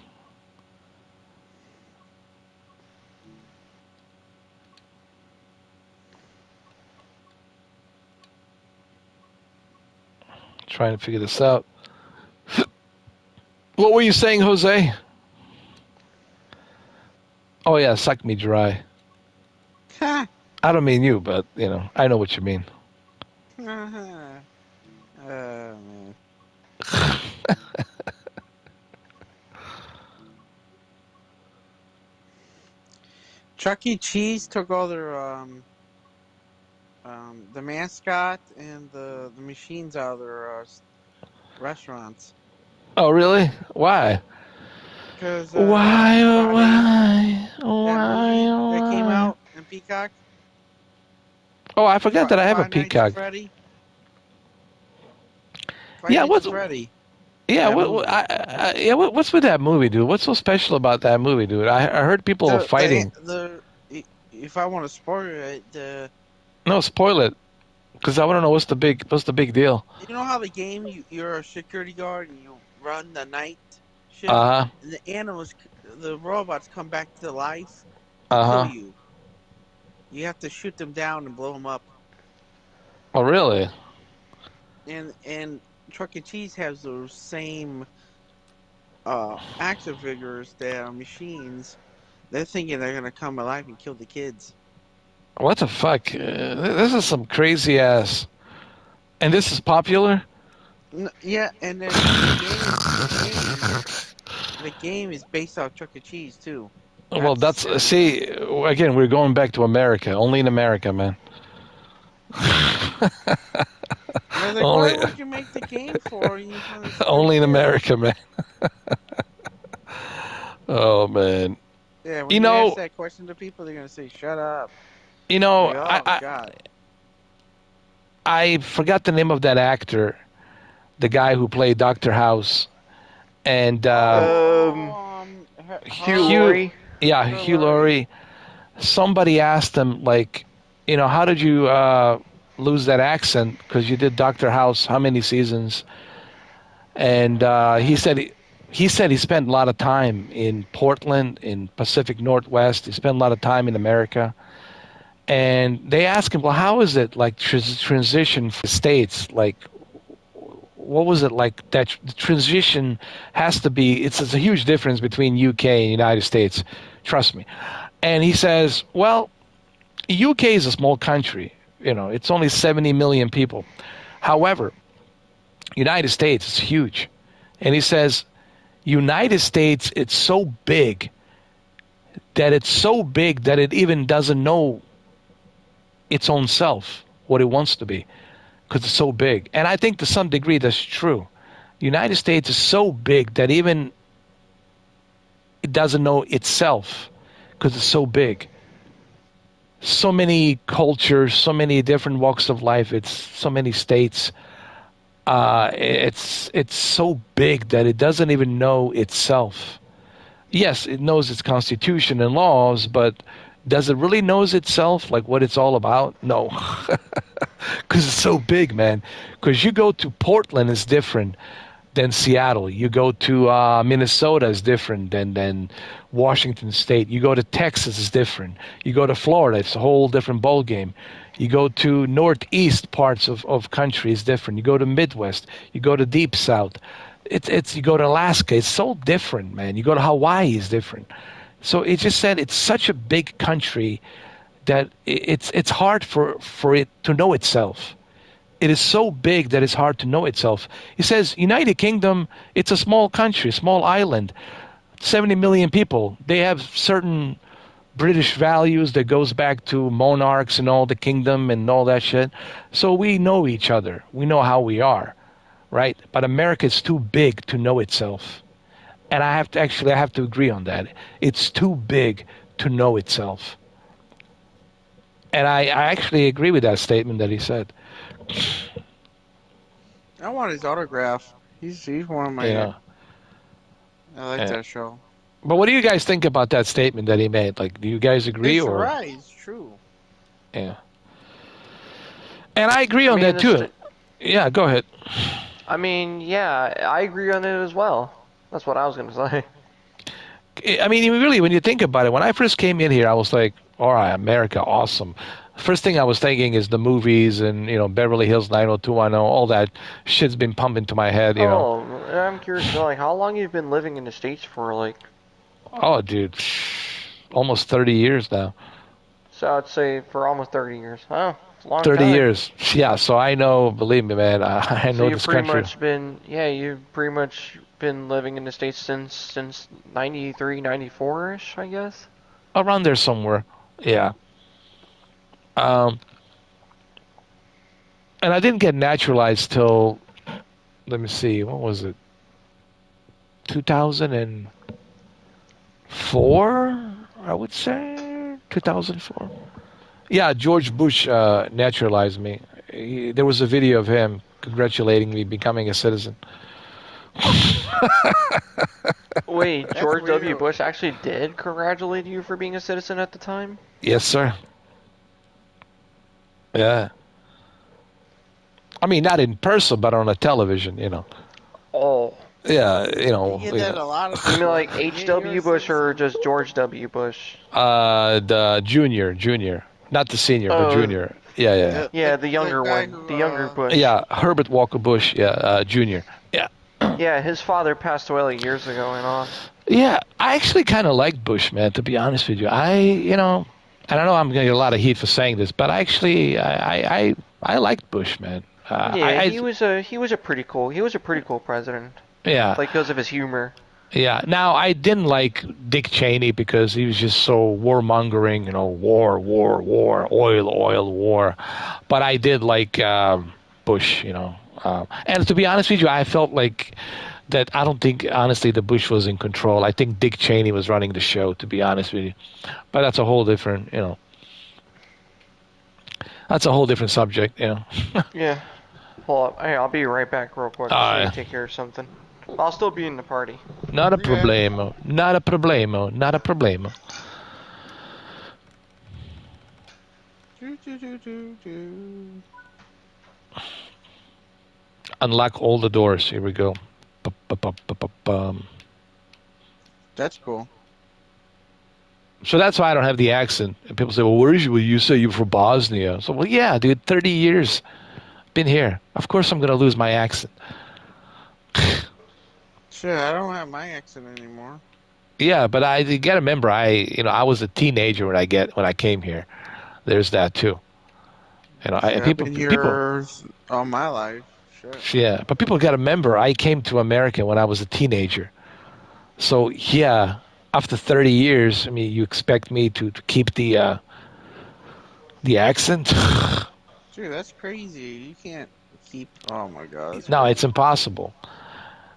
Trying to figure this out. What were you saying, Jose? Oh yeah, suck me dry. Ha! I don't mean you, but you know, I know what you mean. Man. Chuck E. Cheese took all their the mascot and the machines out of their restaurants Oh really? Why? because Why? Oh, Friday why? that Why? movie Oh, that came why? out in Peacock. Oh, I forgot that I have a Five Nights at Peacock. Freddy. Five Yeah, Nights what's at Freddy. yeah, That movie. yeah, what's with that movie, dude? What's so special about that movie, dude? I heard people fighting. If I want to spoil it, No, spoil it, because I want to know what's the big deal. you know how the game you're a security guard and you run the night shift, Uh huh. and the robots come back to life and Uh kill huh. you. You have to shoot them down and blow them up. Oh, really? And Chuck E. Cheese has those same action figures that are machines. They're thinking they're gonna come alive and kill the kids. What the fuck? This is some crazy ass. And this is popular? Yeah, and then the game is based off Chuck E. Cheese too. Well, That's that's scary. see again. We're going back to America. Only in America, man. I was like, why Only, would you make the game for? You know, it's for only in kids. America, man. Oh man. Yeah, You when you ask know, that question to people, they're gonna say, "Shut up." you know. Like, I, oh I God. I forgot the name of that actor, the guy who played Doctor House, and Um, Hugh Hugh. Laurie. Yeah, Her Hugh Laurie. Laurie. Somebody asked him, like, how did you lose that accent? Because you did Doctor House, how many seasons? And he said he spent a lot of time in Portland, in Pacific Northwest. He spent a lot of time in America. And they asked him, well, how is it like transition for states? Like, what was it like? That the transition has to be. It's a huge difference between UK and United States. Trust me. And he says, well, UK is a small country. It's only 70 million people. However, United States is huge. And he says, United States, it's so big that it even doesn't know its own self, what it wants to be, because it's so big. And I think to some degree that's true. United States is so big that even it doesn't know itself because it's so big. So many cultures, so many different walks of life. It's so many states. It's so big that it doesn't even know itself. Yes, it knows its constitution and laws, but does it really knows itself, like what it's all about? No, because it's so big, man. Because you go to Portland, it's different than Seattle. You go to Minnesota, is different than Washington State. You go to Texas, is different. You go to Florida, it's a whole different ball game. You go to northeast parts of country, it's different. You go to Midwest. You go to deep South. It's you go to Alaska. It's so different, man. You go to Hawaii, it's different. So it just said it's such a big country that it's hard for it to know itself. It is so big that it's hard to know itself. He says United Kingdom, it's a small country, small island, 70 million people. They have certain British values that goes back to monarchs and all the kingdom and all that shit. So we know each other. We know how we are, right? But America is too big to know itself. And I have to agree on that. It's too big to know itself. And I actually agree with that statement that he said. I want his autograph. He's one of You my. know. I like Yeah. that show. But what do you guys think about that statement that he made? Like, do you guys agree It's or right. It's true. yeah? And I agree I on mean, that too. Yeah, go ahead. I mean, yeah, I agree on it as well. That's what I was gonna say. I mean, really, when you think about it, when I first came in here, I was like, "All right, America, awesome." First thing I was thinking is the movies and Beverly Hills 90210, all that shit's been pumped into my head. Oh, I'm curious to know, like, how long you've been living in the States for, like, Oh, dude, almost 30 years now. so I'd say for almost 30 years. Oh, it's a long 30 time. years. Yeah, so I know, believe me, man, I So know you've this pretty country. much been, yeah, you've pretty much been living in the States since 93, 94-ish, I guess. Around there somewhere. Yeah. Um, and I didn't get naturalized till, let me see, what was it? 2004, I would say. 2004. Yeah, George Bush naturalized me. There was a video of him congratulating me becoming a citizen. Wait, That's George W. weird. Bush actually did congratulate you for being a citizen at the time? Yes, sir. Yeah. I mean, not in person, but on a television. Oh, Yeah, You get that a lot of you mean people. like Like, yeah, you're a H.W. Bush or citizen. just George W. Bush? the junior, not the senior, but Oh, junior. Yeah, yeah, yeah, the The younger guy one, who the younger Bush. yeah. Herbert Walker Bush, yeah, junior. Yeah, Yeah, his father passed away like years ago and all. yeah. I actually kind of like Bush, man. To be honest with you, I And I know I'm going to get a lot of heat for saying this, but actually, I liked Bush, man. Yeah, he was a pretty cool president. Yeah, Like because of his humor. yeah. Now I didn't like Dick Cheney because he was just so warmongering, war, war, war, oil, oil, war. But I did like Bush, and to be honest with you, I felt like that. I don't think honestly the Bush was in control. I think Dick Cheney was running the show. To be honest with you, but that's a whole different, that's a whole different subject. Yeah. Hold up. Hey, I'll be right back real quick. I just need to take care of something. I'll still be in the party. Not a Yeah. problemo. Not a problemo. Not a problemo. Do. Unlock all the doors. Here we go. Ba-ba-ba-ba-ba-bum. That's cool. So that's why I don't have the accent. And people say, well, where is you? Well, you say you're from Bosnia. So, well, yeah, dude, 30 years. Been here. Of course I'm going to lose my accent. Shit, I don't have my accent anymore. Yeah, but you got to remember, I was a teenager when I came here. There's that too. Shit, I've been here all my life. Shit. Yeah, but people got to remember, I came to America when I was a teenager. So yeah, after 30 years, I mean, you expect me to keep the accent? Dude, that's crazy. You can't keep. Oh my god. No, it's impossible.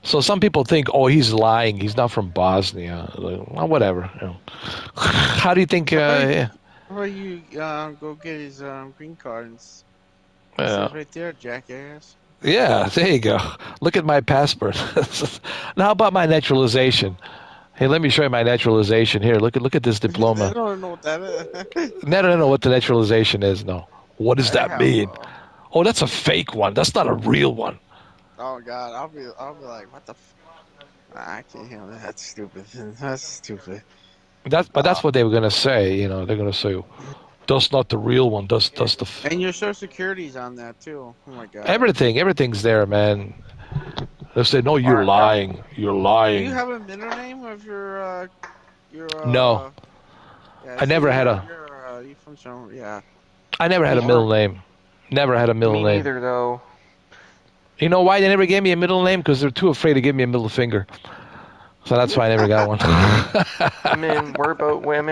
So some people think, oh, he's lying. He's not from Bosnia. Well, whatever. How do you think? How about you go get his green card and says right there, jackass. Yeah, there you go. Look at my passport. Now, how about my naturalization? Hey, let me show you my naturalization here. Look at this diploma. I don't know what that is. I don't know what the naturalization is. No. What does that mean? Oh, that's a fake one. That's not a real one. Oh god, I'll be like, what the? I can't handle that. That's stupid. That's stupid. That's what they were gonna say. They're gonna say, that's not the real one. That's the. And your social security's on that too. Oh my god. Everything's there, man. They say, no, you're lying. You're lying. Do you have a middle name of your No. Yeah, I never had a. You from some, yeah. I never had a middle name. Never had a middle name. Me neither, though. You know why they never gave me a middle name? Because they're too afraid to give me a middle finger. So that's why I never got one.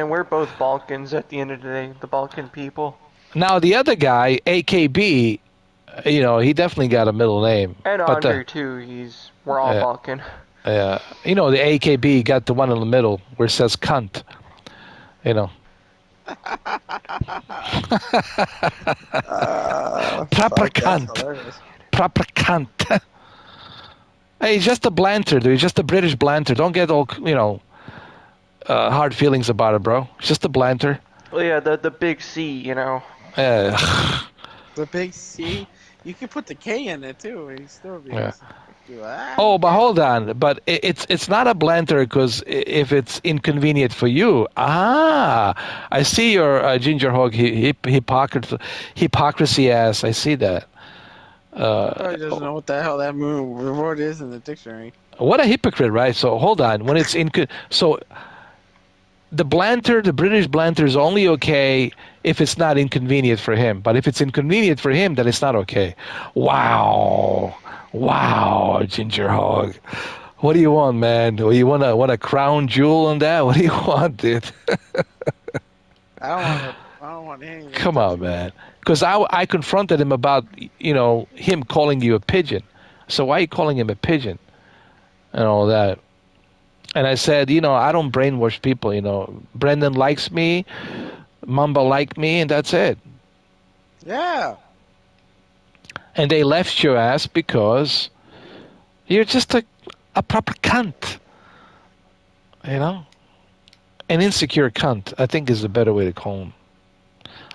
We're both Balkans at the end of the day. The Balkan people. Now the other guy, AKB, he definitely got a middle name. And Andre too. We're all Balkan. Yeah, the AKB got the one in the middle where it says cunt. Proper cunt. Proper cunt. Hey, he's just a blanter, dude. He's just a British blanter. Don't get all, hard feelings about it, bro. He's just a blanter. Well, yeah, the big C, Yeah. The big C? You can put the K in it, too. And still be Oh, but hold on. But it's not a blanter because if it's inconvenient for you. I see your ginger hog hypocrisy ass. I see that. He doesn't know what the hell that word is in the dictionary. What a hypocrite, right? So hold on. When it's so the British blanter is only okay if it's not inconvenient for him. But if it's inconvenient for him, then it's not okay. Wow, ginger hog. What do you want, man? You want a crown jewel on that? What do you want, dude? I don't want anything. Come on, man. Because I confronted him about, him calling you a pigeon. So why are you calling him a pigeon? And all that. And I said, I don't brainwash people, Brendan likes me, Mamba liked me, and that's it. Yeah. And they left your ass because you're just a proper cunt. An insecure cunt, I think is a better way to call him.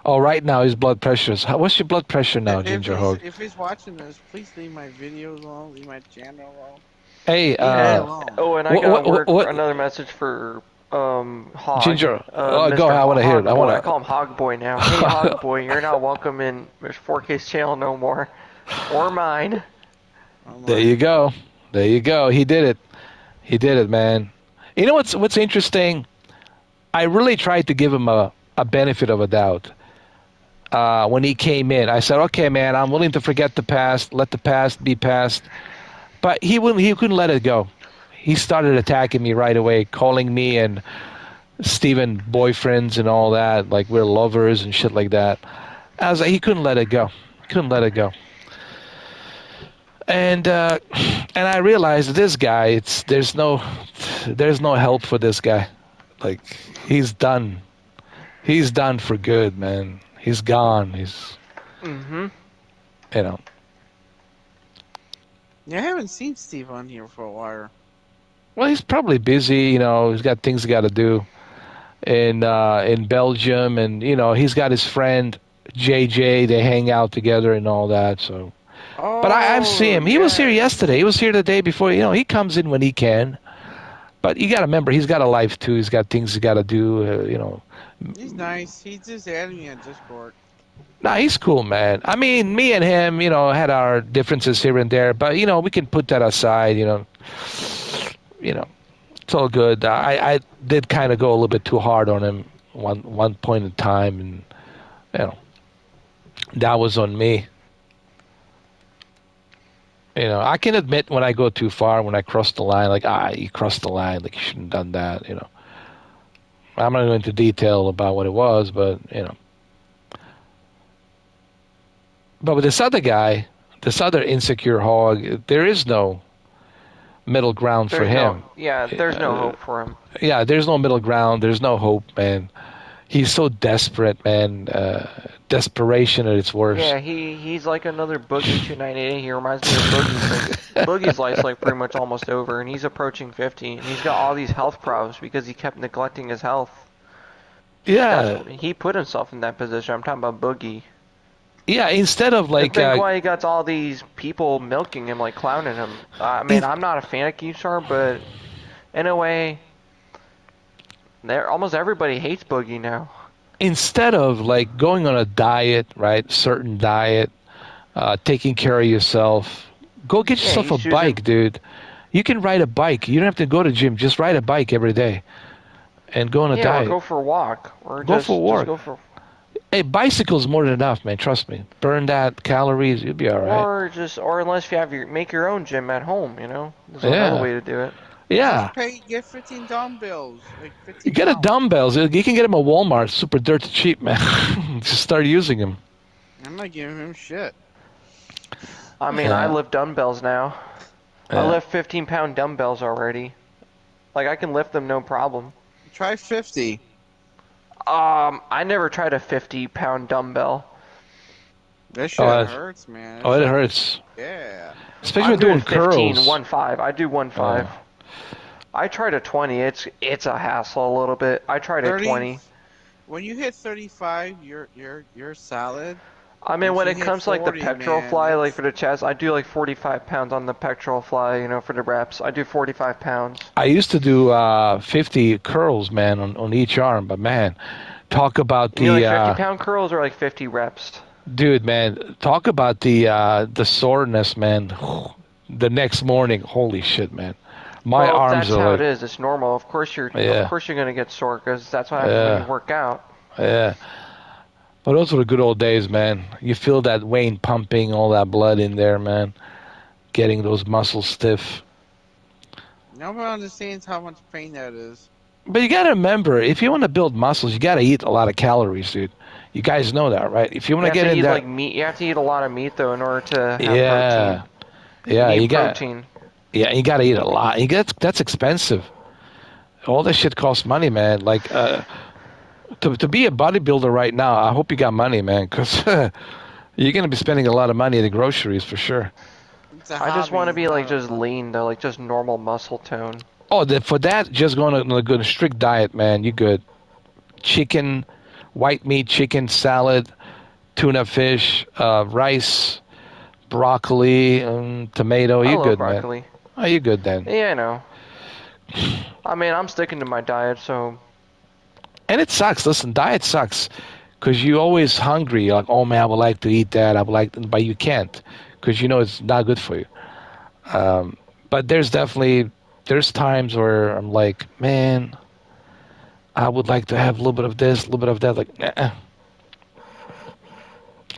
Oh, right now his blood pressure is. What's your blood pressure now, Ginger Hog? If he's watching this, please leave my videos alone, leave my channel alone. Hey, and I got another message for Hog. Ginger, Mr. go. I want to hear it. I call him Hog Boy now. Hey, Hog Boy, you're not welcome in 4K's channel no more, or mine. There you go. He did it, man. You know what's interesting? I really tried to give him a a benefit of a doubt. When he came in, I said, "Okay, man, I'm willing to forget the past, let the past be past." But he wouldn't. He couldn't let it go. He started attacking me right away, calling me and Steven boyfriends and all that, like we're lovers and shit like that. I was like, he couldn't let it go. Couldn't let it go. And I realized this guy. There's no help for this guy. Like he's done. He's done for good, man. He's gone. He's Mm-hmm. you know. Yeah, I haven't seen Steve on here for a while. Well, he's probably busy. He's got things he got to do in Belgium, and he's got his friend JJ. They hang out together and all that. So, but I've seen Oh, him. He was here yeah. yesterday. He was here the day before. He comes in when he can. But you got to remember, he's got a life too. He's got things he got to do. He's nice. He just added me on Discord. Nah, he's cool, man. I mean, me and him, had our differences here and there, but we can put that aside. It's all good. I did kind of go a little bit too hard on him one point in time, and that was on me. I can admit when I go too far, when I cross the line, like you crossed the line, like you shouldn't have done that. I'm not going into detail about what it was, but But with this other guy, this other insecure hog, there is no middle ground for him. There's no hope for him. Yeah, there's no middle ground. There's no hope, man. He's so desperate, man. Desperation at its worst. Yeah, he's like another Boogie 298. He reminds me of Boogie. Boogie's life's like pretty much almost over, and he's approaching 50, and he's got all these health problems because he kept neglecting his health. Yeah. He put himself in that position. I'm talking about Boogie. Yeah, instead of like... Think why he got all these people milking him, like clowning him. I mean, I'm not a fan of Keemstar, but in a way, almost everybody hates Boogie now. Instead of like going on a diet, right, certain diet, taking care of yourself, go get yourself a bike, dude. You can ride a bike. You don't have to go to gym. Just ride a bike every day and go on a diet. Or go for a walk. Or go for a walk. Just go for... Hey, bicycle's more than enough, man. Trust me. Burn that calories, you'll be all right. Or unless you make your own gym at home, There's another way to do it. Yeah. Get 15 dumbbells. Like 15 you get a dumbbells. You can get them at Walmart. Super dirt cheap, man. Just start using them. I'm not giving him shit. I mean, I lift dumbbells now. I lift 15-pound dumbbells already. Like, I can lift them no problem. Try 50. I never tried a 50-pound dumbbell. That shit hurts, man. It hurts. Yeah. Especially when doing 15, curls. 1.5. I do 1.5. I tried a 20. It's a hassle a little bit. I tried 30, a 20. When you hit 35, you're solid. I mean, when it comes to like the pectoral fly, like for the chest, I do like 45 pounds on the pectoral fly, for the reps. I do 45 pounds. I used to do 50 curls, man, on each arm. But, man, talk about the... like 50-pound curls or like 50 reps? Dude, man, talk about the soreness, man. The next morning, holy shit, man. My arms that's are how like... it is. It's normal. Of course you're going to get sore because that's what happens when you work out. Yeah. But those were the good old days, man. You feel that vein pumping, all that blood in there, man. Getting those muscles stiff. Nobody understands how much pain that is. But you got to remember, if you want to build muscles, you got to eat a lot of calories, dude. You guys know that, right? If you want to get in that... meat. You have to eat a lot of meat, though, in order to have protein. Yeah, you got protein. Yeah, you got to eat a lot. That's expensive. All that shit costs money, man. Like... To be a bodybuilder right now, I hope you got money, man, because you're going to be spending a lot of money at the groceries for sure. I just want to be like just lean, though, like just normal muscle tone. Oh, for that, just going on a good strict diet, man. You good. Chicken, white meat, chicken, salad, tuna fish, rice, broccoli, tomato. You good, broccoli. Man? Oh, you good then? Yeah, I know. I mean, I'm sticking to my diet, so... And it sucks. Listen, diet sucks because you're always hungry. You're like, oh, man, I would like to eat that. But you can't because you know it's not good for you. But there's times where I'm like, man, I would like to have a little bit of this, a little bit of that. Like,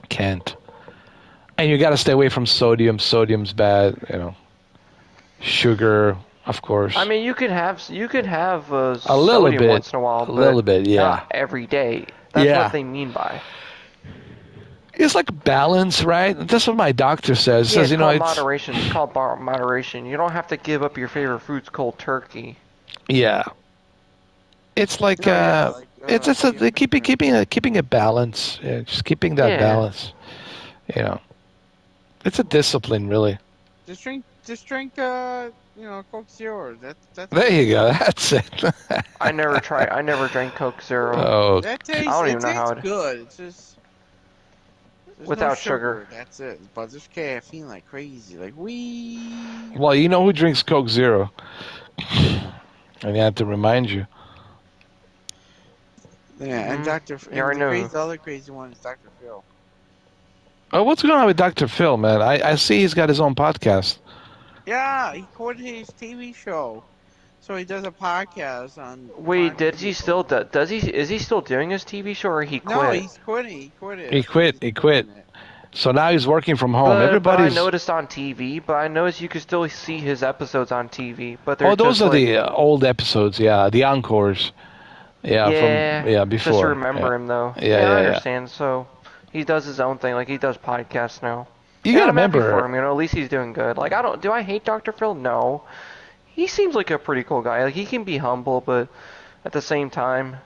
can't. And you got to stay away from sodium. Sodium's bad. Sugar, of I course. mean, you could have A little sodium bit. once in a while, A but little bit, yeah. not every day. That's what Yeah. they mean by. It's like balance, right? That's what my doctor says. He Yeah, says, it's called it's, moderation. It's called moderation. You don't have to give up your favorite foods cold turkey. yeah. It's like, Oh yeah, like it's yeah, keeping a balance. Yeah, just keeping that Yeah. balance. You know, it's a discipline, really. just drink Coke Zero. That's There good. you go. That's it. I never drank Coke Zero. Oh, That I tastes don't it even know how tastes it good. It's just there's no without sugar. sugar. That's it. But there's caffeine like crazy. Like we. well, you know who drinks Coke Zero? And I have to remind you. Yeah, and You already know. the other crazy one is Dr. Phil. Oh, what's going on with Dr. Phil, man? I see he's got his own podcast. Yeah, he quit his TV show, so he does a podcast on Wait, finding did he people. still does he is he still doing his TV show or he No, quit? he's quitting. He quit He it. quit. He's He quit. doing it. So now he's working from home. But I Everybody's. noticed on TV, but I noticed you could still see his episodes on TV, but they're Oh, those just are like the old episodes. Yeah, the encores. Yeah, from yeah, just to before. Yeah, remember him though. yeah, Yeah, I yeah, yeah. understand. So he does his own thing, like he does podcasts now. You And gotta I'm happy for remember. him, at least he's doing good. Like I don't do I hate Dr. Phil? No. He seems like a pretty cool guy. Like he can be humble, but at the same time,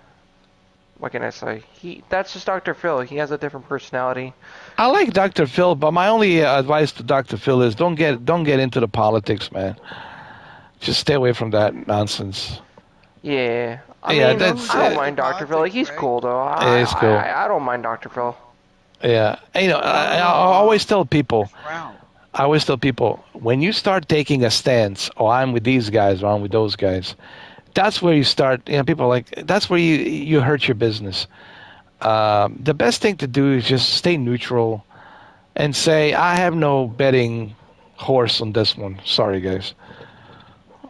what can I say? That's just Dr. Phil. He has a different personality. I like Dr. Phil, but my only advice to Dr. Phil is don't get into the politics, man. Just stay away from that nonsense. Yeah. I Yeah, mean, that's I don't The mind Dr. Phil. Like politics, he's right? cool though. it's cool. I don't mind Dr. Phil. Yeah, No, no, I no. always tell people. Chris Brown. I always tell people when you start taking a stance, oh, I'm with these guys, or I'm with those guys. That's where you start. People are like that's where you hurt your business. The best thing to do is just stay neutral and say, I have no betting horse on this one. Sorry, guys.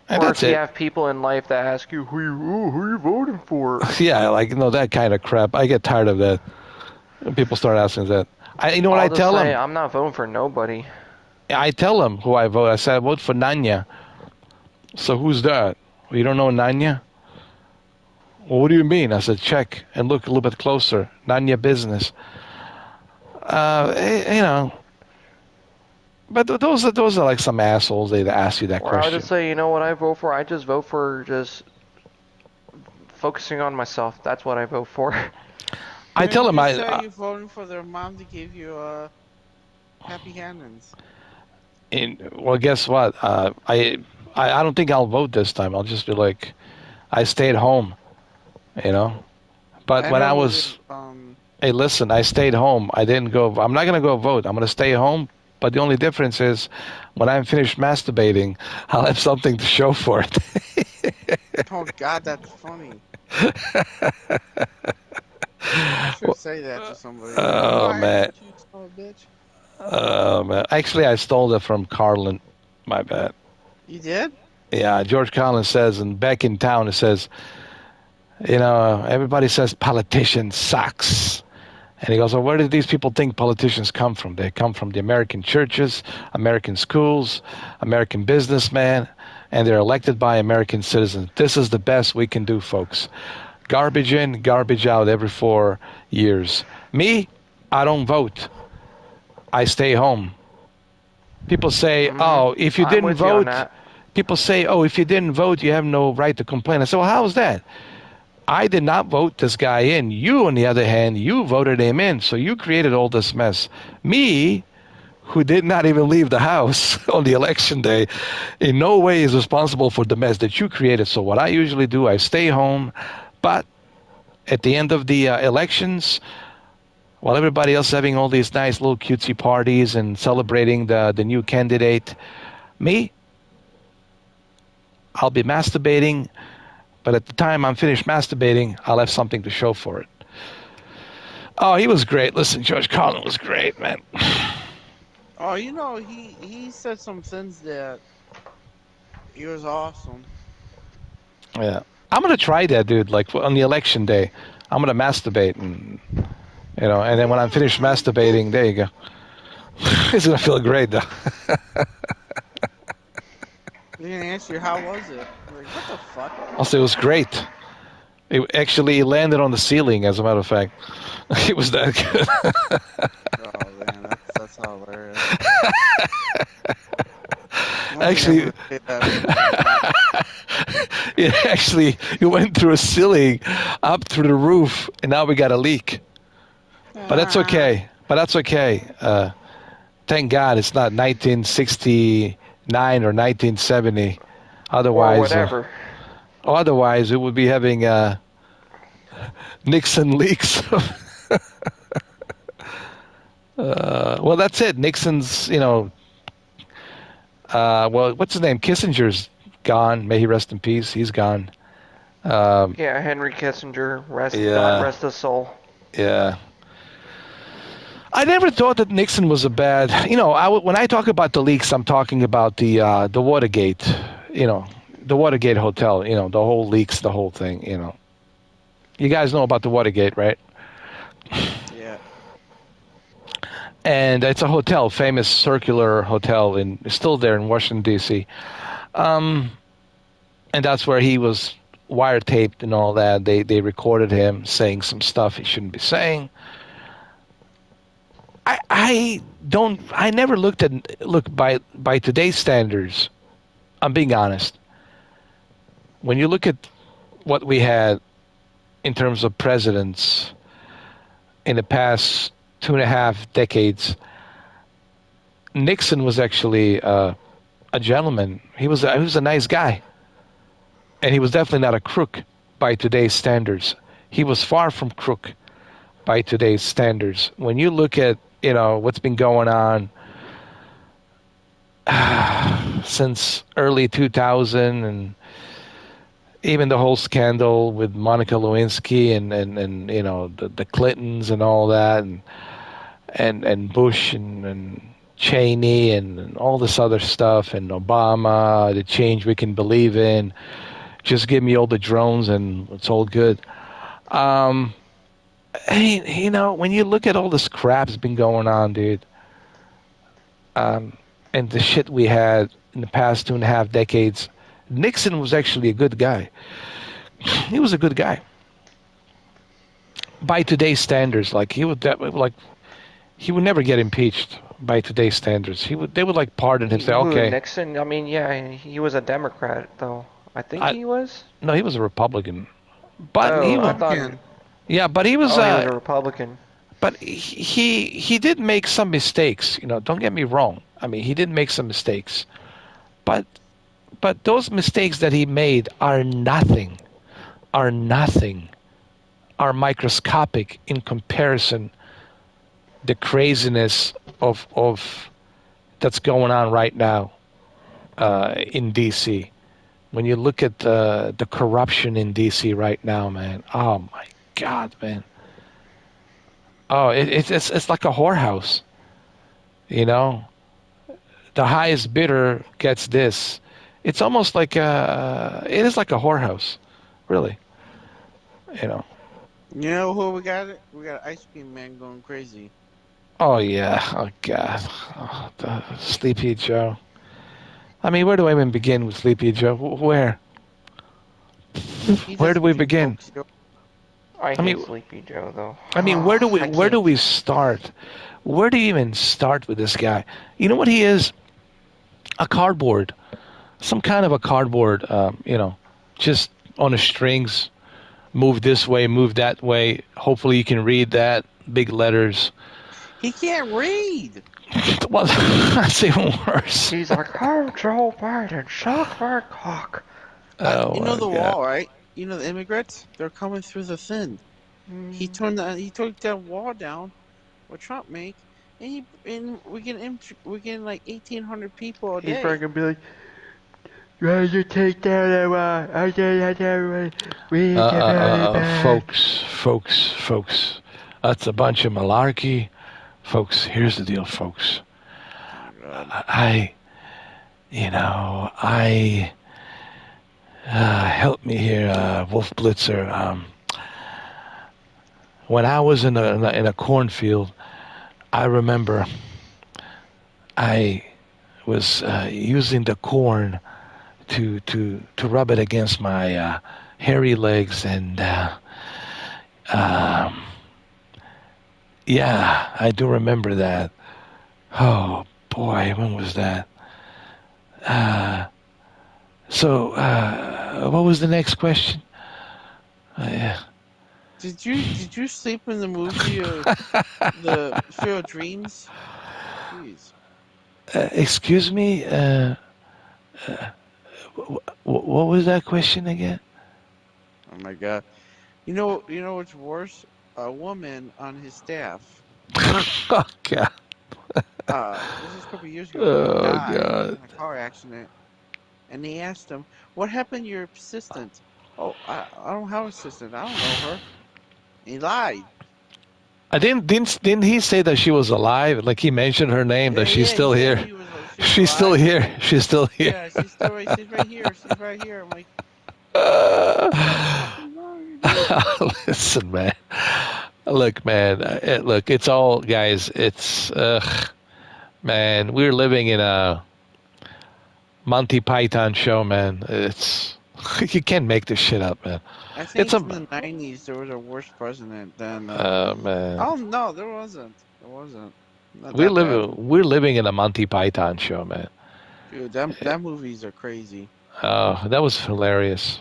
And Or if that's you it. have people in life that ask you who you voting for. Yeah, like that kind of crap. I get tired of that. When people start asking that. You know what I I'll just tell say them? I'm not voting for nobody. I tell them who I vote. I said I vote for Nanya. So who's that? Well, you don't know Nanya? Well, what do you mean? I said check and look a little bit closer. Nanya business. You know. But those are like some assholes. They ask you that Or I'll question. just say, you know what I vote for? I just vote for just focusing on myself. That's what I vote for. I tell them You say you're voting for their mom to give you happy handings. well, guess what? I don't think I'll vote this time. I'll just be like, I stayed home, you know. But I when I never was, voted. hey, listen, I stayed home. I didn't go. I'm not gonna go vote. I'm gonna stay home. But the only difference is, when I'm finished masturbating, I'll have something to show for it. Oh God, that's funny. You should say that to somebody. Oh, Oh I man, hate you, son of a bitch. oh man. Actually, I stole it from Carlin. My bad. You did? Yeah, George Carlin says, and back in town, it says, everybody says politicians sucks. And he goes, well, where did these people think politicians come from? They come from the American churches, American schools, American businessmen, and they're elected by American citizens. This is the best we can do, folks. Garbage in, garbage out every 4 years. Me, I don't vote. I stay home. People say, oh, if you I'm didn't with you on vote, that. people say, oh, if you didn't vote, you have no right to complain. I say, well, how is that? I did not vote this guy in. You, on the other hand, you voted him in, so you created all this mess. Me, who did not even leave the house on the election day, in no way is responsible for the mess that you created. So what I usually do, I stay home, but at the end of the elections, while everybody else is having all these nice little cutesy parties and celebrating the new candidate, me, I'll be masturbating, but at the time I'm finished masturbating, I'll have something to show for it. Oh, he was great. Listen, George Carlin was great, man. Oh, he said some things that he was awesome. Yeah. I'm gonna try that, dude. Like on the election day, I'm gonna masturbate, and and then when I'm finished masturbating, there you go. It's gonna feel great, though. They're gonna ask you how was it? Like what the fuck? Also, it was great. It actually landed on the ceiling, as a matter of fact. It was that good. Oh man, that's hilarious. I don't think I'm Actually, gonna say that anymore. it went through a ceiling, up through the roof, and now we got a leak. But that's Ah, okay. Thank God it's not 1969 or 1970. Or Otherwise, whatever. it would be having Nixon leaks. Well, that's it. Nixon's, well, what's his name? Kissinger's gone. May he rest in peace. He's gone. Yeah, Henry Kissinger, God Yeah, rest his soul. yeah. I never thought that Nixon was a bad. When I talk about the leaks, I'm talking about the Watergate. The Watergate hotel. The whole leaks, the whole thing. You guys know about the Watergate, right? yeah. And it's a hotel, famous circular hotel, it's still there in Washington D.C. And that's where he was wiretaped and all that. They recorded him saying some stuff he shouldn't be saying. I never look by today's standards. I'm being honest. When you look at what we had in terms of presidents in the past 2.5 decades, Nixon was actually a gentleman. He was a nice guy, and he was definitely not a crook by today's standards. He was far from crook by today's standards. When you look at what's been going on since early 2000, and even the whole scandal with Monica Lewinsky and the Clintons and all that, and Bush and Cheney and all this other stuff, and Obama, the change we can believe in. Just give me all the drones and it's all good. Hey, when you look at all this crap that's been going on, dude, and the shit we had in the past 2.5 decades, Nixon was actually a good guy. He was a good guy by today's standards. Like he would never get impeached by today's standards. They would like pardon him. Say, Who, okay, Nixon? I mean, yeah, he was a Democrat, though. I think I he was. no, he was a Republican, but he Oh, I was thought. Republican. yeah, but he was Oh, he was a Republican. but he did make some mistakes. Don't get me wrong. I mean, he did make some mistakes, but those mistakes that he made are nothing, are microscopic in comparison the craziness of that's going on right now in DC. When you look at the corruption in DC right now, man, oh my God, man. Oh, it's like a whorehouse. You know, the highest bidder gets this. It's almost like it is like a whorehouse, really. You know. You know who we got? We got Ice Cream Man going crazy. Oh yeah. Oh God. Oh, the Sleepy Joe. I mean, where do I even begin with Sleepy Joe? Where? He Where does do a we few begin? jokes. Yo. I I hate mean, Sleepy Joe, though. where do I where do can't. we start? Where do you even start with this guy? You know what he is? A cardboard, some kind of a cardboard. Just on the strings. Move this way, move that way. Hopefully, you can read that. Big letters. He can't read. Well, that's even worse. He's like, oh, Joe Biden, suck my cock. Oh You know my the God. wall, right? You know the immigrants? They're coming through the thin. He took that wall down. What Trump make? And we get like 1,800 people a He's day. probably gonna be like, try to take down that wall. I did that. We can very bad. Folks. That's a bunch of malarkey. Folks, here's the deal, folks. Oh my god. I, I Help me here, Wolf Blitzer. When I was in a cornfield, I remember I was using the corn to rub it against my hairy legs, and um, yeah, I do remember that. Oh boy, when was that? Uh, so, what was the next question? Uh, Did you sleep in the movie the Field of Dreams? Jeez. excuse me. What was that question again? Oh my God. You know what's worse? A woman on his staff. Oh God. This was a couple of years ago. He Oh died God. in a car accident, and they asked him, "What happened to your assistant?" Oh, I don't have an assistant. I don't know her. And he lied. I didn't he say that she was alive? Like he mentioned her name, that Yeah, she's yeah. He still said here. she was She's still alive. here. She's still here. Yeah, she's still right. She's right here. She's right here. I'm like, what the fucking wrong with you, dude? Listen, man. Look, man. Look, it's all guys. It's man. We're living in a Monty Python show, man. It's you can't make this shit up, man. I It's think a in the '90s there was a worse president than. man. Oh no, there wasn't. There wasn't. Not We that bad. live. We're living in a Monty Python show, man. Dude, that movies are crazy. Oh, that was hilarious.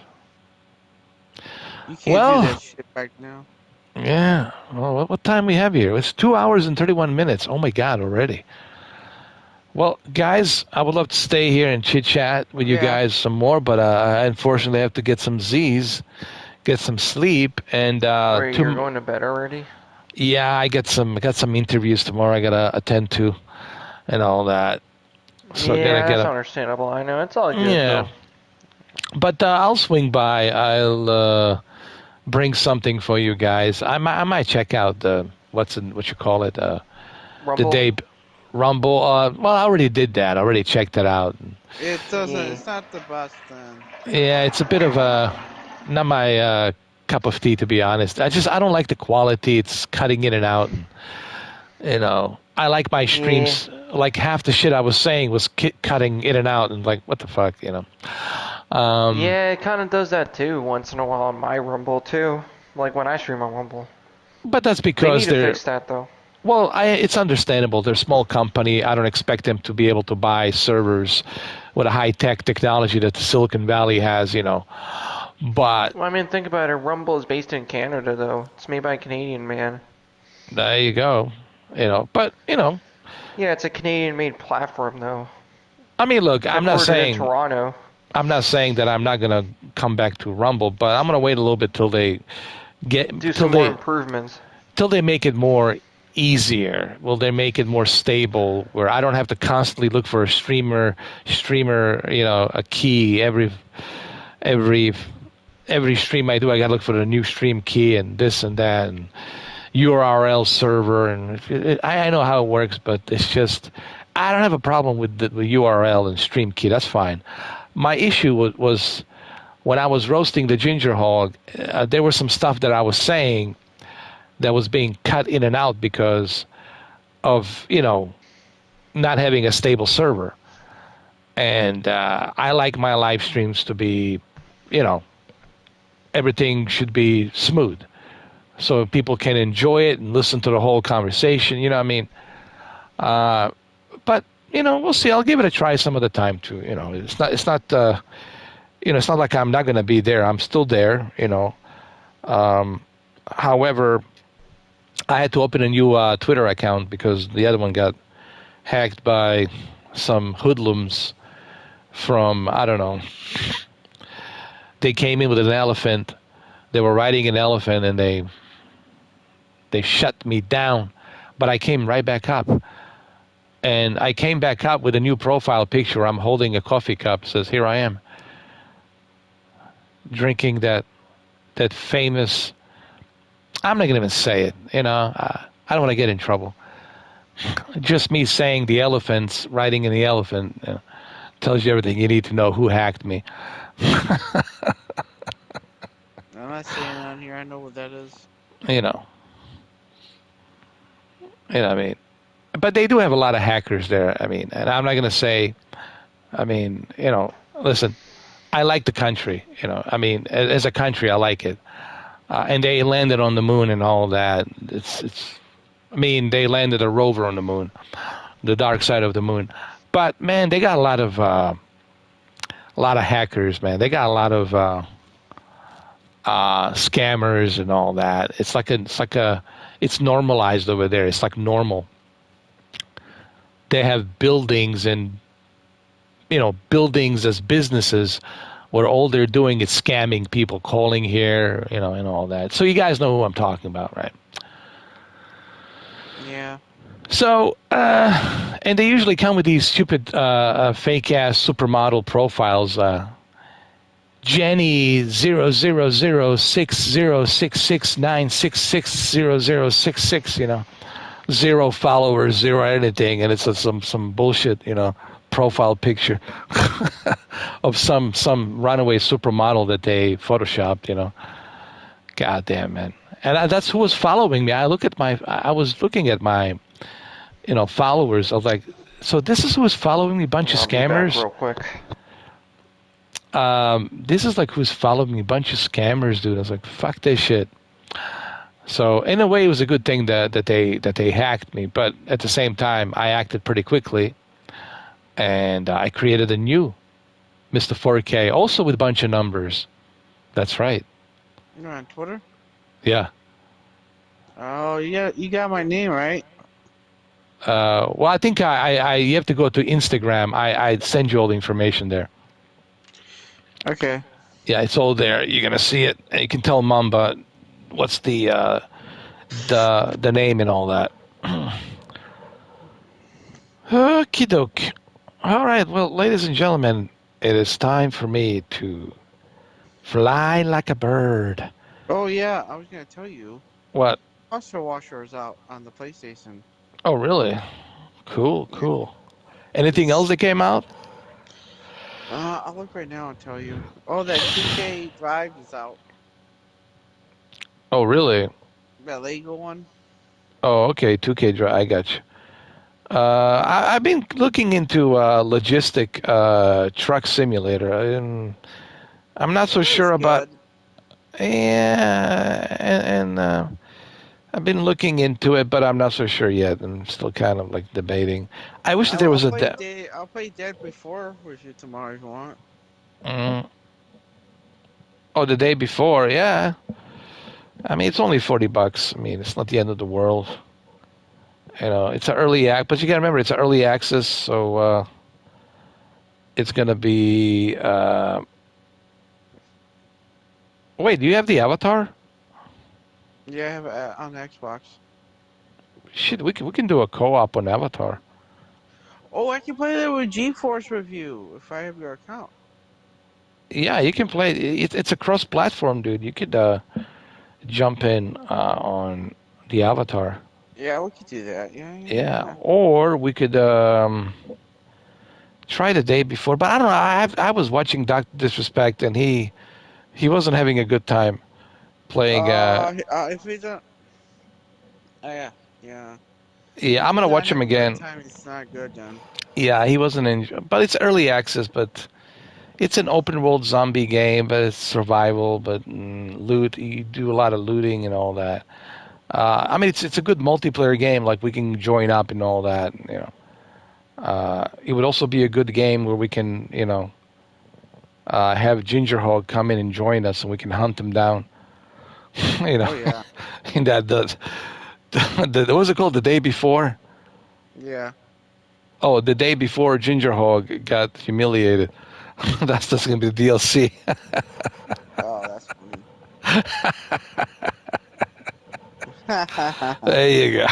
You can't do that Well, shit back now. yeah. Well, what time we have here? It's 2 hours and 31 minutes. Oh my God, already. Well, guys, I would love to stay here and chit chat with you Yeah. guys some more, but I unfortunately have to get some Z's, get some sleep, and Or you're going to bed already? yeah, I got some interviews tomorrow. I gotta attend to and all that. So gotta Yeah, get that's up. understandable. I know it's all good Yeah, though. but I'll swing by. I'll bring something for you guys. I might check out the what you call it the Rumble. day Rumble. Well, I already did that. I already checked it out. It doesn't. Yeah. It's not the best then. Yeah, it's a bit of a not my cup of tea, to be honest. I don't like the quality. It's cutting in and out. And, I like my Yeah. streams. Like half the shit I was saying was cutting in and out, and like what the fuck. Yeah, it kind of does that too once in a while on my Rumble too. Like when I stream on Rumble. But that's They need because to they're fix that though. well. It's understandable. They're a small company. I don't expect them to be able to buy servers with a high tech technology that Silicon Valley has. But Well, I mean, think about it. Rumble is based in Canada though. It's made by a Canadian man. there you go. But Yeah, it's a Canadian-made platform though. I mean, look, Headquartered in Toronto. I'm not saying that I'm not gonna come back to Rumble, but I'm gonna wait a little bit till they get Do till some more they improvements. till they make it more easier. Will they make it more stable where I don't have to constantly look for a streamer, a key every every stream I do. I gotta look for the new stream key and this and that and URL server and I know how it works, but it's just I don't have a problem with the URL and stream key. That's fine. My issue was when I was roasting the ginger hog. There was some stuff that I was saying that was being cut in and out because of not having a stable server. And I like my live streams to be, you know, everything should be smooth, so people can enjoy it and listen to the whole conversation. You know what I mean? But we'll see. I'll give it a try some of the time too. It's not like I'm not going to be there. I'm still there. However, I had to open a new Twitter account because the other one got hacked by some hoodlums from I don't know. They came in with an elephant. They were riding an elephant and they shut me down, but I came right back up. And I came back up with a new profile picture. I'm holding a coffee cup. It says, "Here I am, drinking that famous." I'm not gonna even say it. I don't want to get in trouble. Just me saying the elephants riding in the elephant. Tells you everything you need to know who hacked me. I'm not saying it on here. I know what that is. You know, I mean, but they do have a lot of hackers there. I mean, and I'm not going to say, I mean, listen, I like the country. I mean, as a country, I like it. And they landed on the moon and all that. It's. I mean, they landed a rover on the moon, the dark side of the moon. But man, they got a lot of hackers. Man, they got a lot of scammers and all that. It's normalized over there. It's like normal. They have buildings and buildings as businesses where all they're doing is scamming people, calling here, and all that. So you guys know who I'm talking about, right? Yeah. So, and they usually come with these stupid fake ass supermodel profiles. Jenny 000606696600066, zero followers, zero anything, and it's some bullshit, profile picture of some runaway supermodel that they photoshopped. God damn, man. And that's who was following me. I was looking at my, followers. I was like, so this is who was following me, bunch of I'll be back scammers. real quick. This is like who's following me, bunch of scammers, dude. I was like, fuck this shit. So in a way, it was a good thing that they hacked me, but at the same time, I acted pretty quickly, and I created a new Mr. 4K, also with a bunch of numbers. That's right. You're on Twitter? Yeah. Oh, you got my name right. Well, I think you have to go to Instagram. I send you all the information there. Okay. Yeah, it's all there. You're gonna see it. And you can tell Mamba what's the name and all that. Okie doke. All right, well, ladies and gentlemen, it is time for me to fly like a bird. Oh yeah, I was gonna tell you. What? Monster Washer is out on the PlayStation. Oh, really? Cool. Anything else that came out? I'll look right now and tell you. Oh, that 2K Drive is out. Oh, really? That Lego one. Oh, okay. 2K Drive. I got you. I've been looking into logistic truck simulator, and I'm not so sure about. Good. Yeah, and I've been looking into it, but I'm not so sure yet. I'm still kind of like debating. I wish that there was a. I'll play Dead Before with you tomorrow if you want. Mm. Oh, the day before, yeah. I mean, it's only $40. I mean, it's not the end of the world. It's an early act, but you gotta remember it's an early access, so it's gonna be. Wait, do you have the avatar? Yeah, I have it on Xbox. Shit, we can do a co-op on Avatar. Oh, I can play that with GeForce with you if I have your account. Yeah, you can play. It's a cross-platform, dude. You could jump in on the Avatar. Yeah, we could do that. Yeah. Or we could try the day before. But I don't know. I was watching Doctor Disrespect, and he wasn't having a good time playing. If we don't, yeah. Yeah, If I'm he's gonna not watch him having a good again. time, it's not good then. Yeah, he wasn't in, but it's early access. But it's an open world zombie game, but it's survival. But loot, you do a lot of looting and all that. I mean, it's a good multiplayer game. Like we can join up and all that. It would also be a good game where we can, have Ginger Hog come in and join us, and we can hunt him down. Oh yeah. In that what was it called? The day before. Yeah. Oh, the day before Ginger Hog got humiliated. That's just gonna be the DLC. Oh, that's funny. There you go.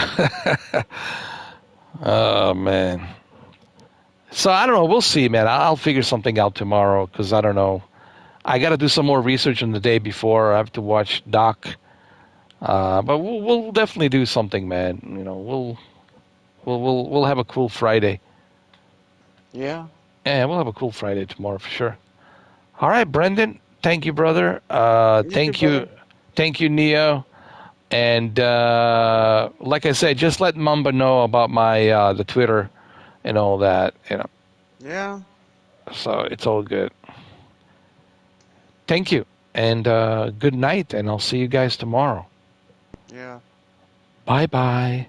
Oh man. So I don't know. We'll see, man. I'll figure something out tomorrow because I don't know. I got to do some more research on the day before. I have to watch Doc. But we'll definitely do something, man. We'll have a cool Friday. Yeah. Yeah, we'll have a cool Friday tomorrow for sure. All right, Brendan. Thank you, brother. You too, brother. Thank you, Neo. And like I said, just let Mamba know about my the Twitter and all that. Yeah. So it's all good. Thank you, and good night. And I'll see you guys tomorrow. Yeah. Bye bye.